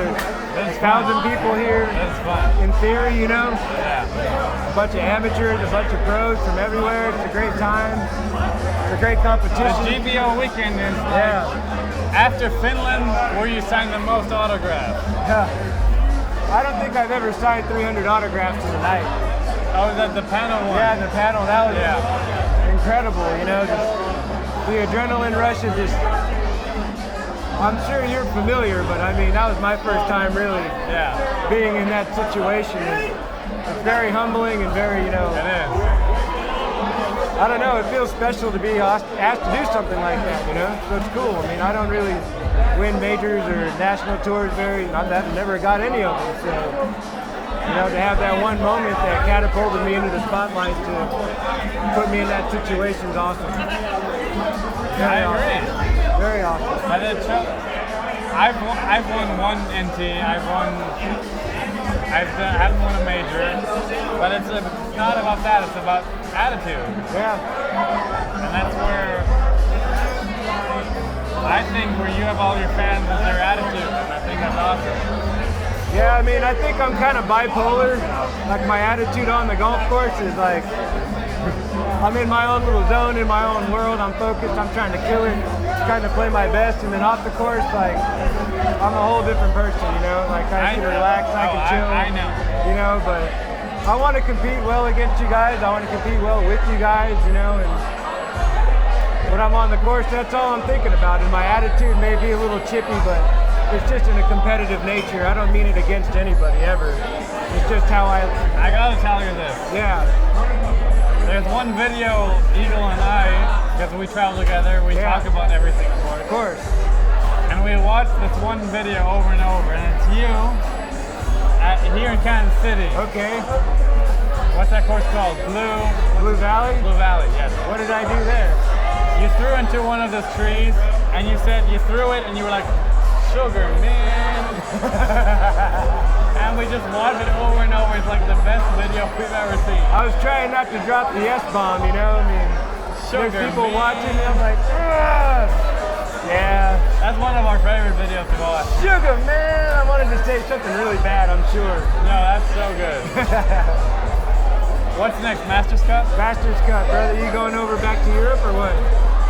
[SPEAKER 8] There's 1,000 people here.
[SPEAKER 7] That's fun.
[SPEAKER 8] In theory, you know.
[SPEAKER 7] Yeah.
[SPEAKER 8] A bunch of amateurs, a bunch of pros from everywhere. It's a great time. It's a great competition.
[SPEAKER 7] The GBO weekend is like, after Finland, where you signed the most autographs.
[SPEAKER 8] I don't think I've ever signed 300 autographs in a night.
[SPEAKER 7] Oh, was that the panel one?
[SPEAKER 8] Yeah, the panel, that was incredible, you know, just the adrenaline rush is just, I'm sure you're familiar, but I mean, that was my first time really being in that situation. It's very humbling and very, you know.
[SPEAKER 7] It is.
[SPEAKER 8] I don't know, it feels special to be asked to do something like that, you know, so it's cool. I mean, I don't really win majors or national tours I've never got any of them, so, you know, to have that one moment that catapulted me into the spotlight to put me in that situation is awesome.
[SPEAKER 7] I agree.
[SPEAKER 8] Very awesome.
[SPEAKER 7] But I've won one NT, I haven't won a major, but it's not about that, it's about attitude.
[SPEAKER 8] Yeah.
[SPEAKER 7] And that's where I think where you have all your fans is their attitude, and I think that's awesome.
[SPEAKER 8] Yeah, I mean, I think I'm kind of bipolar. Like my attitude on the golf course is like, I'm in my own little zone, in my own world, I'm focused, I'm trying to kill it, trying to play my best, and then off the course, like, I'm a whole different person, you know? Like, I can relax, I can chill.
[SPEAKER 7] I know.
[SPEAKER 8] You know, but I want to compete well against you guys, I want to compete well with you guys, you know, and when I'm on the course, that's all I'm thinking about, and my attitude may be a little chippy, but it's just in a competitive nature. I don't mean it against anybody, ever. It's just how I
[SPEAKER 7] gotta tell you this.
[SPEAKER 8] Yeah.
[SPEAKER 7] There's one video, Eagle and I, because we travel together, we talk about everything, of
[SPEAKER 8] course.
[SPEAKER 7] And we watched this one video over and over, and it's you here in Kansas City.
[SPEAKER 8] Okay.
[SPEAKER 7] What's that course called?
[SPEAKER 8] Blue Valley?
[SPEAKER 7] Blue Valley, yes.
[SPEAKER 8] What did I do there?
[SPEAKER 7] You threw into one of those trees, and you said you threw it, and you were like, sugar, man. And we just watch it over and over. It's like the best video we've ever seen.
[SPEAKER 8] I was trying not to drop the S-bomb, you know? I mean,
[SPEAKER 7] sugar,
[SPEAKER 8] there's people
[SPEAKER 7] man.
[SPEAKER 8] watching me, I'm like, ah! Yeah.
[SPEAKER 7] That's one of our favorite videos to watch.
[SPEAKER 8] Sugar, man! I wanted to say something really bad, I'm sure.
[SPEAKER 7] No, that's so good. What's next, Masters Cup?
[SPEAKER 8] Masters Cup, brother. You going over back to Europe or what?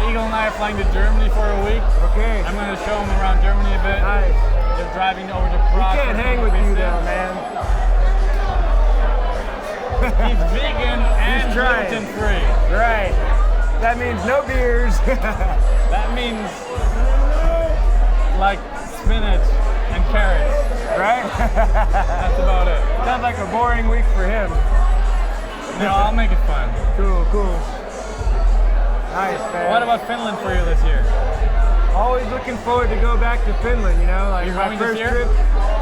[SPEAKER 7] Eagle and I are flying to Germany for a week.
[SPEAKER 8] Okay.
[SPEAKER 7] I'm going to show them around Germany a bit.
[SPEAKER 8] Nice.
[SPEAKER 7] Just driving over to Prague.
[SPEAKER 8] We can't hang with you though, man.
[SPEAKER 7] He's vegan and gluten-free.
[SPEAKER 8] Right. That means no beers.
[SPEAKER 7] That means like spinach and carrots.
[SPEAKER 8] Right?
[SPEAKER 7] That's about it.
[SPEAKER 8] Sounds like a boring week for him.
[SPEAKER 7] No, I'll make it fun.
[SPEAKER 8] Cool. Nice, man.
[SPEAKER 7] What about Finland for you this year?
[SPEAKER 8] Always looking forward to go back to Finland, you know, like
[SPEAKER 7] You're
[SPEAKER 8] my
[SPEAKER 7] going
[SPEAKER 8] first
[SPEAKER 7] this year?
[SPEAKER 8] trip.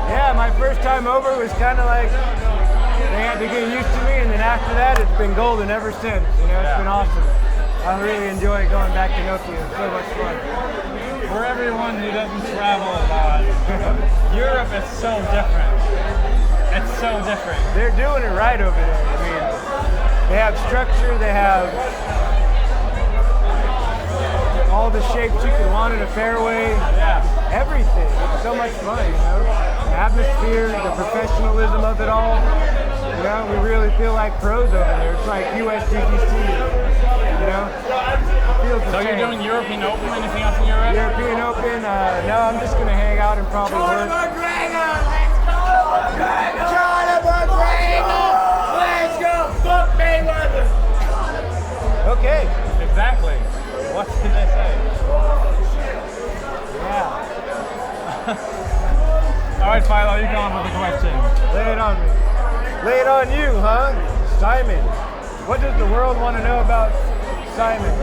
[SPEAKER 8] Yeah, my first time over was kind of like, they had to get used to me, and then after that, it's been golden ever since, you know, it's been awesome. I really enjoy going back to Nokia, it's so much fun.
[SPEAKER 7] For everyone who doesn't travel a lot, Europe is so different. It's so different.
[SPEAKER 8] They're doing it right over there. I mean, they have structure, they have all the shapes you could want in a fairway.
[SPEAKER 7] Yeah.
[SPEAKER 8] Everything. It's so much fun, you know. The atmosphere, the professionalism of it all. You know, we really feel like pros over there. It's like USDGC, you know. It feels the
[SPEAKER 7] So
[SPEAKER 8] same.
[SPEAKER 7] you're doing European Open, anything else in Europe?
[SPEAKER 8] European Open, no, I'm just going to hang out and probably work. Okay.
[SPEAKER 7] Exactly. What did they say?
[SPEAKER 8] Yeah.
[SPEAKER 7] All right, Philo, you go on with the question.
[SPEAKER 8] Lay it on me. Lay it on you, huh? Simon. What does the world want to know about Simon?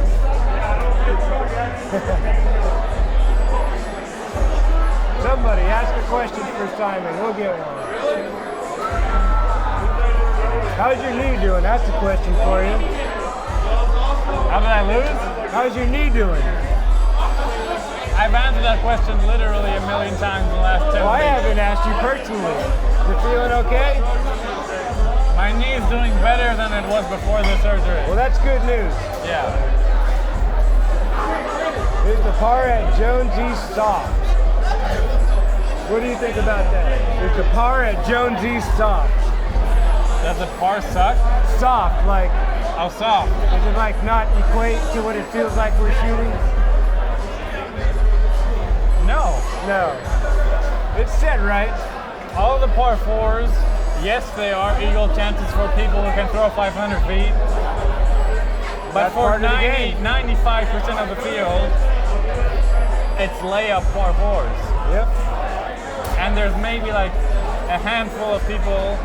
[SPEAKER 8] Somebody ask a question for Simon. We'll get one. How's your knee doing? That's the question for you.
[SPEAKER 7] How did I lose?
[SPEAKER 8] How's your knee doing?
[SPEAKER 7] I've answered that question literally a million times in the last 10
[SPEAKER 8] Well, I
[SPEAKER 7] weeks.
[SPEAKER 8] haven't asked you personally. Is it feeling okay?
[SPEAKER 7] My knee is doing better than it was before the surgery.
[SPEAKER 8] Well, that's good news.
[SPEAKER 7] Yeah.
[SPEAKER 8] Is the par at Jonesy soft? What do you think about that? Is the par at Jonesy soft?
[SPEAKER 7] Does the par suck?
[SPEAKER 8] Soft, like,
[SPEAKER 7] How soft?
[SPEAKER 8] does it like not equate to what it feels like we're shooting?
[SPEAKER 7] No.
[SPEAKER 8] No. It's set right.
[SPEAKER 7] All the par fours, yes, they are eagle chances for people who can throw 500 feet. But
[SPEAKER 8] That's
[SPEAKER 7] for
[SPEAKER 8] part of the game.
[SPEAKER 7] 95% of the field, it's layup par fours.
[SPEAKER 8] Yep.
[SPEAKER 7] And there's maybe like a handful of people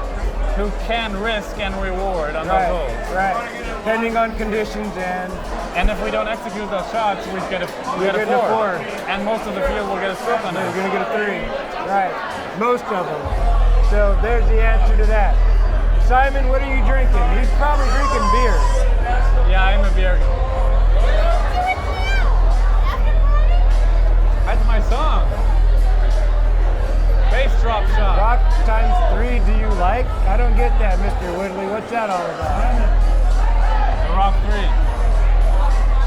[SPEAKER 7] who can risk and reward on those holes.
[SPEAKER 8] Right. Depending on conditions
[SPEAKER 7] And if we don't execute those shots, we get a
[SPEAKER 8] get a four.
[SPEAKER 7] And most of the field will get a stroke on
[SPEAKER 8] you're
[SPEAKER 7] it.
[SPEAKER 8] gonna get a 3. Right. Most of them. So there's the answer to that. Simon, what are you drinking? He's probably drinking beer.
[SPEAKER 7] Yeah, I'm a beer. That's my song. Bass drop shot.
[SPEAKER 8] Rock times 3, do you like? I don't get that, Mr. Woodley. What's that all about?
[SPEAKER 7] Rock 3.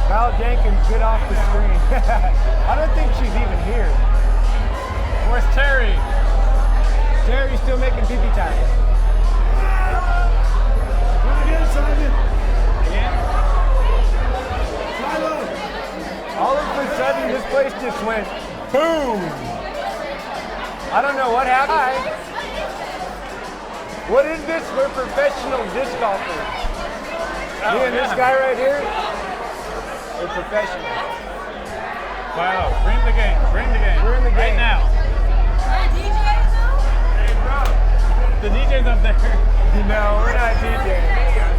[SPEAKER 8] Val Jenkins, get off the screen. I don't think she's even here.
[SPEAKER 7] Where's Terry?
[SPEAKER 8] Terry's still making pee-pee time. All of a sudden, this place just went boom. I don't know what happened. What is this? We're professional disc golfers. Me and this guy right here, we're professional.
[SPEAKER 7] Wow, bring the game.
[SPEAKER 8] We're in the
[SPEAKER 7] Right
[SPEAKER 8] game.
[SPEAKER 7] now. The DJ's up there.
[SPEAKER 8] No, we're not DJing.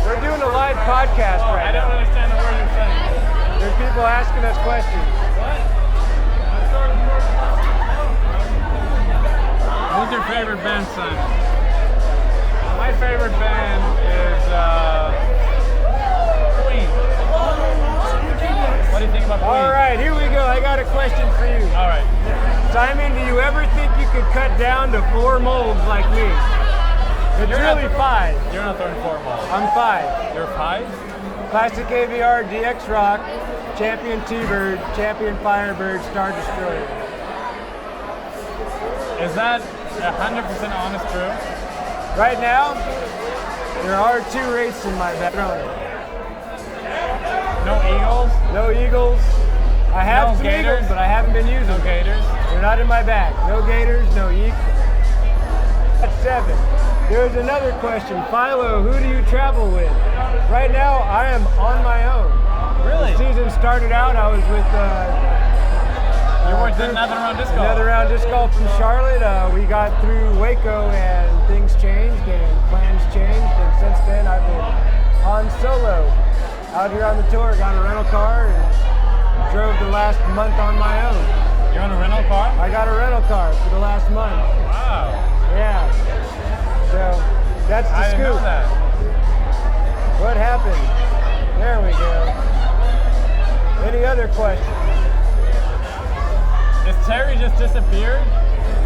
[SPEAKER 8] We're doing a live podcast
[SPEAKER 7] I
[SPEAKER 8] right
[SPEAKER 7] don't
[SPEAKER 8] now.
[SPEAKER 7] understand the word you're saying.
[SPEAKER 8] There's people asking us questions.
[SPEAKER 7] Who's your favorite band, Simon? My favorite band is Queen. What do you think about Queen?
[SPEAKER 8] All right, here we go. I got a question for you.
[SPEAKER 7] All right.
[SPEAKER 8] Simon, do you ever think you could cut down to 4 molds like me? It's
[SPEAKER 7] You're
[SPEAKER 8] really
[SPEAKER 7] not-
[SPEAKER 8] 5.
[SPEAKER 7] You're not throwing 4 balls.
[SPEAKER 8] I'm 5.
[SPEAKER 7] You're 5?
[SPEAKER 8] Classic AVR, DX Rock, Champion T-Bird, Champion Firebird, Star Destroyer.
[SPEAKER 7] Is that 100% honest true?
[SPEAKER 8] Right now, there are 2 wraiths in my back.
[SPEAKER 7] No Eagles?
[SPEAKER 8] No Eagles. I have
[SPEAKER 7] No
[SPEAKER 8] some
[SPEAKER 7] Gators?
[SPEAKER 8] Eagles, but I haven't been using
[SPEAKER 7] No
[SPEAKER 8] them.
[SPEAKER 7] Gators?
[SPEAKER 8] They're not in my bag. No Gators, no Eagles. That's 7. There's another question. Philo, who do you travel with? Right now, I am on my own.
[SPEAKER 7] Really?
[SPEAKER 8] The season started out, I was with
[SPEAKER 7] You were at another round disc golf.
[SPEAKER 8] Another round disc golf from Charlotte. We got through Waco and things changed and plans changed. And since then, I've been on solo out here on the tour. Got a rental car and drove the last month on my own.
[SPEAKER 7] You're on a rental car?
[SPEAKER 8] I got a rental car for the last month.
[SPEAKER 7] Wow.
[SPEAKER 8] Yeah. So that's the
[SPEAKER 7] I
[SPEAKER 8] scoop.
[SPEAKER 7] didn't know that.
[SPEAKER 8] What happened? There we go. Any other questions?
[SPEAKER 7] Is Terry just disappeared?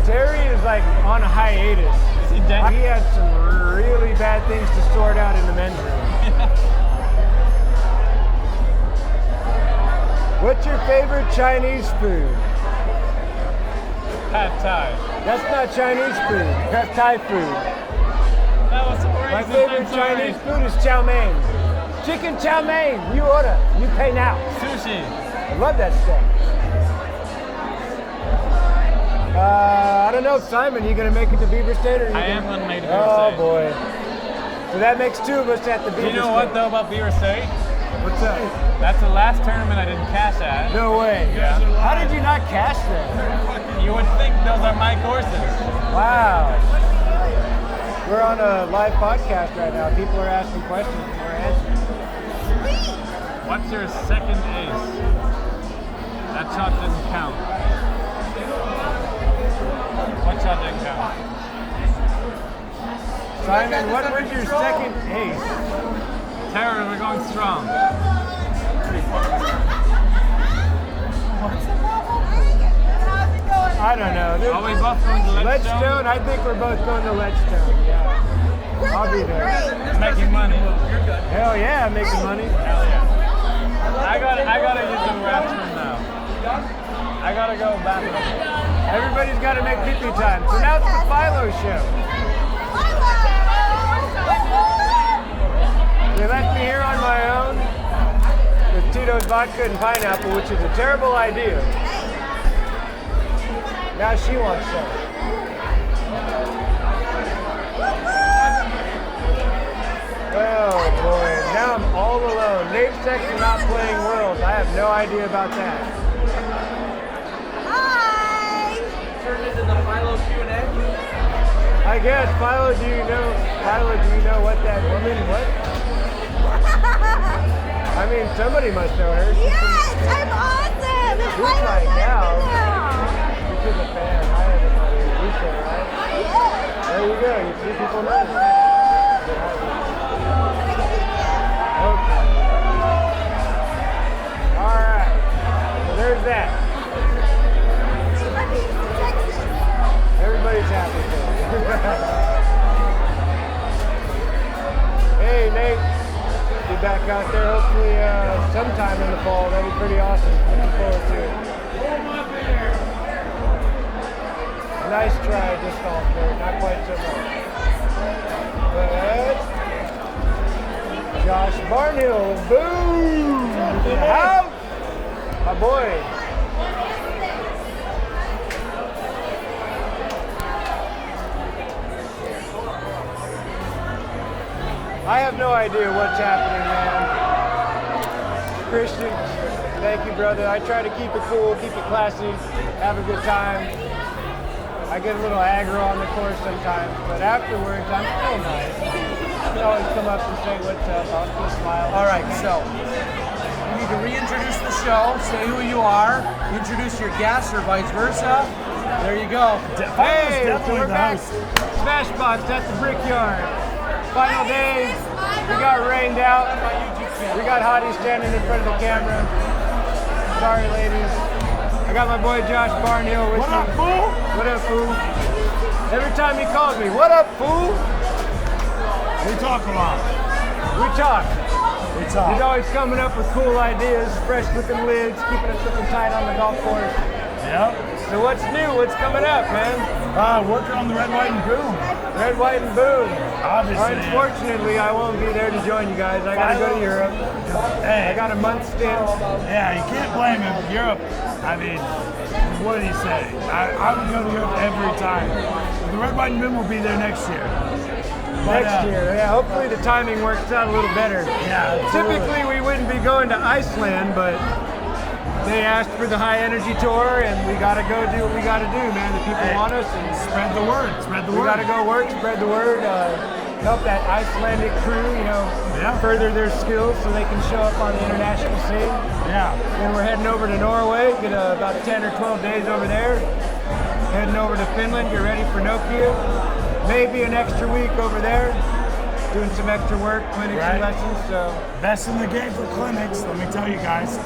[SPEAKER 8] Terry is like on a hiatus.
[SPEAKER 7] Is he dead?
[SPEAKER 8] He had some really bad things to sort out in the men's room. What's your favorite Chinese food?
[SPEAKER 7] Pad Thai.
[SPEAKER 8] That's not Chinese food. That's Thai food.
[SPEAKER 7] That was so racist.
[SPEAKER 8] My favorite
[SPEAKER 7] I'm sorry.
[SPEAKER 8] Chinese food is chow mein. Chicken chow mein. You order. You pay now.
[SPEAKER 7] Sushi.
[SPEAKER 8] I love that stuff. I don't know, Simon. You gonna make it to Beaver State or you
[SPEAKER 7] I
[SPEAKER 8] gonna-
[SPEAKER 7] am going to make it to Beaver
[SPEAKER 8] Oh
[SPEAKER 7] State.
[SPEAKER 8] boy. So that makes 2 of us at the Beaver
[SPEAKER 7] Do you know
[SPEAKER 8] State.
[SPEAKER 7] what though about Beaver State?
[SPEAKER 8] What's up?
[SPEAKER 7] That's the last tournament I didn't cash at.
[SPEAKER 8] No way.
[SPEAKER 7] Yeah.
[SPEAKER 8] How did you not cash that?
[SPEAKER 7] You would think those are my courses.
[SPEAKER 8] Wow. We're on a live podcast right now. People are asking questions and we're answering.
[SPEAKER 7] What's your second ace? That shot didn't count. What shot didn't count?
[SPEAKER 8] Simon, what was your second ace?
[SPEAKER 7] Terror, we're going strong.
[SPEAKER 9] What's the problem?
[SPEAKER 8] I don't know.
[SPEAKER 7] Are we both going to
[SPEAKER 8] Ledgestone? I think we're both going to Ledgestone. Yeah. I'll be there.
[SPEAKER 7] Making money.
[SPEAKER 8] Hell yeah, making money.
[SPEAKER 7] I gotta use the restroom now. I gotta go back.
[SPEAKER 8] Everybody's got to make pee-pee time. So now it's the Philo show. They left me here on my own with Tito's vodka and pineapple, which is a terrible idea. Now she wants some. Oh boy, now I'm all alone. Nate's texting not playing Worlds. I have no idea about that.
[SPEAKER 1] Turn into the Philo Q&A.
[SPEAKER 8] I guess, Philo, do you know what that woman, what? I mean, somebody must know her.
[SPEAKER 9] Yes, I'm awesome. It's
[SPEAKER 8] She's like
[SPEAKER 9] now.
[SPEAKER 8] This is a fan. Hi, everybody. You say, right?
[SPEAKER 9] Yeah.
[SPEAKER 8] There you go. You see people know. Okay. All right. Well, there's that. Everybody's happy there. Hey, Nate. Be back out there hopefully sometime in the fall. That'd be pretty awesome. Looking forward to it. Nice try just off there. Not quite so much. But Josh Barnhill. Boom! Out! My boy. I have no idea what's happening, man. Christian, thank you, brother. I try to keep it cool, keep it classy, have a good time. I get a little aggro on the course sometimes, but afterwards, I'm still nice. I always come up and say what's up. I'll just smile.
[SPEAKER 1] All right, so you need to reintroduce the show, say who you are, introduce your guests or vice versa. There you go.
[SPEAKER 8] Hey, so we're back. Smashbox at the Brickyard. Final days. We got rained out. We got hotties standing in front of the camera. Sorry, ladies. I got my boy Josh Barnhill with me.
[SPEAKER 4] What up, fool?
[SPEAKER 8] What up, fool? Every time he calls me, what up, fool?
[SPEAKER 4] We talk a lot.
[SPEAKER 8] We talk.
[SPEAKER 4] We talk.
[SPEAKER 8] He's always coming up with cool ideas, fresh looking lids, keeping us looking tight on the golf course.
[SPEAKER 4] Yep.
[SPEAKER 8] So what's new? What's coming up, man?
[SPEAKER 4] Working on the red, white, and boom.
[SPEAKER 8] Red, white, and boom.
[SPEAKER 4] Obviously.
[SPEAKER 8] Unfortunately, I won't be there to join you guys. I gotta go to Europe.
[SPEAKER 4] Hey.
[SPEAKER 8] I got a month stint.
[SPEAKER 4] Yeah, you can't blame him. Europe, I mean, what did he say? I would go to Europe every time. The red, white, and boom will be there next year.
[SPEAKER 8] Next year, yeah. Hopefully the timing works out a little better.
[SPEAKER 4] Yeah. Absolutely.
[SPEAKER 8] Typically, we wouldn't be going to Iceland, but they asked for the high energy tour, and we gotta go do what we gotta do, man. The people want us, and
[SPEAKER 4] Spread the word. Spread the word.
[SPEAKER 8] we gotta go work, spread the word, help that Icelandic crew, further their skills so they can show up on the international scene.
[SPEAKER 4] Yeah.
[SPEAKER 8] Then we're heading over to Norway, get about 10 or 12 days over there. Heading over to Finland, get ready for Nokia. Maybe an extra week over there, doing some extra work, clinics and lessons. So
[SPEAKER 4] Best in the game for clinics, let me tell you guys.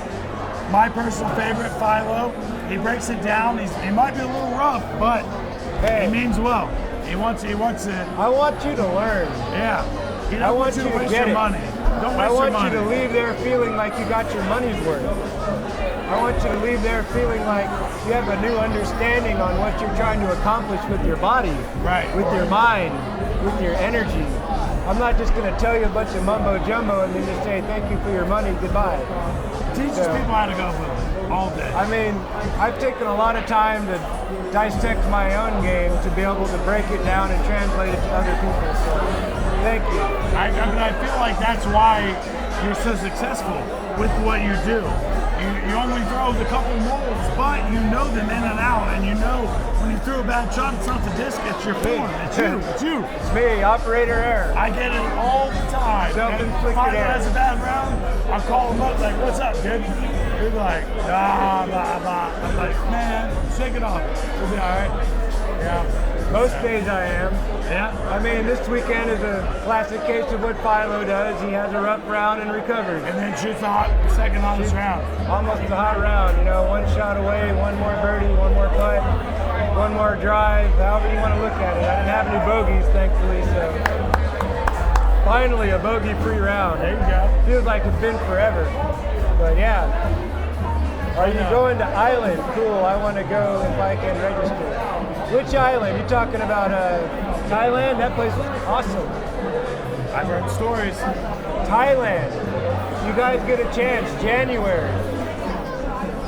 [SPEAKER 4] My personal favorite, Philo. He breaks it down. He might be a little rough, but he means well. He wants it.
[SPEAKER 8] I want you to learn.
[SPEAKER 4] Yeah. He
[SPEAKER 8] I
[SPEAKER 4] don't
[SPEAKER 8] want
[SPEAKER 4] want you
[SPEAKER 8] you
[SPEAKER 4] to
[SPEAKER 8] to
[SPEAKER 4] waste
[SPEAKER 8] get
[SPEAKER 4] your
[SPEAKER 8] it.
[SPEAKER 4] money. Don't
[SPEAKER 8] I
[SPEAKER 4] waste your
[SPEAKER 8] want
[SPEAKER 4] money.
[SPEAKER 8] you to leave there feeling like you got your money's worth. I want you to leave there feeling like you have a new understanding on what you're trying to accomplish with your body,
[SPEAKER 4] Right.
[SPEAKER 8] with your mind, with your energy. I'm not just going to tell you a bunch of mumbo jumbo and then just say thank you for your money, goodbye.
[SPEAKER 4] Teaches people how to go with it all day.
[SPEAKER 8] I mean, I've taken a lot of time to dissect my own game to be able to break it down and translate it to other people. So, thank you.
[SPEAKER 4] I mean, I feel like that's why you're so successful with what you do. You only throw the couple molds, but you know them in and out, and you know when you throw a bad shot, it's not the disc, it's your form. It's you. It's you.
[SPEAKER 8] It's me, operator error.
[SPEAKER 4] I get it all the time.
[SPEAKER 8] Self-inflicted
[SPEAKER 4] If I
[SPEAKER 8] error.
[SPEAKER 4] has a bad round, I'll call him up like, what's up, dude? He'll be like, blah, blah, blah. I'm like, man, shake it off. We'll be all right. Yeah.
[SPEAKER 8] Most days I am.
[SPEAKER 4] Yeah.
[SPEAKER 8] I mean, this weekend is a classic case of what Philo does. He has a rough round and recovers.
[SPEAKER 4] And then shoots the second hottest round.
[SPEAKER 8] Almost a hot round, one shot away, one more birdie, one more putt. one more drive, however you want to look at it. I didn't have any bogeys, thankfully, so finally a bogey-free round.
[SPEAKER 10] There you go.
[SPEAKER 8] Feels like it's been forever, but yeah. Are you going to Island? Cool, I want to go if I can register. Which island? You talking about Thailand? That place was awesome.
[SPEAKER 10] I've heard stories.
[SPEAKER 8] Thailand. You guys get a chance, January.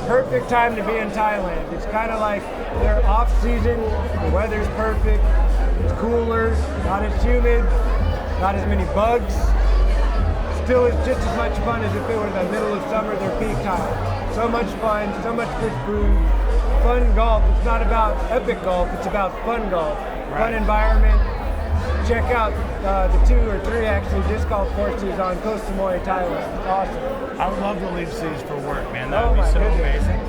[SPEAKER 8] Perfect time to be in Thailand. It's kind of like their off season. The weather's perfect. It's cooler, not as humid, not as many bugs. Still, it's just as much fun as if it were the middle of summer, their peak time. So much fun, so much good food, fun golf. It's not about epic golf, it's about fun golf. Fun environment. Check out the 2 or 3 actually disc golf courses on Koh Samui, Thailand. It's awesome.
[SPEAKER 10] I would love to leave cities for work, man. That
[SPEAKER 8] Oh
[SPEAKER 10] would be
[SPEAKER 8] my
[SPEAKER 10] so
[SPEAKER 8] goodness.
[SPEAKER 10] amazing.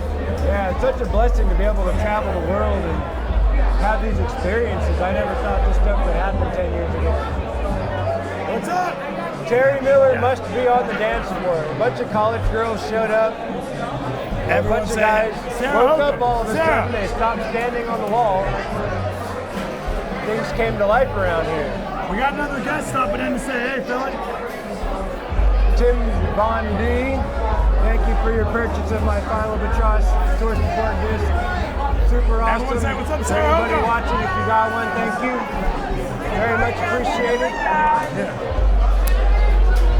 [SPEAKER 8] Yeah, it's such a blessing to be able to travel the world and have these experiences. I never thought this stuff would happen 10 years ago.
[SPEAKER 10] What's up?
[SPEAKER 8] Terry Miller must be on the dance floor. A bunch of college girls showed up. A bunch of guys woke up all of a sudden. They stopped standing on the wall. Things came to life around here.
[SPEAKER 10] We got another guest stopping in to say, hey, Philly.
[SPEAKER 8] Tim Von D, thank you for your purchase of my Final Batross Tour Support disc. Super awesome.
[SPEAKER 10] Everyone say, what's up,
[SPEAKER 8] For
[SPEAKER 10] Sarah?
[SPEAKER 8] everybody watching, if you got one, thank you. Very much appreciated.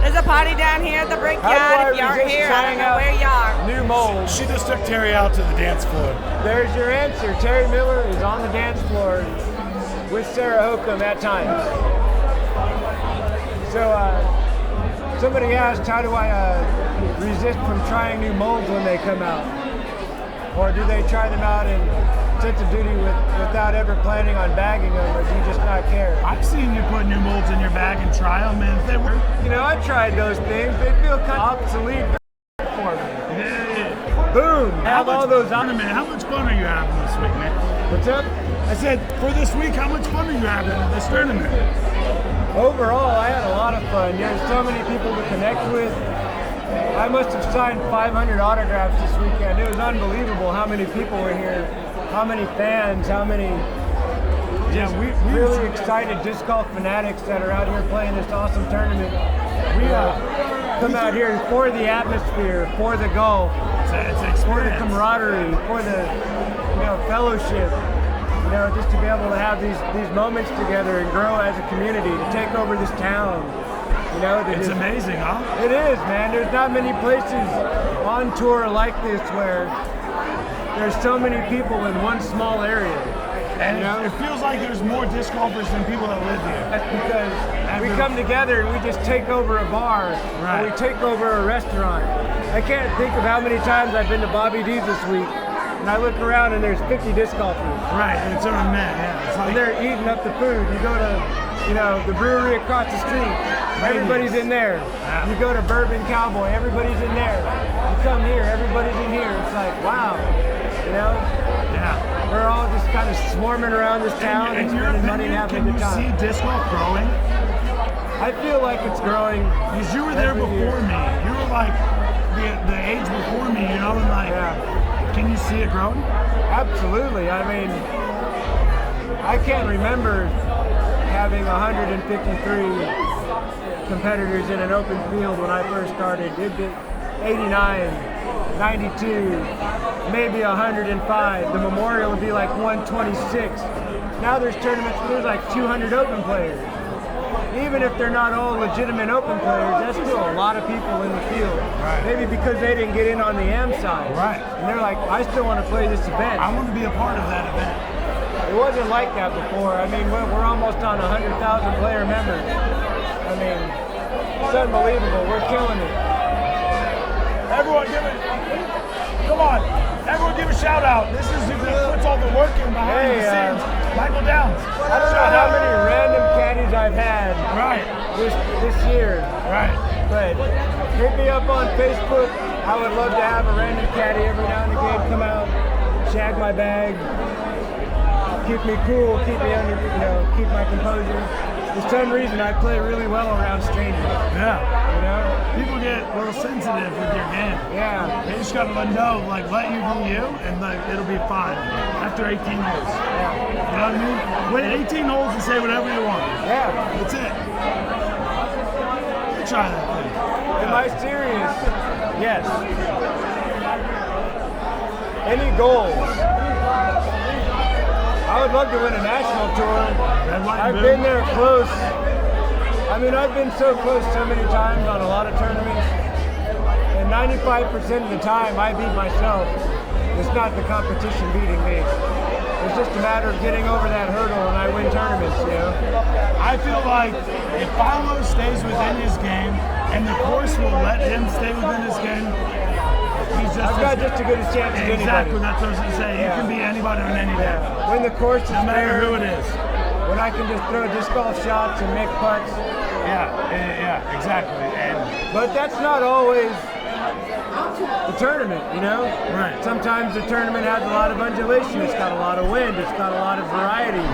[SPEAKER 9] There's a party down here at the Brickyard. If you aren't here, I don't know where you are.
[SPEAKER 8] New mold.
[SPEAKER 10] She just took Terry out to the dance floor.
[SPEAKER 8] There's your answer. Terry Miller is on the dance floor with Sarah Hokum at times. So somebody asked, how do I resist from trying new molds when they come out? Or do they try them out in sense of duty without ever planning on bagging them, or do you just not care?
[SPEAKER 10] I've seen you put new molds in your bag and try them, and if they work.
[SPEAKER 8] You know, I tried those things. They feel kind of obsolete for me.
[SPEAKER 10] Yeah.
[SPEAKER 8] Boom! Have all those on.
[SPEAKER 10] How much fun are you having this week, man?
[SPEAKER 8] What's up?
[SPEAKER 10] I said, for this week, how much fun are you having at this tournament?
[SPEAKER 8] Overall, I had a lot of fun. There's so many people to connect with. I must have signed 500 autographs this weekend. It was unbelievable how many people were here, how many fans, how many
[SPEAKER 10] we
[SPEAKER 8] really excited disc golf fanatics that are out here playing this awesome tournament. We come out here for the atmosphere, for the golf,
[SPEAKER 10] It's
[SPEAKER 8] for the
[SPEAKER 10] experience.
[SPEAKER 8] camaraderie, for the fellowship. Just to be able to have these moments together and grow as a community, to take over this town.
[SPEAKER 10] It's amazing, huh?
[SPEAKER 8] It is, man. There's not many places on tour like this where there's so many people in one small area.
[SPEAKER 10] And it feels like there's more disc golfers than people that live here.
[SPEAKER 8] That's because we come together and we just take over a bar, or we take over a restaurant. I can't think of how many times I've been to Bobby D's this week, and I look around and there's 50 disc golfers.
[SPEAKER 10] Right, and it's over men, yeah. It's like,
[SPEAKER 8] And they're eating up the food. You go to, the brewery across the street, everybody's in there.
[SPEAKER 10] Yeah.
[SPEAKER 8] You go to Bourbon Cowboy, everybody's in there. You come here, everybody's in here. It's like, wow,
[SPEAKER 10] yeah.
[SPEAKER 8] We're all just kind of swarming around this town and spending money and having a
[SPEAKER 10] can
[SPEAKER 8] good
[SPEAKER 10] you
[SPEAKER 8] time.
[SPEAKER 10] see disc golf growing?
[SPEAKER 8] I feel like it's growing.
[SPEAKER 10] Because you were there
[SPEAKER 8] every
[SPEAKER 10] before
[SPEAKER 8] year.
[SPEAKER 10] me. You were like the age before me, and like, can you see it growing?
[SPEAKER 8] Absolutely. I mean, I can't remember having 153 competitors in an open field when I first started. It'd be 89, 92, maybe 105. The Memorial would be like 126. Now there's tournaments where there's like 200 open players. Even if they're not all legitimate open players, that's still a lot of people in the field.
[SPEAKER 10] Right.
[SPEAKER 8] Maybe because they didn't get in on the AM side.
[SPEAKER 10] Right.
[SPEAKER 8] And they're like, I still want to play this event.
[SPEAKER 10] I want to be a part of that event.
[SPEAKER 8] It wasn't like that before. I mean, we're almost on 100,000 player members. I mean, it's unbelievable. We're killing it.
[SPEAKER 10] Everyone come on. Everyone give a shout out. This is who puts all the work in behind the scenes. Michael Downs.
[SPEAKER 8] I don't know how many random caddies I've had this year.
[SPEAKER 10] Right.
[SPEAKER 8] But hit me up on Facebook. I would love to have a random caddy every now and again come out, shag my bag. keep me cool, keep me under, keep my composure. For some reason, I play really well around strangers.
[SPEAKER 10] Yeah.
[SPEAKER 8] You know?
[SPEAKER 10] People get a little sensitive with your game.
[SPEAKER 8] Yeah.
[SPEAKER 10] They just gotta let you do you, and it'll be fine after 18 holes.
[SPEAKER 8] Yeah.
[SPEAKER 10] You know what I mean? Win 18 holes and say whatever you want.
[SPEAKER 8] Yeah.
[SPEAKER 10] That's it. Try that thing.
[SPEAKER 8] Am I serious? Yes. Any goals? I would love to win a national tour. I've been there close. I mean, I've been so close so many times on a lot of tournaments. And 95% of the time, I beat myself. It's not the competition beating me. It's just a matter of getting over that hurdle and I win tournaments, you know?
[SPEAKER 10] I feel like if Philo stays within his game and the course will let him stay within his game, he's just
[SPEAKER 8] I've got just as good a chance as anybody.
[SPEAKER 10] Exactly, that's what I was going to say. You can beat anybody on any day.
[SPEAKER 8] When the course is
[SPEAKER 10] no matter
[SPEAKER 8] fair,
[SPEAKER 10] who it is.
[SPEAKER 8] When I can just throw disc golf shots and make putts.
[SPEAKER 10] Yeah, exactly.
[SPEAKER 8] But that's not always the tournament, you know?
[SPEAKER 10] Right.
[SPEAKER 8] Sometimes the tournament has a lot of undulation. It's got a lot of wind. It's got a lot of variety,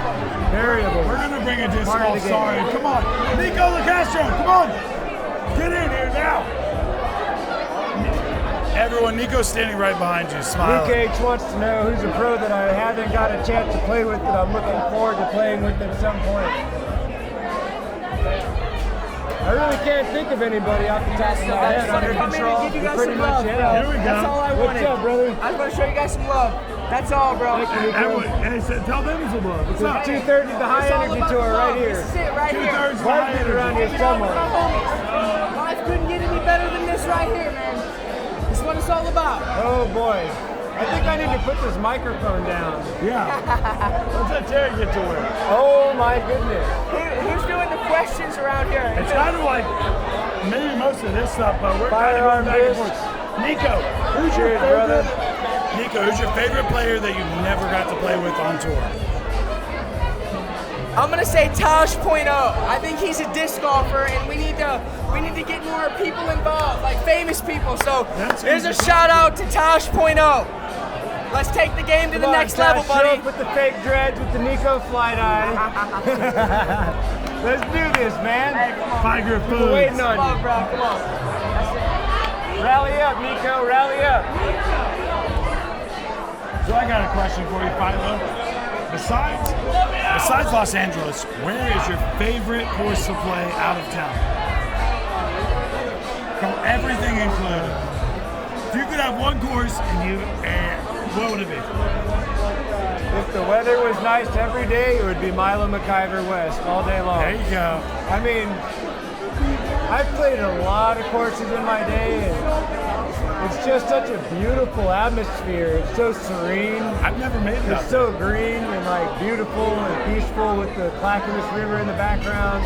[SPEAKER 8] variables.
[SPEAKER 10] We're going to bring a disc golf. Sorry. Come on. Nico LaCastro, come on. Get in here now. Everyone, Nico's standing right behind you, smiling.
[SPEAKER 8] Nick H wants to know who's a pro that I haven't got a chance to play with that I'm looking forward to playing with at some point. I really can't think of anybody off the top of my head.
[SPEAKER 9] Under control. Give you guys some love.
[SPEAKER 10] Here we go.
[SPEAKER 9] That's all I wanted.
[SPEAKER 8] What's up, brother?
[SPEAKER 9] I just want to show you guys some love. That's all, bro.
[SPEAKER 8] Thank you, Nico.
[SPEAKER 10] Everyone, hey, tell them some love. What's up?
[SPEAKER 8] 230 the high energy tour right here.
[SPEAKER 9] This is it right here.
[SPEAKER 10] 2/3
[SPEAKER 8] Might be around here somewhere.
[SPEAKER 9] Life couldn't get any better than this right here, man. This is what it's all about.
[SPEAKER 8] Oh boy. I think I need to put this microphone down.
[SPEAKER 10] Yeah. Let's let Terry get to work.
[SPEAKER 8] Oh my goodness.
[SPEAKER 9] Who's doing the questions around here?
[SPEAKER 10] It's kind of like maybe most of this stuff, but we're kind of
[SPEAKER 8] Firearm
[SPEAKER 10] going back and
[SPEAKER 8] disc.
[SPEAKER 10] forth. Nico, who's your
[SPEAKER 8] Cheers,
[SPEAKER 10] favorite?
[SPEAKER 8] brother.
[SPEAKER 10] Nico, who's your favorite player that you've never got to play with on tour?
[SPEAKER 9] I'm gonna say Taj.0. I think he's a disc golfer, and we need to get more people involved, like famous people. So there's a shout out to Taj.0. Let's take the game to the next level, buddy.
[SPEAKER 8] Show up with the fake dreads with the Nico fly dye. Let's do this, man.
[SPEAKER 9] Hey, come on.
[SPEAKER 10] Tiger
[SPEAKER 8] We're
[SPEAKER 10] Foods.
[SPEAKER 8] waiting on
[SPEAKER 9] Come on,
[SPEAKER 8] you.
[SPEAKER 9] bro. Come on.
[SPEAKER 8] Rally up, Nico. Rally up.
[SPEAKER 10] So I got a question for you, Philo. Besides Los Angeles, where is your favorite course to play out of town? Everything included. If you could have one course what would it be?
[SPEAKER 8] If the weather was nice every day, it would be Milo McIver West all day long.
[SPEAKER 10] There you go.
[SPEAKER 8] I mean, I've played a lot of courses in my day, and it's just such a beautiful atmosphere. It's so serene.
[SPEAKER 10] I've never made it.
[SPEAKER 8] It's so green and like beautiful and peaceful with the Clackamas River in the background.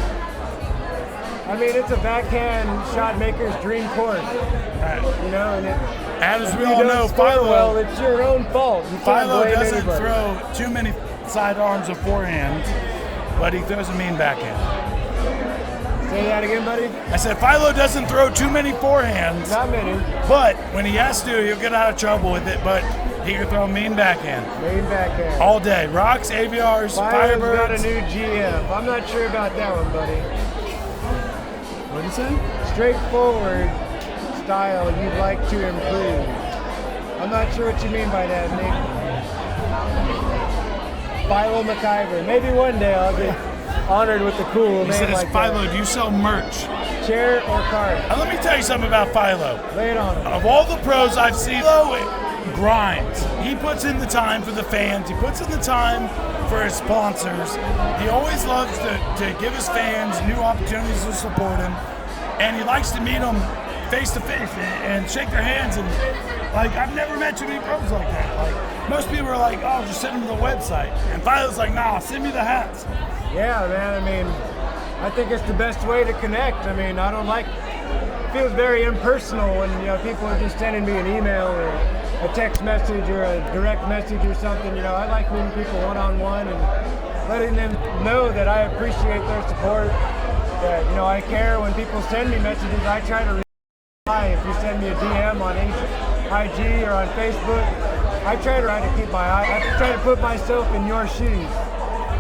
[SPEAKER 8] I mean, it's a backhand shot maker's dream course.
[SPEAKER 10] Right.
[SPEAKER 8] You know, and
[SPEAKER 10] as we all know,
[SPEAKER 8] Philo, it's your own fault. You can't
[SPEAKER 10] Philo
[SPEAKER 8] blame
[SPEAKER 10] doesn't
[SPEAKER 8] anybody.
[SPEAKER 10] throw too many sidearms or forehands, but he throws a mean backhand.
[SPEAKER 8] Say that again, buddy.
[SPEAKER 10] I said Philo doesn't throw too many forehands.
[SPEAKER 8] Not many.
[SPEAKER 10] But when he has to, he'll get out of trouble with it. But he can throw a mean backhand.
[SPEAKER 8] Mean backhand.
[SPEAKER 10] All day. Rocks, AVRs,
[SPEAKER 8] Philo's
[SPEAKER 10] Firebirds.
[SPEAKER 8] got a new GF. I'm not sure about that one, buddy.
[SPEAKER 10] What did you say?
[SPEAKER 8] Straightforward style you'd like to improve. I'm not sure what you mean by that, Nick. Philo McIver. Maybe one day I'll get honored with a cool
[SPEAKER 10] He
[SPEAKER 8] name
[SPEAKER 10] says,
[SPEAKER 8] like
[SPEAKER 10] Philo,
[SPEAKER 8] that.
[SPEAKER 10] do you sell merch?
[SPEAKER 8] Chair or cart?
[SPEAKER 10] Now, let me tell you something about Philo.
[SPEAKER 8] Lay it on him.
[SPEAKER 10] Of all the pros I've seen, Philo grinds. He puts in the time for the fans. He puts in the time for his sponsors. He always loves to give his fans new opportunities to support him. And he likes to meet them face to face and shake their hands. And like, I've never met too many pros like that. Like, most people are like, oh, just send them to the website. And Philo's like, nah, send me the hats.
[SPEAKER 8] Yeah, man. I mean, I think it's the best way to connect. I mean, it feels very impersonal when people are just sending me an email or a text message or a direct message or something. I like meeting people one-on-one and letting them know that I appreciate their support. That I care when people send me messages. I try to reply. If you send me a DM on IG or on Facebook, I try to keep my eye. I try to put myself in your shoes.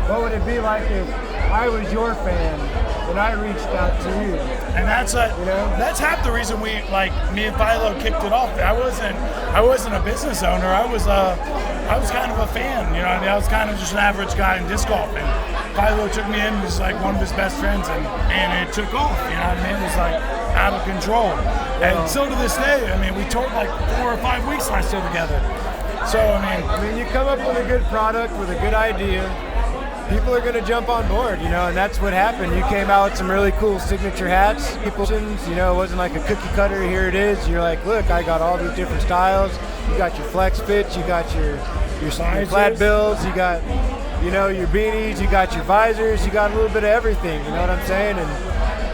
[SPEAKER 8] What would it be like if I was your fan and I reached out to you?
[SPEAKER 10] And that's that's half the reason me and Philo kicked it off. I wasn't a business owner. I was kind of a fan. You know, I was kind of just an average guy in disc golf. And Philo took me in as like one of his best friends, and it took off. You know what I mean? It was like out of control. And so to this day, I mean, we toured like 4 or 5 weeks last year together. So
[SPEAKER 8] I mean, you come up with a good product with a good idea. People are going to jump on board, you know, and that's what happened. You came out with some really cool signature hats. People, you know, it wasn't like a cookie cutter, here it is. You're like, look, I got all these different styles. You got your flex fits, you got your flat bills, you got, you know, your beanies, you got your visors, you got a little bit of everything, you know what I'm saying? And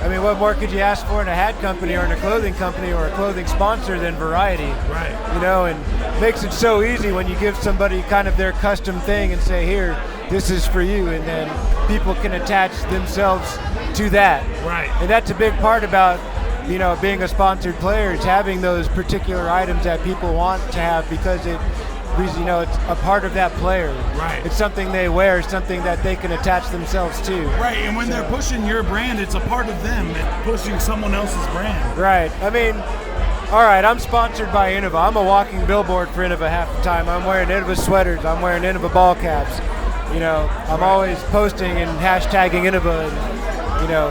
[SPEAKER 8] I mean, what more could you ask for in a hat company or in a clothing company or a clothing sponsor than variety?
[SPEAKER 10] Right.
[SPEAKER 8] You know, and makes it so easy when you give somebody kind of their custom thing and say, here, this is for you, and then people can attach themselves to that.
[SPEAKER 10] Right.
[SPEAKER 8] And that's a big part about, you know, being a sponsored player, is having those particular items that people want to have because you know, it's a part of that player.
[SPEAKER 10] Right.
[SPEAKER 8] It's something they wear, something that they can attach themselves to.
[SPEAKER 10] Right, and when they're pushing your brand, it's a part of them pushing someone else's brand.
[SPEAKER 8] Right. I mean, all right, I'm sponsored by Innova. I'm a walking billboard for Innova half the time. I'm wearing Innova sweaters. I'm wearing Innova ball caps. You know, I'm always posting and hashtagging Innova. And, you know,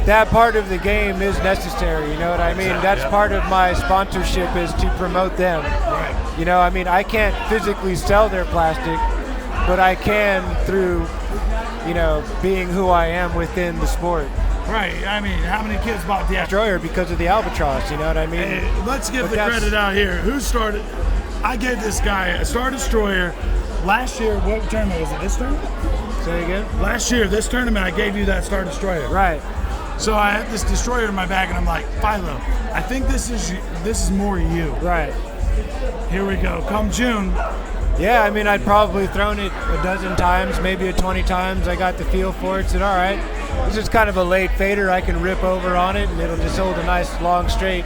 [SPEAKER 8] that part of the game is necessary. You know what I mean? That's part of my sponsorship, is to promote them.
[SPEAKER 10] Right.
[SPEAKER 8] You know, I mean, I can't physically sell their plastic, but I can through, you know, being who I am within the sport.
[SPEAKER 10] Right. I mean, how many kids bought the
[SPEAKER 8] Destroyer because of the Albatross? You know what I mean?
[SPEAKER 10] Hey, let's give the credit out here. Who started? I gave this guy a Star Destroyer last year. What tournament was it? This tournament?
[SPEAKER 8] Say again?
[SPEAKER 10] Last year, this tournament, I gave you that Star Destroyer.
[SPEAKER 8] Right.
[SPEAKER 10] So I had this Destroyer in my bag, and I'm like, Philo, I think this is more you.
[SPEAKER 8] Right.
[SPEAKER 10] Here we go. Come June.
[SPEAKER 8] Yeah, I mean, I'd probably thrown it a dozen times, maybe 20 times. I got the feel for it. Said, all right, this is kind of a late fader. I can rip over on it, and it'll just hold a nice, long, straight,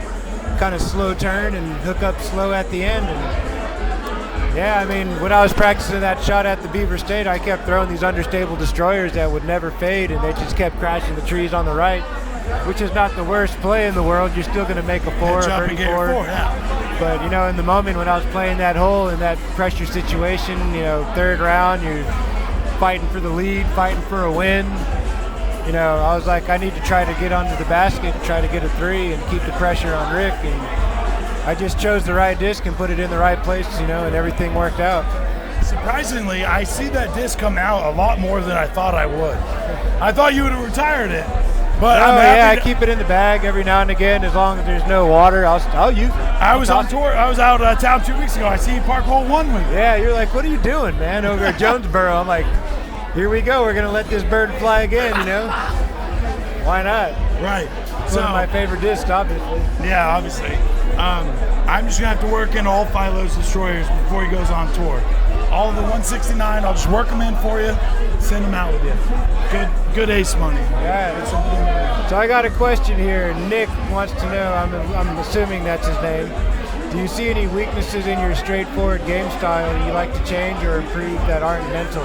[SPEAKER 8] kind of slow turn and hook up slow at the end. And yeah, I mean, when I was practicing that shot at the Beaver State, I kept throwing these understable Destroyers that would never fade, and they just kept crashing the trees on the right, which is not the worst play in the world. You're still going to make a 4 or 34. But, you know, in the moment when I was playing that hole in that pressure situation, you know, third round, you're fighting for the lead, fighting for a win. You know, I was like, I need to try to get under the basket, try to get a 3 and keep the pressure on Rick. And I just chose the right disc and put it in the right place, you know, and everything worked out.
[SPEAKER 10] Surprisingly, I see that disc come out a lot more than I thought I would. I thought you would have retired it. But
[SPEAKER 8] I keep it in the bag every now and again. As long as there's no water, I'll use it.
[SPEAKER 10] I was on tour. I was out of town 2 weeks ago. I see you park hole 1 with it.
[SPEAKER 8] Yeah, you're like, what are you doing, man, over at Jonesboro? I'm like, here we go. We're going to let this bird fly again, you know? Why not?
[SPEAKER 10] Right.
[SPEAKER 8] It's one of my favorite discs, obviously.
[SPEAKER 10] Yeah, obviously. I'm just going to have to work in all Philo's Destroyers before he goes on tour. All of the 169, I'll just work them in for you, send them out with you. Good ace money.
[SPEAKER 8] Yeah. So I got a question here. Nick wants to know, I'm assuming that's his name. Do you see any weaknesses in your straightforward game style that you like to change or improve that aren't mental?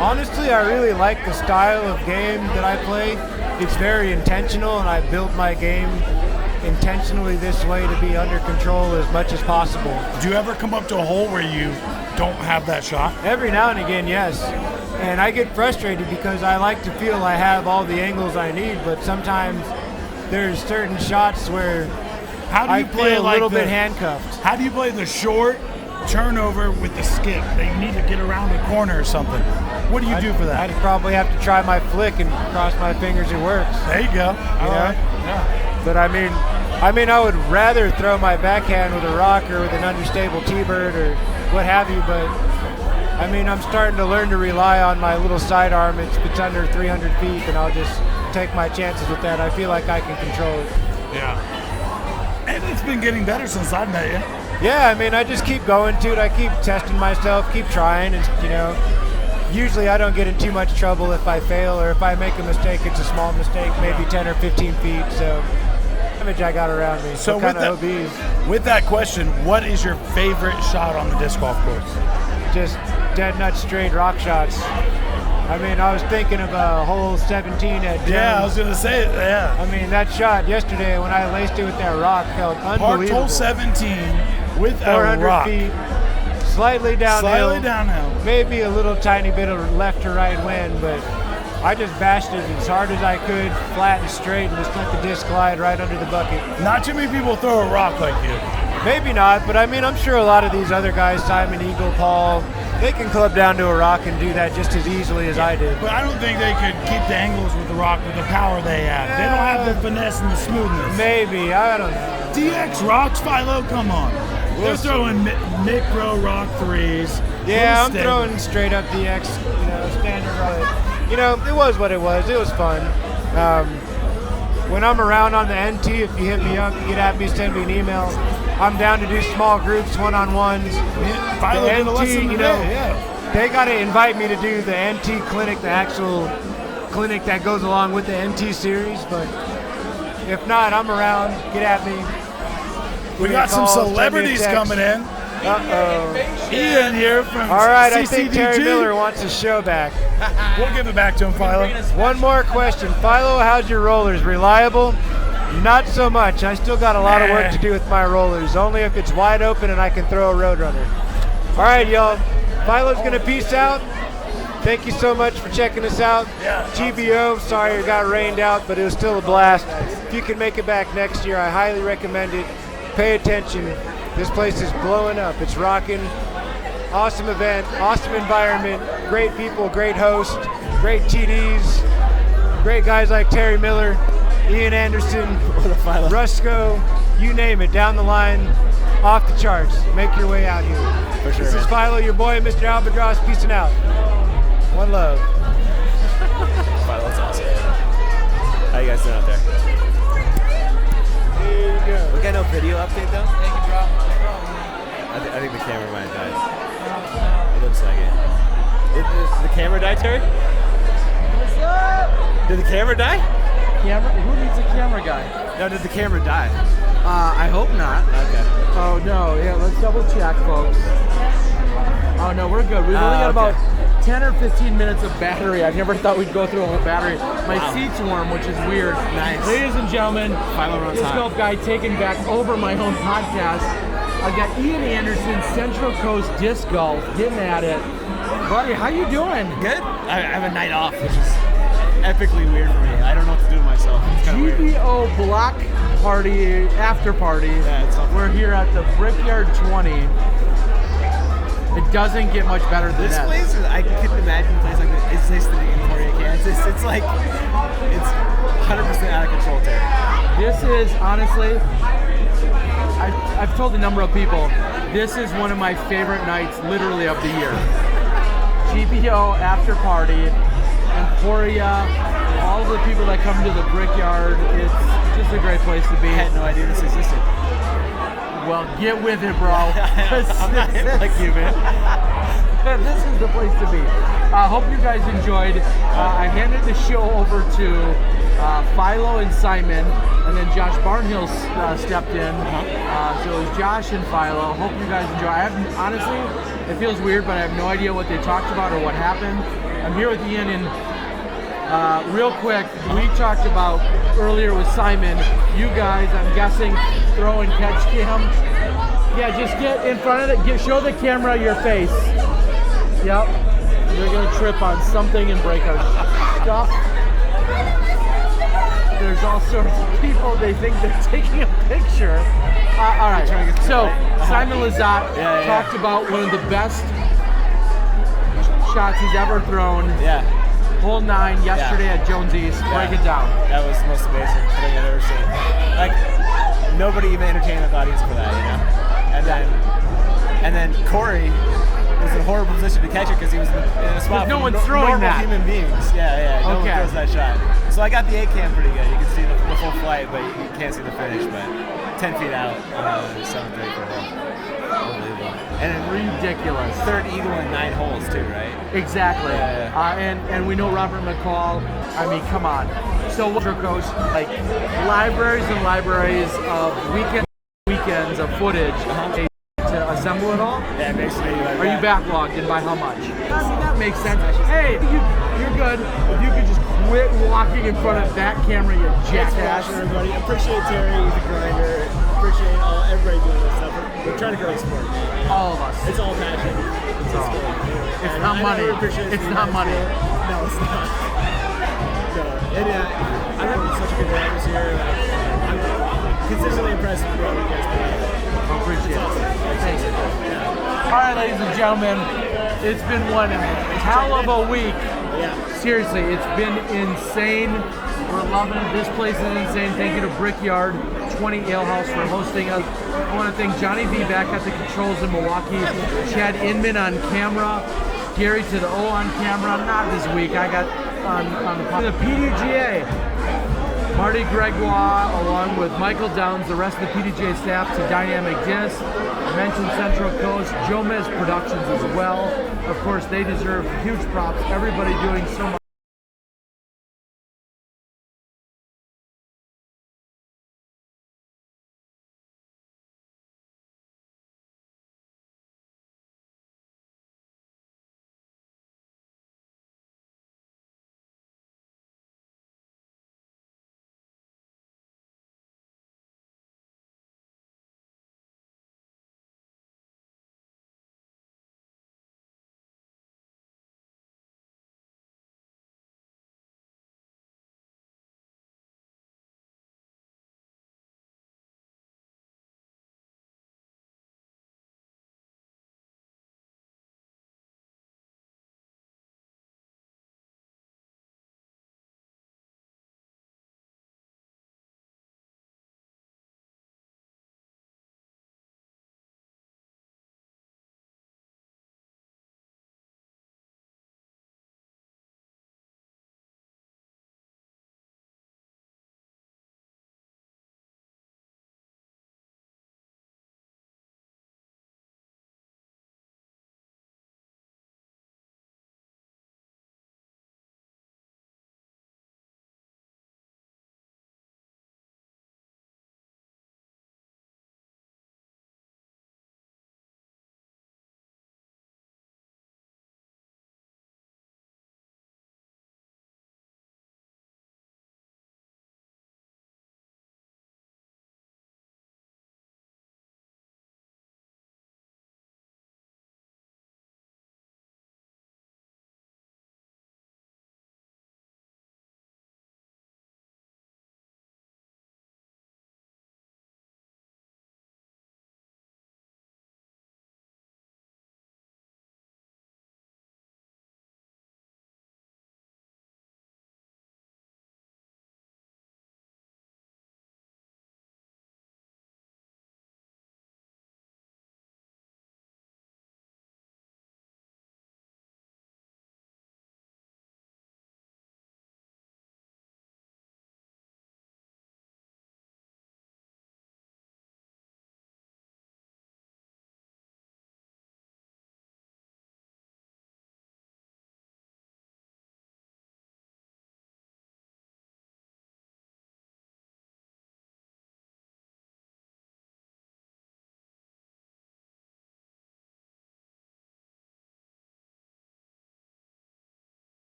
[SPEAKER 8] Honestly, I really like the style of game that I play. It's very intentional, and I built my game intentionally this way to be under control as much as possible.
[SPEAKER 10] Do you ever come up to a hole where you don't have that shot?
[SPEAKER 8] Every now and again, yes. And I get frustrated because I like to feel I have all the angles I need, but sometimes there's certain shots where I feel a little bit handcuffed.
[SPEAKER 10] How do you play the short turnover with the skip? They need to get around the corner or something. What do you do for that?
[SPEAKER 8] I'd probably have to try my flick and cross my fingers it works.
[SPEAKER 10] There you go. All right. Yeah.
[SPEAKER 8] But I mean, I would rather throw my backhand with a rock or with an understable T-bird or what have you, but I mean, I'm starting to learn to rely on my little sidearm. It's under 300 feet, and I'll just take my chances with that. I feel like I can control it.
[SPEAKER 10] Yeah. And it's been getting better since I've met you.
[SPEAKER 8] Yeah, I mean, I just keep going to it. I keep testing myself, keep trying, and, you know, usually I don't get in too much trouble if I fail, or if I make a mistake, it's a small mistake, maybe 10 or 15 feet, so damage I got around me.
[SPEAKER 10] So
[SPEAKER 8] kind
[SPEAKER 10] with
[SPEAKER 8] of obese.
[SPEAKER 10] With that question, what is your favorite shot on the disc golf course?
[SPEAKER 8] Just dead nut straight rock shots. I mean, I was thinking of a hole 17 at Jones.
[SPEAKER 10] Yeah, I was gonna say it. Yeah.
[SPEAKER 8] I mean, that shot yesterday when I laced it with that rock felt unbelievable.
[SPEAKER 10] Hole 17 with a
[SPEAKER 8] 400
[SPEAKER 10] rock.
[SPEAKER 8] feet, slightly downhill.
[SPEAKER 10] Slightly downhill.
[SPEAKER 8] Maybe a little tiny bit of left to right wind, but I just bashed it as hard as I could, flat and straight, and just let the disc glide right under the bucket.
[SPEAKER 10] Not too many people throw a rock like you.
[SPEAKER 8] Maybe not, but I mean, I'm sure a lot of these other guys, Simon, Eagle, Paul, they can club down to a rock and do that just as easily as I did.
[SPEAKER 10] But I don't think they could keep the angles with the rock with the power they have. They don't have the finesse and the smoothness.
[SPEAKER 8] Maybe, I don't know.
[SPEAKER 10] DX rocks, Philo, come on. They're throwing micro rock threes.
[SPEAKER 8] Yeah, I'm throwing straight up DX, standard rock. It was what it was. It was fun. When I'm around on the NT, if you hit me up, get at me, send me an email. I'm down to do small groups, one-on-ones.
[SPEAKER 10] Philo did a lesson today, yeah.
[SPEAKER 8] They got to invite me to do the NT clinic, the actual clinic that goes along with the NT series. But if not, I'm around. Get at me.
[SPEAKER 10] We got some celebrities coming in.
[SPEAKER 8] Uh-oh.
[SPEAKER 10] Ian here from
[SPEAKER 8] All right,
[SPEAKER 10] CCDG.
[SPEAKER 8] I think Terry Miller wants his show back.
[SPEAKER 10] We'll give it back to him, Philo.
[SPEAKER 8] One more question. Philo, how's your rollers? Reliable? Not so much. I still got a lot of work to do with my rollers, only if it's wide open and I can throw a Roadrunner. All right, y'all. Philo's going to peace out. Thank you so much for checking us out. TBO, sorry it got rained out, but it was still a blast. If you can make it back next year, I highly recommend it. Pay attention. This place is blowing up. It's rocking. Awesome event, awesome environment, great people, great host, great TDs, great guys like Terry Miller, Ian Anderson, Rusco, you name it, down the line, off the charts. Make your way out here.
[SPEAKER 11] For sure,
[SPEAKER 8] This is Philo, your boy, Mr. Albatross. Peacing out. One love.
[SPEAKER 11] Philo's awesome. How you guys doing out there?
[SPEAKER 8] There you go.
[SPEAKER 11] We got no video update though?
[SPEAKER 9] Thank you, bro.
[SPEAKER 11] I think the camera might have died. It looks like it. Did the camera die, Terry?
[SPEAKER 9] What's up?
[SPEAKER 11] Did the camera die?
[SPEAKER 1] Camera? Who needs a camera guy?
[SPEAKER 11] No, did the camera die?
[SPEAKER 1] I hope not.
[SPEAKER 11] Okay.
[SPEAKER 1] Oh no, yeah, let's double check, folks. Oh no, we're good. We've only got about 10 or 15 minutes of battery. I've never thought we'd go through a whole battery. My seat's warm, which is weird.
[SPEAKER 11] Nice.
[SPEAKER 1] Ladies and gentlemen,
[SPEAKER 11] Philo runs
[SPEAKER 1] Disc
[SPEAKER 11] hot.
[SPEAKER 1] Golf Guy taking back over my own podcast. I've got Ian Anderson, Central Coast Disc Golf, getting at it. Buddy, how you doing?
[SPEAKER 11] Good. I have a night off, which is epically weird for me. I don't know what to do with myself. It's kind of weird.
[SPEAKER 1] GBO block party, after party.
[SPEAKER 11] Yeah, it's something.
[SPEAKER 1] We're here at the Brickyard 20. It doesn't get much better than
[SPEAKER 11] This
[SPEAKER 1] that.
[SPEAKER 11] place, I couldn't imagine a place like this existing in Emporia, Kansas. It's like, it's 100% out of control, Terry.
[SPEAKER 1] This is honestly, I've told a number of people, this is one of my favorite nights literally of the year. GBO after party, Emporia, all the people that come to the Brickyard, it's just a great place to be.
[SPEAKER 11] I had no idea this existed.
[SPEAKER 1] Well, get with it, bro.
[SPEAKER 11] I'm not hip like you, man.
[SPEAKER 1] This is the place to be. I hope you guys enjoyed. I handed the show over to Philo and Simon, and then Josh Barnhill stepped in. So it was Josh and Philo. Hope you guys enjoy. I haven't, honestly, it feels weird, but I have no idea what they talked about or what happened. I'm here with Ian, and real quick, we talked about earlier with Simon, you guys, I'm guessing, throw and catch cam. Yeah, just get in front of it, show the camera your face. Yep. They're gonna trip on something and break our stuff. There's all sorts of people, they think they're taking a picture. All right, so Simon Lizotte talked about one of the best shots he's ever thrown.
[SPEAKER 11] Yeah.
[SPEAKER 1] Hole 9 yesterday at Jones East. Break it down.
[SPEAKER 11] That was the most amazing thing I've ever seen. Like, nobody even entertained the audience for that, you know? And then Corey was in a horrible position to catch it because he was in a spot
[SPEAKER 1] no
[SPEAKER 11] with
[SPEAKER 1] one's throwing
[SPEAKER 11] normal
[SPEAKER 1] that.
[SPEAKER 11] human beings. Yeah, no one
[SPEAKER 1] Okay.
[SPEAKER 11] throws that shot. So I got the 8-cam pretty good. You can see the full flight, but you can't see the finish. But 10 feet out, 7:34 hole. Unbelievable. And
[SPEAKER 1] ridiculous.
[SPEAKER 11] Third eagle in 9 holes too, right?
[SPEAKER 1] Exactly.
[SPEAKER 11] Yeah.
[SPEAKER 1] And we know Robert McCall. I mean, come on. So Coast, like libraries and libraries of weekends of footage to assemble it all.
[SPEAKER 11] Yeah, basically.
[SPEAKER 1] Are you backlogged, and by how much? I mean, that makes sense. Hey, you're good. If you could just quit walking in front of that camera, you jackass.
[SPEAKER 12] Everybody, appreciate Terry. He's a grinder. Appreciate everybody doing this stuff. We're trying to grow the sport.
[SPEAKER 1] All of us.
[SPEAKER 12] It's all passion. It's all.
[SPEAKER 1] It's not money. It's not money.
[SPEAKER 12] No, it's not. No, I'm having such a good day this year. I'm consistently impressed with what you guys play.
[SPEAKER 1] Appreciate it. Thanks. All right, ladies and gentlemen, it's been one hell of a week.
[SPEAKER 12] Yeah.
[SPEAKER 1] Seriously, it's been insane. We're loving it. This place is insane. Thank you to Brickyard 20 Ale House for hosting us. I want to thank Johnny B back at the controls in Milwaukee, Chad Inman on camera, Gary to the O on camera. Not this week. I got on the PDGA. Marty Gregoire, along with Michael Downs, the rest of the PDGA staff, to Dynamic Disc. I mentioned Central Coast, Jomez Productions as well. Of course, they deserve huge props. Everybody doing so much.